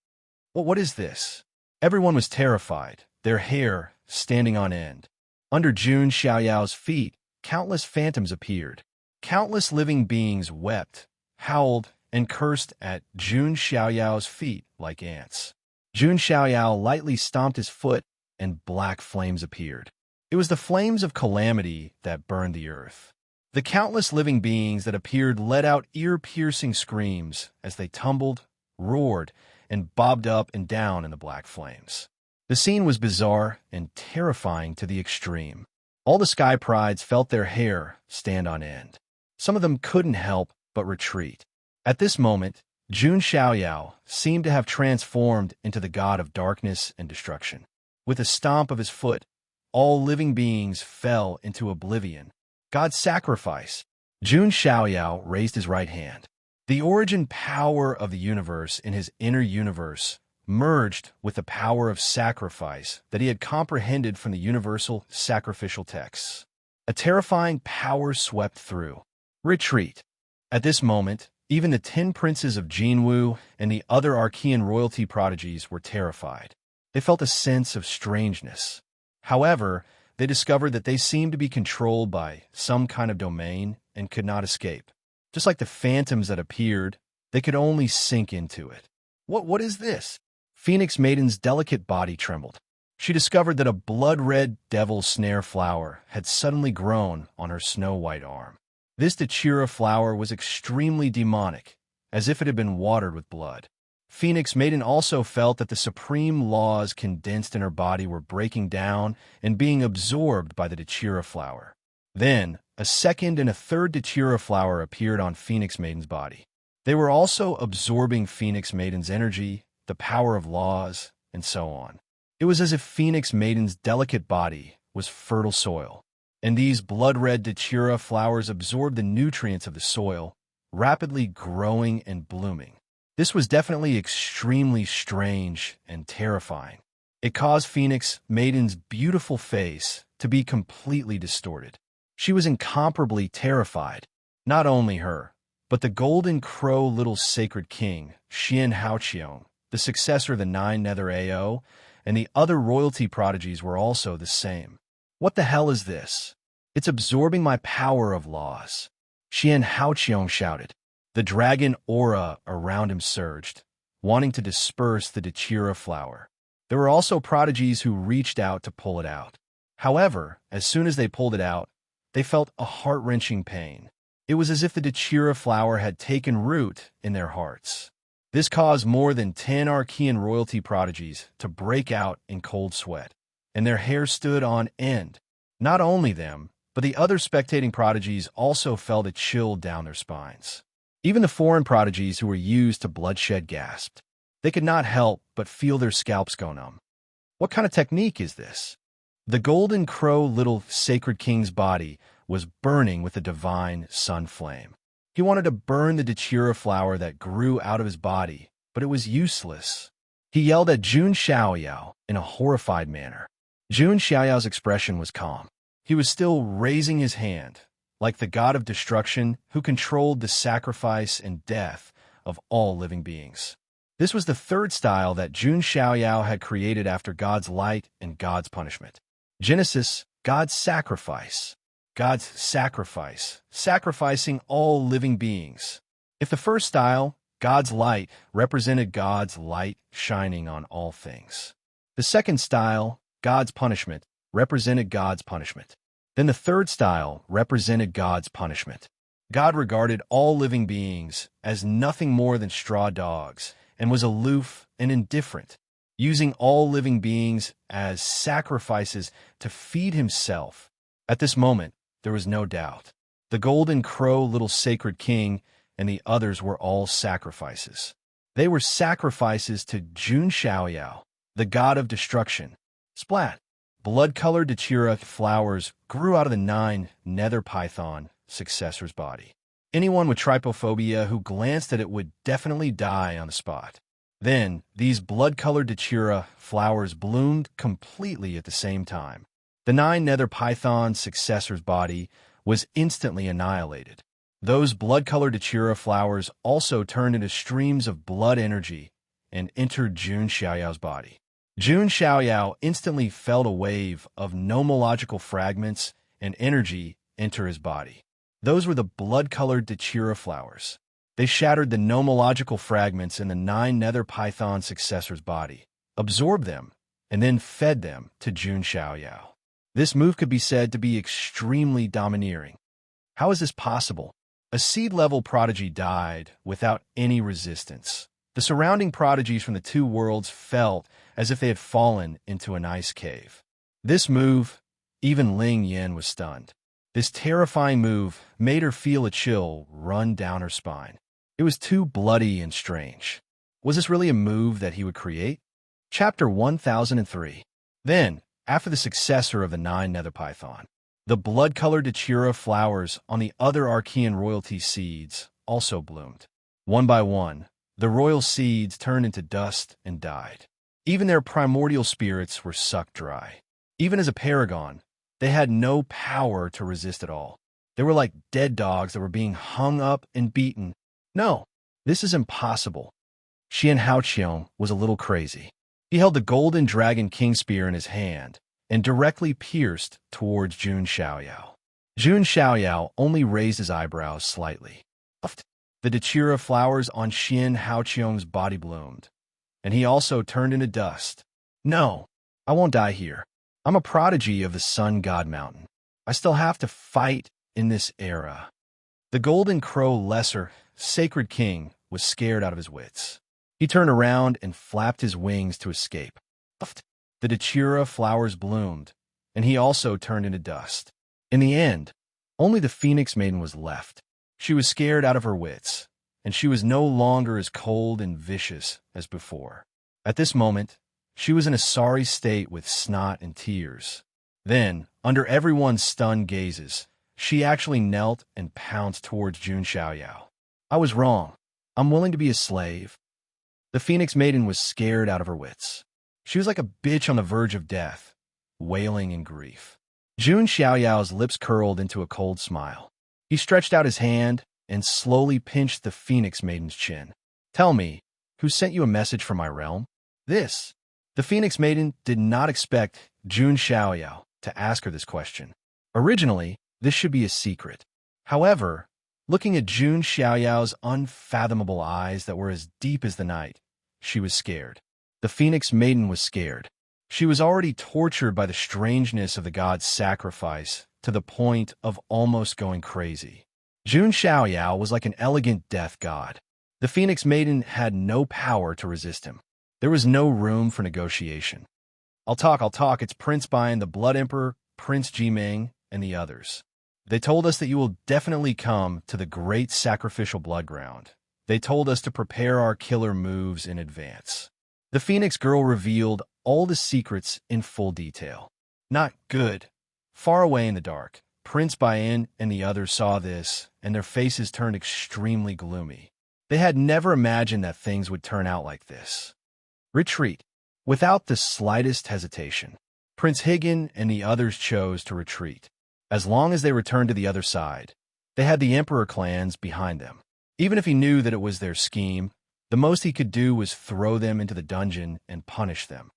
Well, what is this? Everyone was terrified, their hair standing on end. Under Jun Xiaoyao's feet, countless phantoms appeared. Countless living beings wept, howled, and cursed at Jun Xiaoyao's feet like ants. Jun Xiaoyao lightly stomped his foot, and black flames appeared. It was the flames of calamity that burned the earth. The countless living beings that appeared let out ear-piercing screams as they tumbled, roared, and bobbed up and down in the black flames. The scene was bizarre and terrifying to the extreme. All the sky prides felt their hair stand on end. Some of them couldn't help but retreat. At this moment, Jun Xiaoyao seemed to have transformed into the god of darkness and destruction. With a stomp of his foot, all living beings fell into oblivion. God's sacrifice. Jun Xiaoyao raised his right hand. The origin power of the universe in his inner universe merged with the power of sacrifice that he had comprehended from the universal sacrificial texts. A terrifying power swept through. Retreat. At this moment, even the 10 princes of Jinwu and the other Archean royalty prodigies were terrified. They felt a sense of strangeness. However, they discovered that they seemed to be controlled by some kind of domain and could not escape. Just like the phantoms that appeared, they could only sink into it. What is this? Phoenix Maiden's delicate body trembled. She discovered that a blood-red devil snare flower had suddenly grown on her snow-white arm. This Dachira flower was extremely demonic, as if it had been watered with blood. Phoenix Maiden also felt that the supreme laws condensed in her body were breaking down and being absorbed by the Dachira flower. Then, a second and a third Dachira flower appeared on Phoenix Maiden's body. They were also absorbing Phoenix Maiden's energy the power of laws, and so on. It was as if Phoenix Maiden's delicate body was fertile soil, and these blood-red datura flowers absorbed the nutrients of the soil, rapidly growing and blooming. This was definitely extremely strange and terrifying. It caused Phoenix Maiden's beautiful face to be completely distorted. She was incomparably terrified. Not only her, but the golden crow little sacred king, Xian Haoqiong, the successor of the Nine Nether Ao, and the other royalty prodigies were also the same. What the hell is this? It's absorbing my power of laws. Xian Haoqiong shouted. The dragon aura around him surged, wanting to disperse the datura flower. There were also prodigies who reached out to pull it out. However, as soon as they pulled it out, they felt a heart-wrenching pain. It was as if the datura flower had taken root in their hearts. This caused more than 10 Archean royalty prodigies to break out in cold sweat, and their hair stood on end. Not only them, but the other spectating prodigies also felt a chill down their spines. Even the foreign prodigies who were used to bloodshed gasped. They could not help but feel their scalps go numb. What kind of technique is this? The golden crow little sacred king's body was burning with a divine sun flame. He wanted to burn the datura flower that grew out of his body, but it was useless. He yelled at Jun Xiaoyao in a horrified manner. Jun Xiaoyao's expression was calm. He was still raising his hand, like the god of destruction who controlled the sacrifice and death of all living beings. This was the third style that Jun Xiaoyao had created after God's light and God's punishment. Genesis, God's sacrifice. God's sacrifice, sacrificing all living beings. If the first style, God's light, represented God's light shining on all things. The second style, God's punishment, represented God's punishment. Then the third style represented God's punishment. God regarded all living beings as nothing more than straw dogs and was aloof and indifferent, using all living beings as sacrifices to feed himself. At this moment, there was no doubt. The golden crow little sacred king and the others were all sacrifices. They were sacrifices to Jun Xiaoyao, the god of destruction. Splat! Blood-colored datura flowers grew out of the 9 nether python successor's body. Anyone with trypophobia who glanced at it would definitely die on the spot. Then, these blood-colored datura flowers bloomed completely at the same time. The 9 nether python successor's body was instantly annihilated. Those blood-colored datura flowers also turned into streams of blood energy and entered Jun Xiaoyao's body. Jun Xiaoyao instantly felt a wave of nomological fragments and energy enter his body. Those were the blood-colored datura flowers. They shattered the nomological fragments in the 9 nether python successor's body, absorbed them, and then fed them to Jun Xiaoyao. This move could be said to be extremely domineering. How is this possible? A seed-level prodigy died without any resistance. The surrounding prodigies from the two worlds felt as if they had fallen into an ice cave. This move, even Ling Yan was stunned. This terrifying move made her feel a chill run down her spine. It was too bloody and strange. Was this really a move that he would create? Chapter 1003. Then, after the successor of the 9 nether python, the blood-colored datura flowers on the other Archean royalty seeds also bloomed. One by one, the royal seeds turned into dust and died. Even their primordial spirits were sucked dry. Even as a paragon, they had no power to resist at all. They were like dead dogs that were being hung up and beaten. No, this is impossible. Xian Haoqiong was a little crazy. He held the golden dragon king spear in his hand and directly pierced towards Jun Xiaoyao. Jun Xiaoyao only raised his eyebrows slightly. The datura flowers on Xian Haoqiong's body bloomed, and he also turned into dust. No, I won't die here. I'm a prodigy of the Sun God Mountain. I still have to fight in this era. The golden crow lesser, sacred king, was scared out of his wits. He turned around and flapped his wings to escape. The datura flowers bloomed, and he also turned into dust. In the end, only the Phoenix Maiden was left. She was scared out of her wits, and she was no longer as cold and vicious as before. At this moment, she was in a sorry state with snot and tears. Then, under everyone's stunned gazes, she actually knelt and pounced towards Jun Xiaoyao. I was wrong. I'm willing to be a slave. The Phoenix Maiden was scared out of her wits. She was like a bitch on the verge of death, wailing in grief. Jun Xiaoyao's lips curled into a cold smile. He stretched out his hand and slowly pinched the Phoenix Maiden's chin. Tell me, who sent you a message from my realm? This. The Phoenix Maiden did not expect Jun Xiaoyao to ask her this question. Originally, this should be a secret. However, looking at Jun Xiaoyao's unfathomable eyes that were as deep as the night, she was scared. The Phoenix Maiden was scared. She was already tortured by the strangeness of the god's sacrifice to the point of almost going crazy. Jun Xiaoyao was like an elegant death god. The Phoenix Maiden had no power to resist him. There was no room for negotiation. I'll talk. It's Prince Bian, the Blood Emperor, Prince Jiming, and the others. They told us that you will definitely come to the great sacrificial blood ground. They told us to prepare our killer moves in advance. The Phoenix girl revealed all the secrets in full detail. Not good. Far away in the dark, Prince Bian and the others saw this, and their faces turned extremely gloomy. They had never imagined that things would turn out like this. Retreat. Without the slightest hesitation, Prince Higgin and the others chose to retreat. As long as they returned to the other side, they had the Emperor clans behind them. Even if he knew that it was their scheme, the most he could do was throw them into the dungeon and punish them.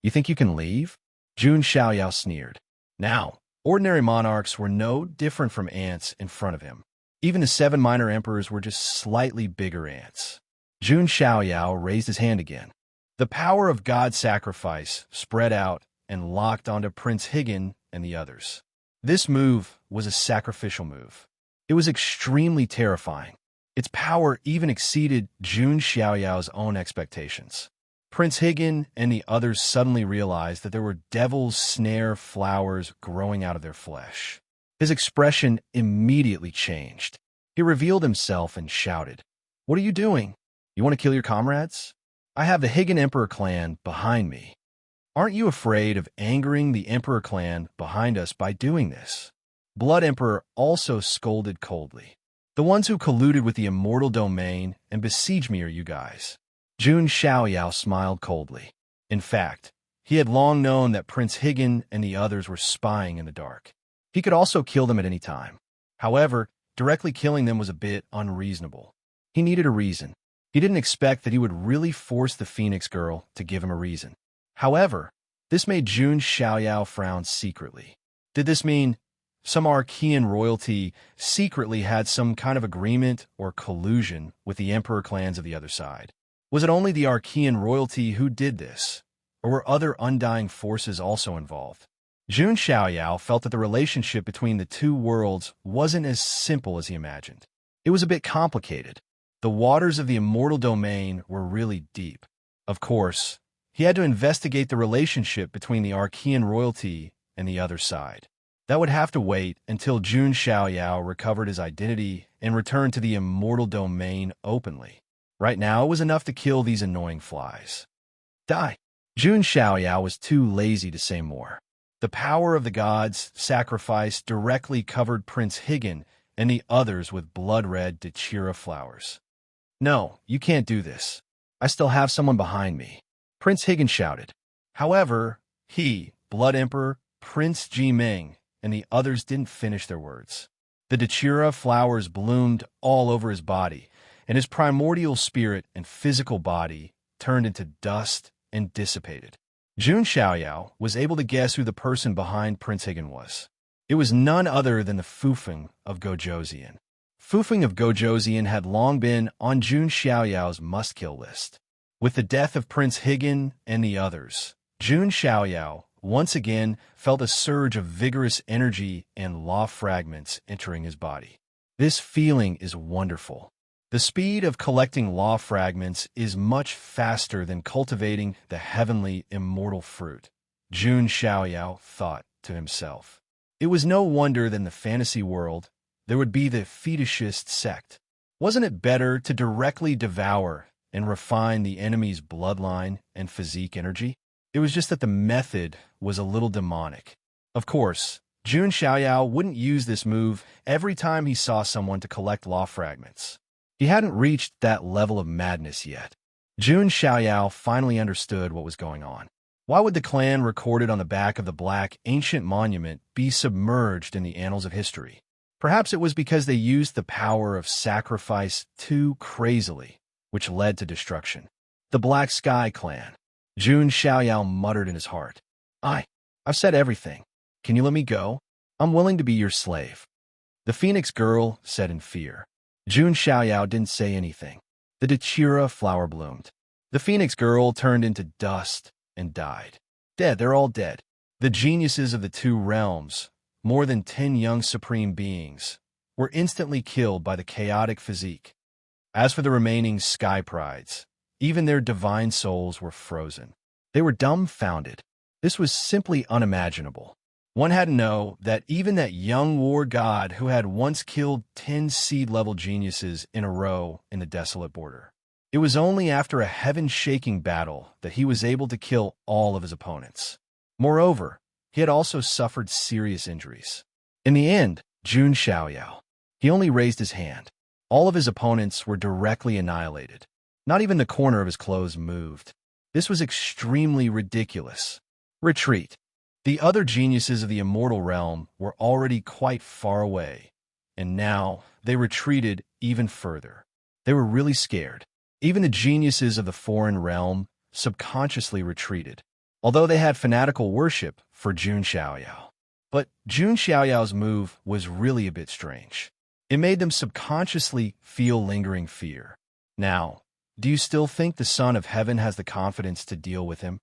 You think you can leave? Jun Xiaoyao sneered. Now, ordinary monarchs were no different from ants in front of him. Even the 7 minor emperors were just slightly bigger ants. Jun Xiaoyao raised his hand again. The power of God's sacrifice spread out and locked onto Prince Higgin and the others. This move was a sacrificial move. It was extremely terrifying. Its power even exceeded Jun Xiaoyao's own expectations. Prince Higgin and the others suddenly realized that there were devil's snare flowers growing out of their flesh. His expression immediately changed. He revealed himself and shouted, "What are you doing? You want to kill your comrades? I have the Higgin Emperor clan behind me. Aren't you afraid of angering the Emperor clan behind us by doing this?" Blood Emperor also scolded coldly. "The ones who colluded with the immortal domain and besieged me are you guys." Jun Xiaoyao smiled coldly. In fact, he had long known that Prince Higgin and the others were spying in the dark. He could also kill them at any time. However, directly killing them was a bit unreasonable. He needed a reason. He didn't expect that he would really force the Phoenix girl to give him a reason. However, this made Jun Xiaoyao frown secretly. Did this mean some Archean royalty secretly had some kind of agreement or collusion with the Emperor clans of the other side? Was it only the Archean royalty who did this, or were other undying forces also involved? Jun Xiaoyao felt that the relationship between the two worlds wasn't as simple as he imagined. It was a bit complicated. The waters of the immortal domain were really deep. Of course, he had to investigate the relationship between the Archean royalty and the other side. That would have to wait until Jun Xiaoyao recovered his identity and returned to the immortal domain openly. Right now, it was enough to kill these annoying flies. Die. Jun Xiaoyao was too lazy to say more. The power of the gods' sacrifice directly covered Prince Higgin and the others with blood-red Dachira flowers. "No, you can't do this. I still have someone behind me," Prince Higgin shouted. However, he, Blood Emperor, Prince Jiming, and the others didn't finish their words. The Dachira flowers bloomed all over his body, and his primordial spirit and physical body turned into dust and dissipated. Jun Xiaoyao was able to guess who the person behind Prince Higgin was. It was none other than the Fufeng of Gojoseon. Fufeng of Gojoseon had long been on Jun Xiaoyao's must-kill list. With the death of Prince Higgin and the others, Jun Xiaoyao once again felt a surge of vigorous energy and law fragments entering his body. This feeling is wonderful. The speed of collecting law fragments is much faster than cultivating the heavenly immortal fruit, Jun Xiaoyao thought to himself. It was no wonder that in the fantasy world, there would be the fetishist sect. Wasn't it better to directly devour and refine the enemy's bloodline and physique energy. It was just that the method was a little demonic. Of course, Jun Xiaoyao wouldn't use this move every time he saw someone to collect law fragments. He hadn't reached that level of madness yet. Jun Xiaoyao finally understood what was going on. Why would the clan recorded on the back of the black ancient monument be submerged in the annals of history? Perhaps it was because they used the power of sacrifice too crazily, which led to destruction. The Black Sky Clan. Jun Xiaoyao muttered in his heart. I've said everything. Can you let me go? I'm willing to be your slave. The Phoenix girl said in fear. Jun Xiaoyao didn't say anything. The Dachira flower bloomed. The Phoenix girl turned into dust and died. Dead, they're all dead. The geniuses of the two realms, more than 10 young supreme beings, were instantly killed by the chaotic physique. As for the remaining sky prides, even their divine souls were frozen. They were dumbfounded. This was simply unimaginable. One had to know that even that young war god who had once killed 10 seed-level geniuses in a row in the desolate border. It was only after a heaven-shaking battle that he was able to kill all of his opponents. Moreover, he had also suffered serious injuries. In the end, Jun Xiaoyao, he only raised his hand. All of his opponents were directly annihilated. Not even the corner of his clothes moved. This was extremely ridiculous. Retreat. The other geniuses of the immortal realm were already quite far away, and now they retreated even further. They were really scared. Even the geniuses of the foreign realm subconsciously retreated, although they had fanatical worship for Jun Xiaoyao. But Jun Xiaoyao's move was really a bit strange. It made them subconsciously feel lingering fear. Now, do you still think the Son of Heaven has the confidence to deal with him?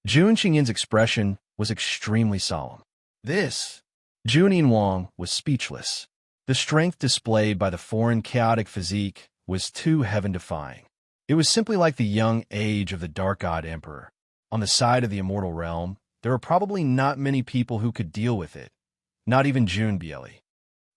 Jun Qingyin's expression was extremely solemn. Jun Yinwang was speechless. The strength displayed by the foreign chaotic physique was too heaven-defying. It was simply like the young age of the Dark God Emperor. On the side of the immortal realm, there were probably not many people who could deal with it, not even Jun Bieli.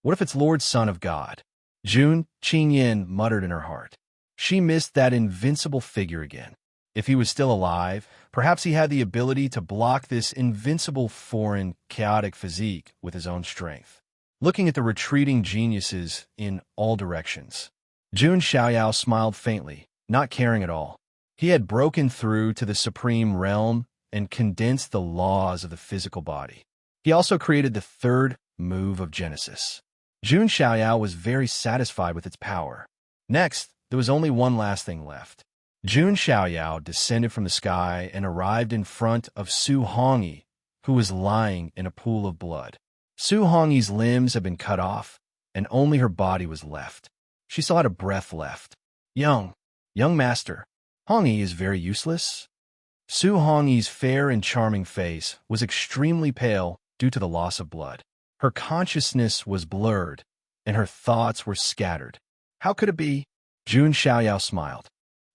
What if it's Lord Son of God? Jun Qingyin muttered in her heart. She missed that invincible figure again. If he was still alive, perhaps he had the ability to block this invincible foreign chaotic physique with his own strength. Looking at the retreating geniuses in all directions, Jun Xiaoyao smiled faintly, not caring at all. He had broken through to the supreme realm and condensed the laws of the physical body. He also created the third move of Genesis. Jun Xiaoyao was very satisfied with its power. Next, there was only one last thing left. Jun Xiaoyao descended from the sky and arrived in front of Su Hongyi, who was lying in a pool of blood. Su Hongyi's limbs had been cut off, and only her body was left. She still had a breath left. Young master, Hongyi is very useless. Su Hongyi's fair and charming face was extremely pale due to the loss of blood. Her consciousness was blurred, and her thoughts were scattered. How could it be? Jun Xiaoyao smiled.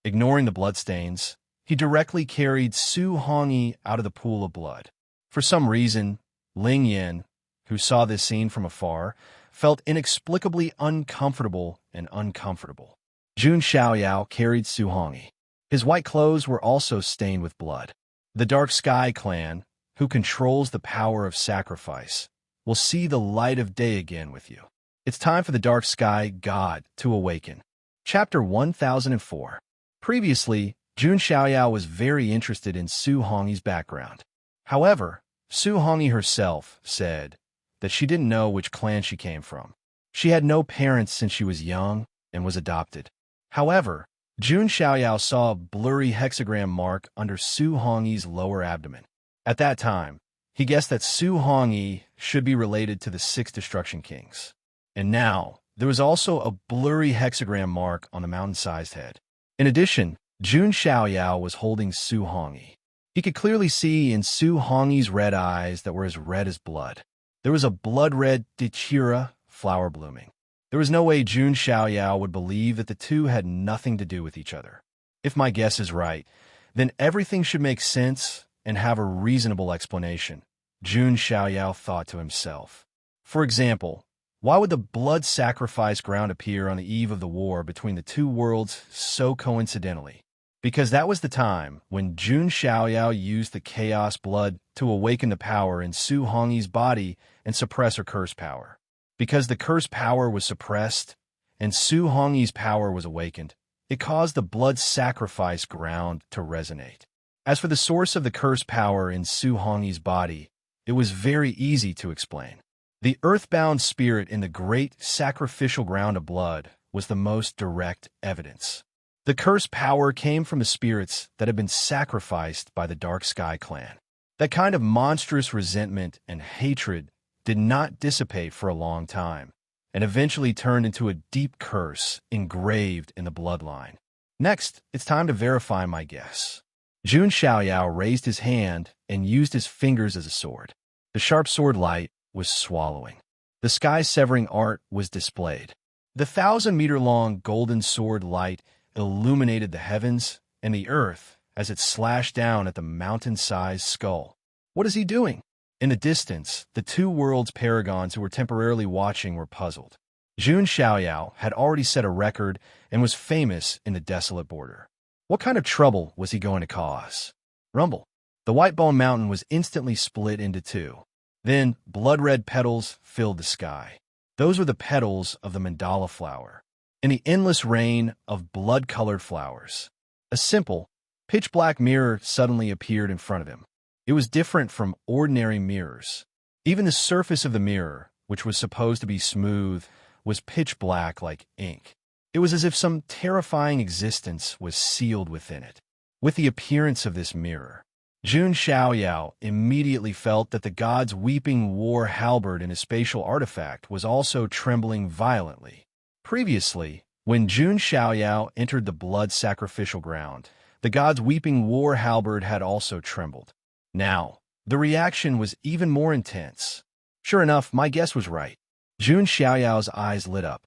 Ignoring the bloodstains, he directly carried Su Hongyi out of the pool of blood. For some reason, Ling Yin, who saw this scene from afar, felt inexplicably uncomfortable and uncomfortable. Jun Xiaoyao carried Su Hongyi. His white clothes were also stained with blood. The Dark Sky Clan, who controls the power of sacrifice, will see the light of day again with you. It's time for the Dark Sky God to awaken. Chapter 1004. Previously, Jun Xiaoyao was very interested in Su Hongyi's background. However, Su Hongyi herself said that she didn't know which clan she came from. She had no parents since she was young and was adopted. However, Jun Xiaoyao saw a blurry hexagram mark under Su Hongyi's lower abdomen. At that time, he guessed that Su Hongyi should be related to the 6 Destruction Kings. And now, there was also a blurry hexagram mark on the mountain-sized head. In addition, Jun Xiaoyao was holding Su Hongyi. He could clearly see in Su Hongyi's red eyes that were as red as blood. There was a blood-red Dachira flower blooming. There was no way Jun Xiaoyao would believe that the two had nothing to do with each other. If my guess is right, then everything should make sense and have a reasonable explanation, Jun Xiaoyao thought to himself. For example, Why would the blood sacrifice ground appear on the eve of the war between the two worlds so coincidentally? Because that was the time when Jun Xiaoyao used the chaos blood to awaken the power in Su Hongyi's body and suppress her curse power. Because the curse power was suppressed and Su Hongyi's power was awakened, it caused the blood sacrifice ground to resonate. As for the source of the curse power in Su Hongyi's body, it was very easy to explain. The earthbound spirit in the great sacrificial ground of blood was the most direct evidence. The curse power came from the spirits that had been sacrificed by the Dark Sky clan. That kind of monstrous resentment and hatred did not dissipate for a long time, and eventually turned into a deep curse engraved in the bloodline. Next, it's time to verify my guess. Jun Xiaoyao raised his hand and used his fingers as a sword. The sharp sword light was swallowing. The sky-severing art was displayed. The 1,000-meter-long golden sword light illuminated the heavens and the earth as it slashed down at the mountain-sized skull. What is he doing? In the distance, the two worlds' paragons who were temporarily watching were puzzled. Jun Xiaoyao had already set a record and was famous in the desolate border. What kind of trouble was he going to cause? Rumble. The Whitebone Mountain was instantly split into two. Then, blood-red petals filled the sky. Those were the petals of the mandala flower. In the endless rain of blood-colored flowers, a simple, pitch-black mirror suddenly appeared in front of him. It was different from ordinary mirrors. Even the surface of the mirror, which was supposed to be smooth, was pitch black like ink. It was as if some terrifying existence was sealed within it. With the appearance of this mirror, Jun Xiaoyao immediately felt that the god's weeping war halberd in his spatial artifact was also trembling violently. Previously, when Jun Xiaoyao entered the blood sacrificial ground, the god's weeping war halberd had also trembled. Now, the reaction was even more intense. Sure enough, my guess was right. Jun Xiaoyao's eyes lit up.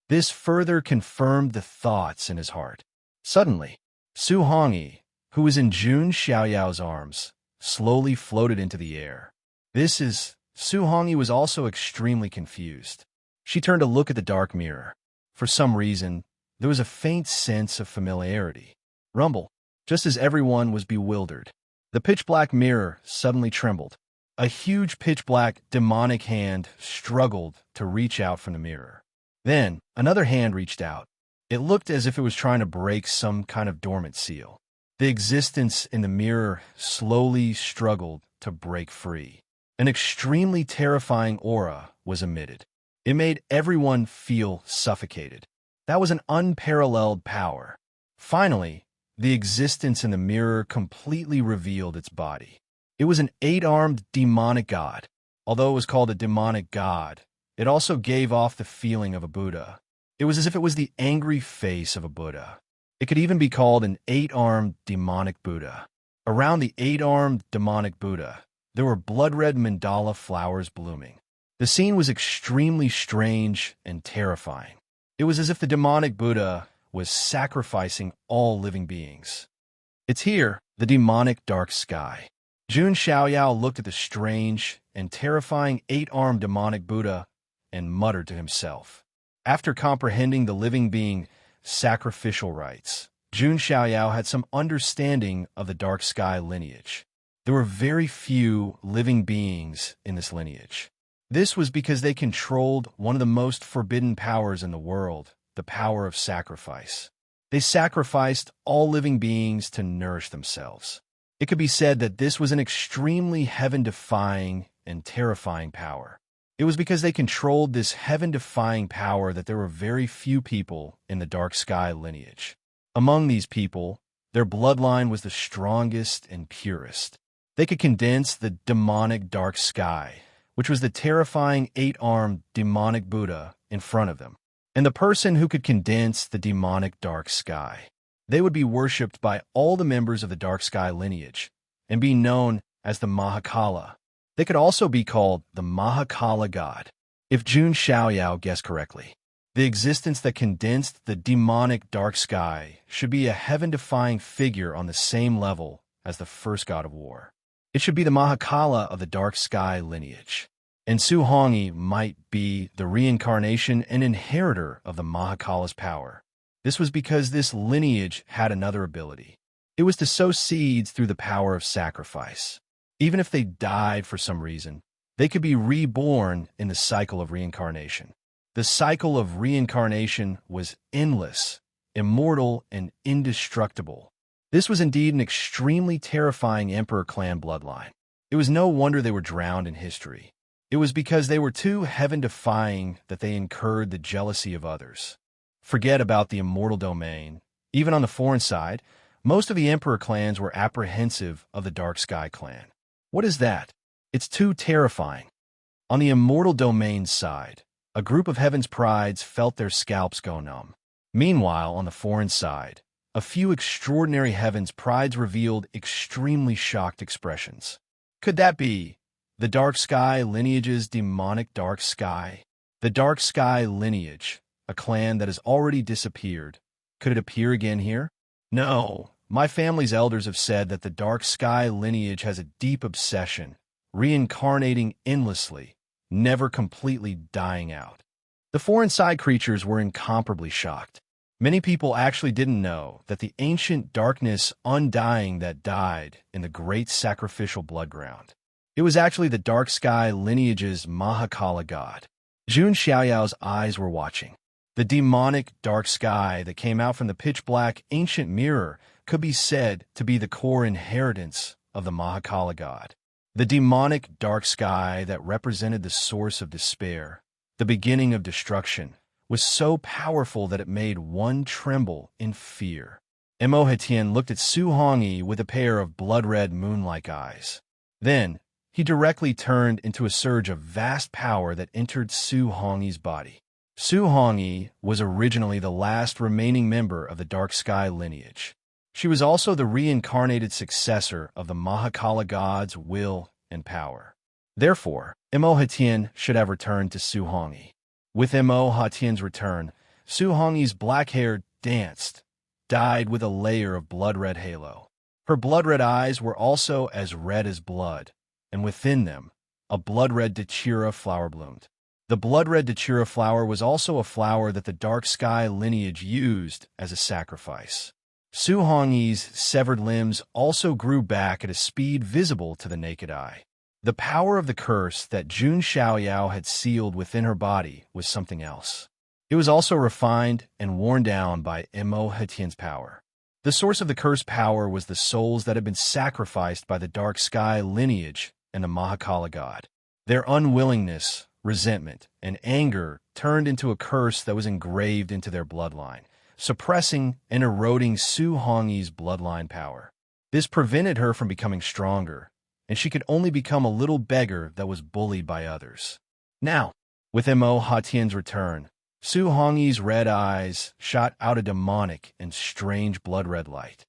This further confirmed the thoughts in his heart. Suddenly, Su Hongyi, who was in Jun Xiaoyao's arms, slowly floated into the air. Su Hongyi was also extremely confused. She turned to look at the dark mirror. For some reason, there was a faint sense of familiarity. Rumble. Just as everyone was bewildered, the pitch-black mirror suddenly trembled. A huge pitch-black demonic hand struggled to reach out from the mirror. Then, another hand reached out. It looked as if it was trying to break some kind of dormant seal. The existence in the mirror slowly struggled to break free. An extremely terrifying aura was emitted. It made everyone feel suffocated. That was an unparalleled power. Finally, the existence in the mirror completely revealed its body. It was an 8-armed demonic god. Although it was called a demonic god, it also gave off the feeling of a Buddha. It was as if it was the angry face of a Buddha. It could even be called an 8-armed demonic Buddha. Around the 8-armed demonic Buddha, there were blood-red mandala flowers blooming. The scene was extremely strange and terrifying. It was as if the demonic Buddha was sacrificing all living beings. It's here, the demonic dark sky. Jun Xiaoyao looked at the strange and terrifying 8-armed demonic Buddha and muttered to himself. After comprehending the living being sacrificial rites, Jun Xiaoyao had some understanding of the dark sky lineage. There were very few living beings in this lineage. This was because they controlled one of the most forbidden powers in the world, the power of sacrifice. They sacrificed all living beings to nourish themselves. It could be said that this was an extremely heaven-defying and terrifying power. It was because they controlled this heaven-defying power that there were very few people in the dark sky lineage. Among these people, their bloodline was the strongest and purest. They could condense the demonic dark sky, which was the terrifying 8-armed demonic Buddha in front of them, and the person who could condense the demonic dark sky. They would be worshipped by all the members of the dark sky lineage and be known as the Mahakala. They could also be called the Mahakala god. If Jun Xiaoyao guessed correctly, the existence that condensed the demonic dark sky should be a heaven-defying figure on the same level as the first god of war. It should be the Mahakala of the dark sky lineage. and Suhongi might be the reincarnation and inheritor of the Mahakala's power. This was because this lineage had another ability. It was to sow seeds through the power of sacrifice. Even if they died for some reason, they could be reborn in the cycle of reincarnation. The cycle of reincarnation was endless, immortal, and indestructible. This was indeed an extremely terrifying Emperor clan bloodline. It was no wonder they were drowned in history. It was because they were too heaven-defying that they incurred the jealousy of others. Forget about the immortal domain. Even on the foreign side, most of the Emperor clans were apprehensive of the Dark Sky clan. What is that? It's too terrifying. On the immortal domain's side, a group of Heaven's Prides felt their scalps go numb. Meanwhile, on the foreign side, a few extraordinary Heaven's Prides revealed extremely shocked expressions. Could that be the Dark Sky lineage's demonic Dark Sky? The Dark Sky lineage, a clan that has already disappeared. Could it appear again here? No. My family's elders have said that the Dark Sky lineage has a deep obsession, reincarnating endlessly, never completely dying out. The foreign side creatures were incomparably shocked. Many people actually didn't know that the ancient darkness undying that died in the great sacrificial blood ground. It was actually the Dark Sky lineage's Mahakala god. Jun Xiaoyao's eyes were watching. The demonic Dark Sky that came out from the pitch-black ancient mirror could be said to be the core inheritance of the Mahakala god. The demonic Dark Sky that represented the source of despair, the beginning of destruction, was so powerful that it made one tremble in fear. Mo Hetien looked at Su Hongyi with a pair of blood-red moon-like eyes. Then, he directly turned into a surge of vast power that entered Su Hongyi's body. Su Hongyi was originally the last remaining member of the Dark Sky lineage. She was also the reincarnated successor of the Mahakala god's will and power. Therefore, Mo Hetien should have returned to Su Hongyi. With Mo Hetien's return, Su Hongyi's black hair danced, dyed with a layer of blood-red halo. Her blood-red eyes were also as red as blood, and within them, a blood-red Dachira flower bloomed. The blood-red Dachira flower was also a flower that the Dark Sky lineage used as a sacrifice. Su Hongyi's severed limbs also grew back at a speed visible to the naked eye. The power of the curse that Jun Xiaoyao had sealed within her body was something else. It was also refined and worn down by Mo Hetien's power. The source of the curse power was the souls that had been sacrificed by the Dark Sky lineage and the Mahakala god. Their unwillingness, resentment, and anger turned into a curse that was engraved into their bloodline, suppressing and eroding Su Hongyi's bloodline power. This prevented her from becoming stronger, and she could only become a little beggar that was bullied by others. Now, with Mo Hetien's return, Su Hongyi's red eyes shot out a demonic and strange blood-red light.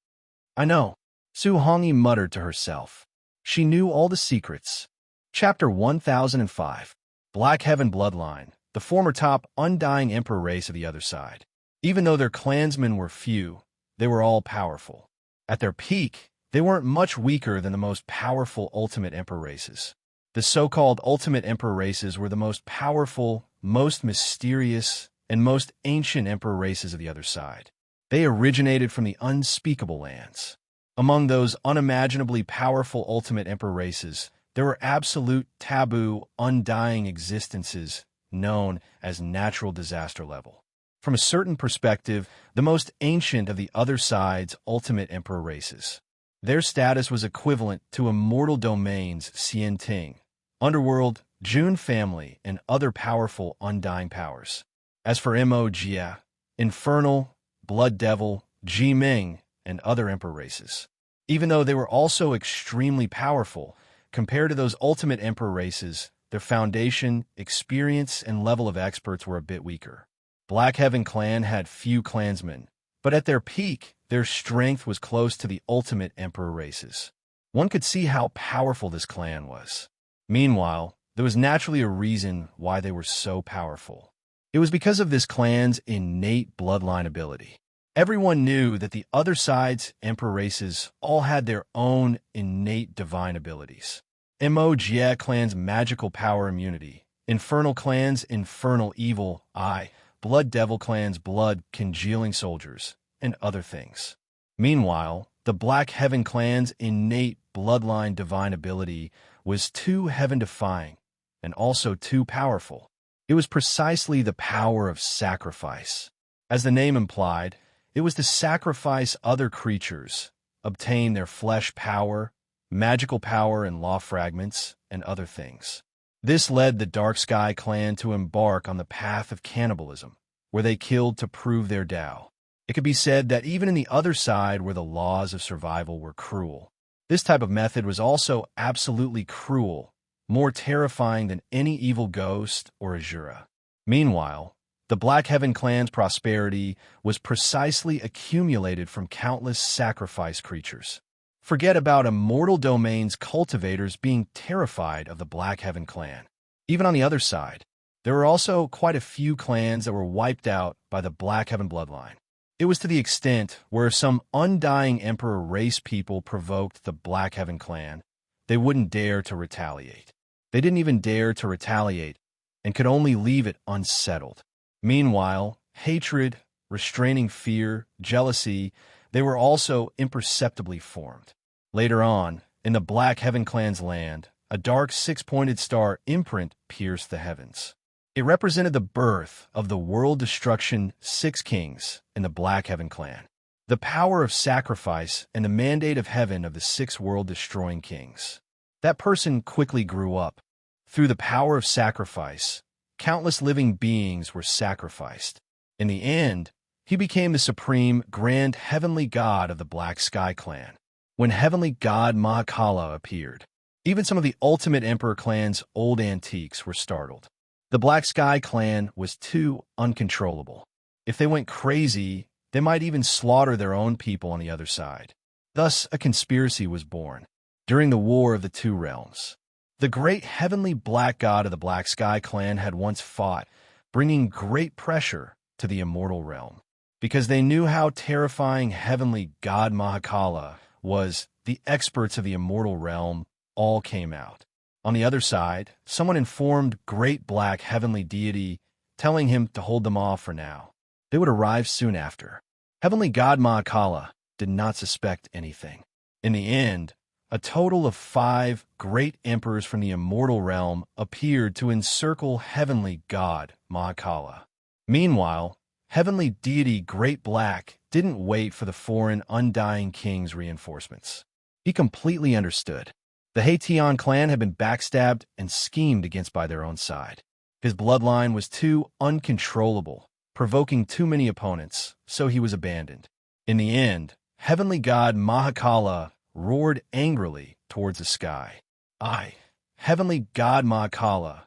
I know, Su Hongyi muttered to herself. She knew all the secrets. Chapter 1005. Black Heaven Bloodline, the former top undying emperor race of the other side. Even though their clansmen were few, they were all powerful. At their peak, they weren't much weaker than the most powerful ultimate emperor races. The so-called ultimate emperor races were the most powerful, most mysterious, and most ancient emperor races of the other side. They originated from the unspeakable lands. Among those unimaginably powerful ultimate emperor races, there were absolute, taboo, undying existences known as natural disaster level. From a certain perspective, the most ancient of the other side's ultimate emperor races. Their status was equivalent to immortal domains Xian Ting, Underworld, Jun family, and other powerful undying powers. As for Mo Jia, Infernal, Blood Devil, Ji Ming, and other emperor races. Even though they were also extremely powerful, compared to those ultimate emperor races, their foundation, experience, and level of experts were a bit weaker. Black Heaven clan had few clansmen, but at their peak, their strength was close to the ultimate emperor races. One could see how powerful this clan was. Meanwhile, there was naturally a reason why they were so powerful. It was because of this clan's innate bloodline ability. Everyone knew that the other side's emperor races all had their own innate divine abilities. Emogia clan's magical power immunity. Infernal clan's infernal evil eye. Blood devil clan's blood congealing soldiers, and other things. Meanwhile, the Black Heaven clan's innate bloodline divine ability was too heaven-defying and also too powerful. It was precisely the power of sacrifice. As the name implied, it was to sacrifice other creatures, obtain their flesh power, magical power and law fragments, and other things. This led the Dark Sky clan to embark on the path of cannibalism, where they killed to prove their Tao. It could be said that even in the other side where the laws of survival were cruel, this type of method was also absolutely cruel, more terrifying than any evil ghost or Azura. Meanwhile, the Black Heaven clan's prosperity was precisely accumulated from countless sacrifice creatures. Forget about immortal domains cultivators being terrified of the Black Heaven clan. Even on the other side, there were also quite a few clans that were wiped out by the Black Heaven bloodline. It was to the extent where if some undying emperor race people provoked the Black Heaven clan, they wouldn't dare to retaliate. They didn't even dare to retaliate and could only leave it unsettled. Meanwhile, hatred, restraining fear, jealousy, they were also imperceptibly formed. Later on, in the Black Heaven clan's land, a dark six-pointed star imprint pierced the heavens. It represented the birth of the world-destruction Six Kings in the Black Heaven clan, the power of sacrifice and the mandate of heaven of the six world-destroying kings. That person quickly grew up. Through the power of sacrifice, countless living beings were sacrificed. In the end, he became the supreme, grand heavenly god of the Black Sky clan. When heavenly god Mahakala appeared, even some of the ultimate emperor clan's old antiques were startled. The Black Sky clan was too uncontrollable. If they went crazy, they might even slaughter their own people on the other side. Thus, a conspiracy was born. During the War of the Two Realms, the great heavenly black god of the Black Sky clan had once fought, bringing great pressure to the immortal realm. Because they knew how terrifying heavenly god Mahakala was, the experts of the immortal realm all came out. On the other side, someone informed great black heavenly deity, telling him to hold them off for now. They would arrive soon after. Heavenly god Mahakala did not suspect anything. In the end, a total of 5 great emperors from the immortal realm appeared to encircle heavenly god Mahakala. Meanwhile, heavenly deity Great Black didn't wait for the foreign undying king's reinforcements. He completely understood. The Haitian clan had been backstabbed and schemed against by their own side. His bloodline was too uncontrollable, provoking too many opponents, so he was abandoned. In the end, heavenly god Mahakala roared angrily towards the sky. I, heavenly god Mahakala,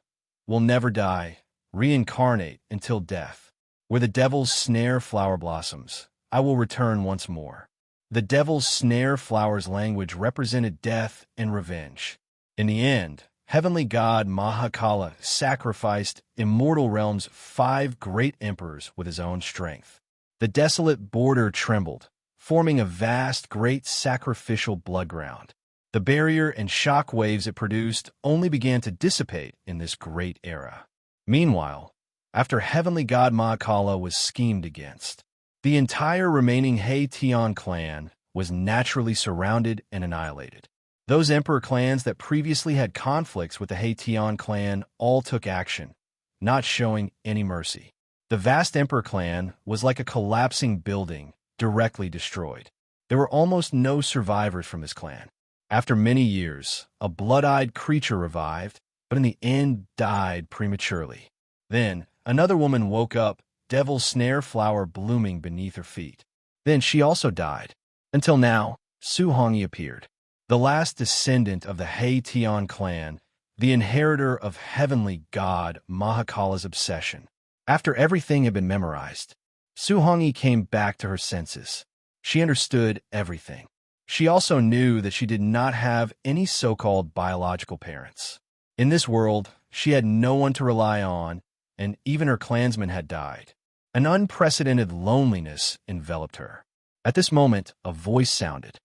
will never die, reincarnate until death. Where the devil's snare flower blossoms, I will return once more. The devil's snare flower's language represented death and revenge. In the end, heavenly god Mahakala sacrificed immortal realm's 5 great emperors with his own strength. The desolate border trembled, forming a vast, great sacrificial blood ground. The barrier and shock waves it produced only began to dissipate in this great era. Meanwhile, after heavenly god Mahakala was schemed against, the entire remaining Haitian clan was naturally surrounded and annihilated. Those emperor clans that previously had conflicts with the Haitian clan all took action, not showing any mercy. The vast emperor clan was like a collapsing building, directly destroyed. There were almost no survivors from this clan. After many years, a blood-eyed creature revived, but in the end died prematurely. Then, another woman woke up, devil's snare flower blooming beneath her feet. Then she also died. Until now, Suhongi appeared, the last descendant of the Haitian clan, the inheritor of heavenly god Mahakala's obsession. After everything had been memorized, Suhongi came back to her senses. She understood everything. She also knew that she did not have any so-called biological parents. In this world, she had no one to rely on, and even her clansmen had died. An unprecedented loneliness enveloped her. At this moment, a voice sounded.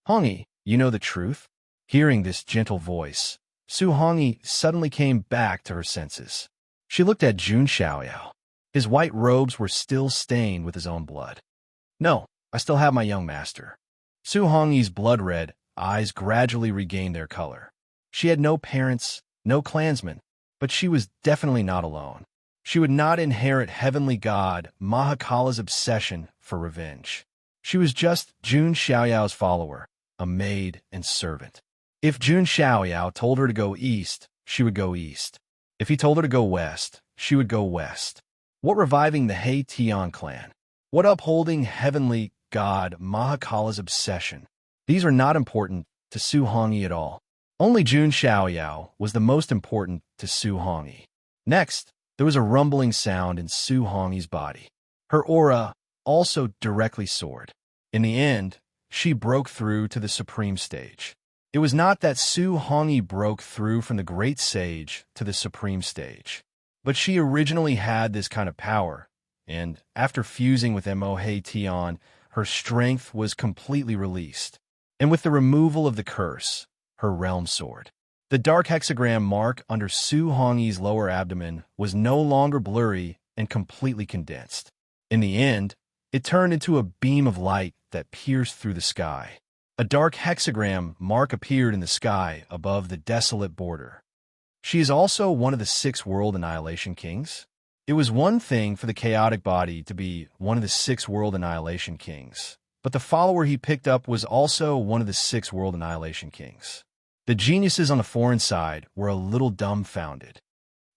"Hongi, you know the truth?" Hearing this gentle voice, Su Hongyi suddenly came back to her senses. She looked at Jun Xiaoyao. His white robes were still stained with his own blood. No, I still have my young master. Su Hongyi's blood-red eyes gradually regained their color. She had no parents, no clansmen, but she was definitely not alone. She would not inherit heavenly god Mahakala's obsession for revenge. She was just Jun Xiaoyao's follower, a maid and servant. If Jun Xiaoyao told her to go east, she would go east. If he told her to go west, she would go west. What reviving the He Tian clan? What upholding heavenly god Mahakala's obsession? These are not important to Su Hongyi at all. Only Jun Xiaoyao was the most important to Su Hongyi. Next, there was a rumbling sound in Su Hongyi's body. Her aura also directly soared. In the end, she broke through to the supreme stage. It was not that Su Hongyi broke through from the great sage to the supreme stage, but she originally had this kind of power, and after fusing with Mo He Tian, her strength was completely released. And with the removal of the curse, her realm soared. The dark hexagram mark under Su Hongyi's lower abdomen was no longer blurry and completely condensed. In the end, it turned into a beam of light that pierced through the sky. A dark hexagram mark appeared in the sky above the desolate border. She is also one of the 6 world annihilation kings. It was one thing for the chaotic body to be one of the 6 world annihilation kings, but the follower he picked up was also one of the 6 world annihilation kings. The geniuses on the foreign side were a little dumbfounded.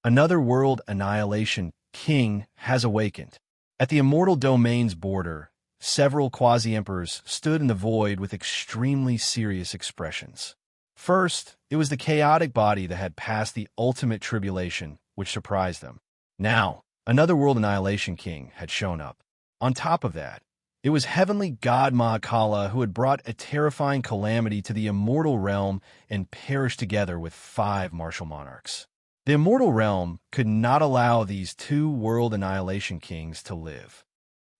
Another world annihilation king has awakened. At the immortal domain's border, several quasi-emperors stood in the void with extremely serious expressions. First, it was the chaotic body that had passed the ultimate tribulation, which surprised them. Now, another world annihilation king had shown up. On top of that, it was heavenly god Mahakala who had brought a terrifying calamity to the immortal realm and perished together with 5 martial monarchs. The immortal realm could not allow these 2 world annihilation kings to live.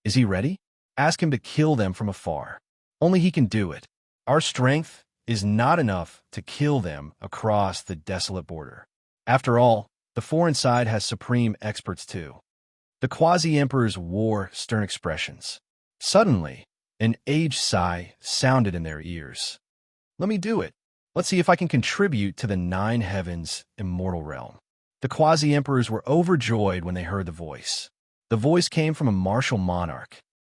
Is he ready? Ask him to kill them from afar. Only he can do it. Our strength is not enough to kill them across the desolate border. After all, the foreign side has supreme experts too. The quasi-emperors wore stern expressions. Suddenly, an aged sigh sounded in their ears. Let me do it. Let's see if I can contribute to the 9 heavens immortal realm. The quasi-emperors were overjoyed when they heard the voice. The voice came from a martial monarch.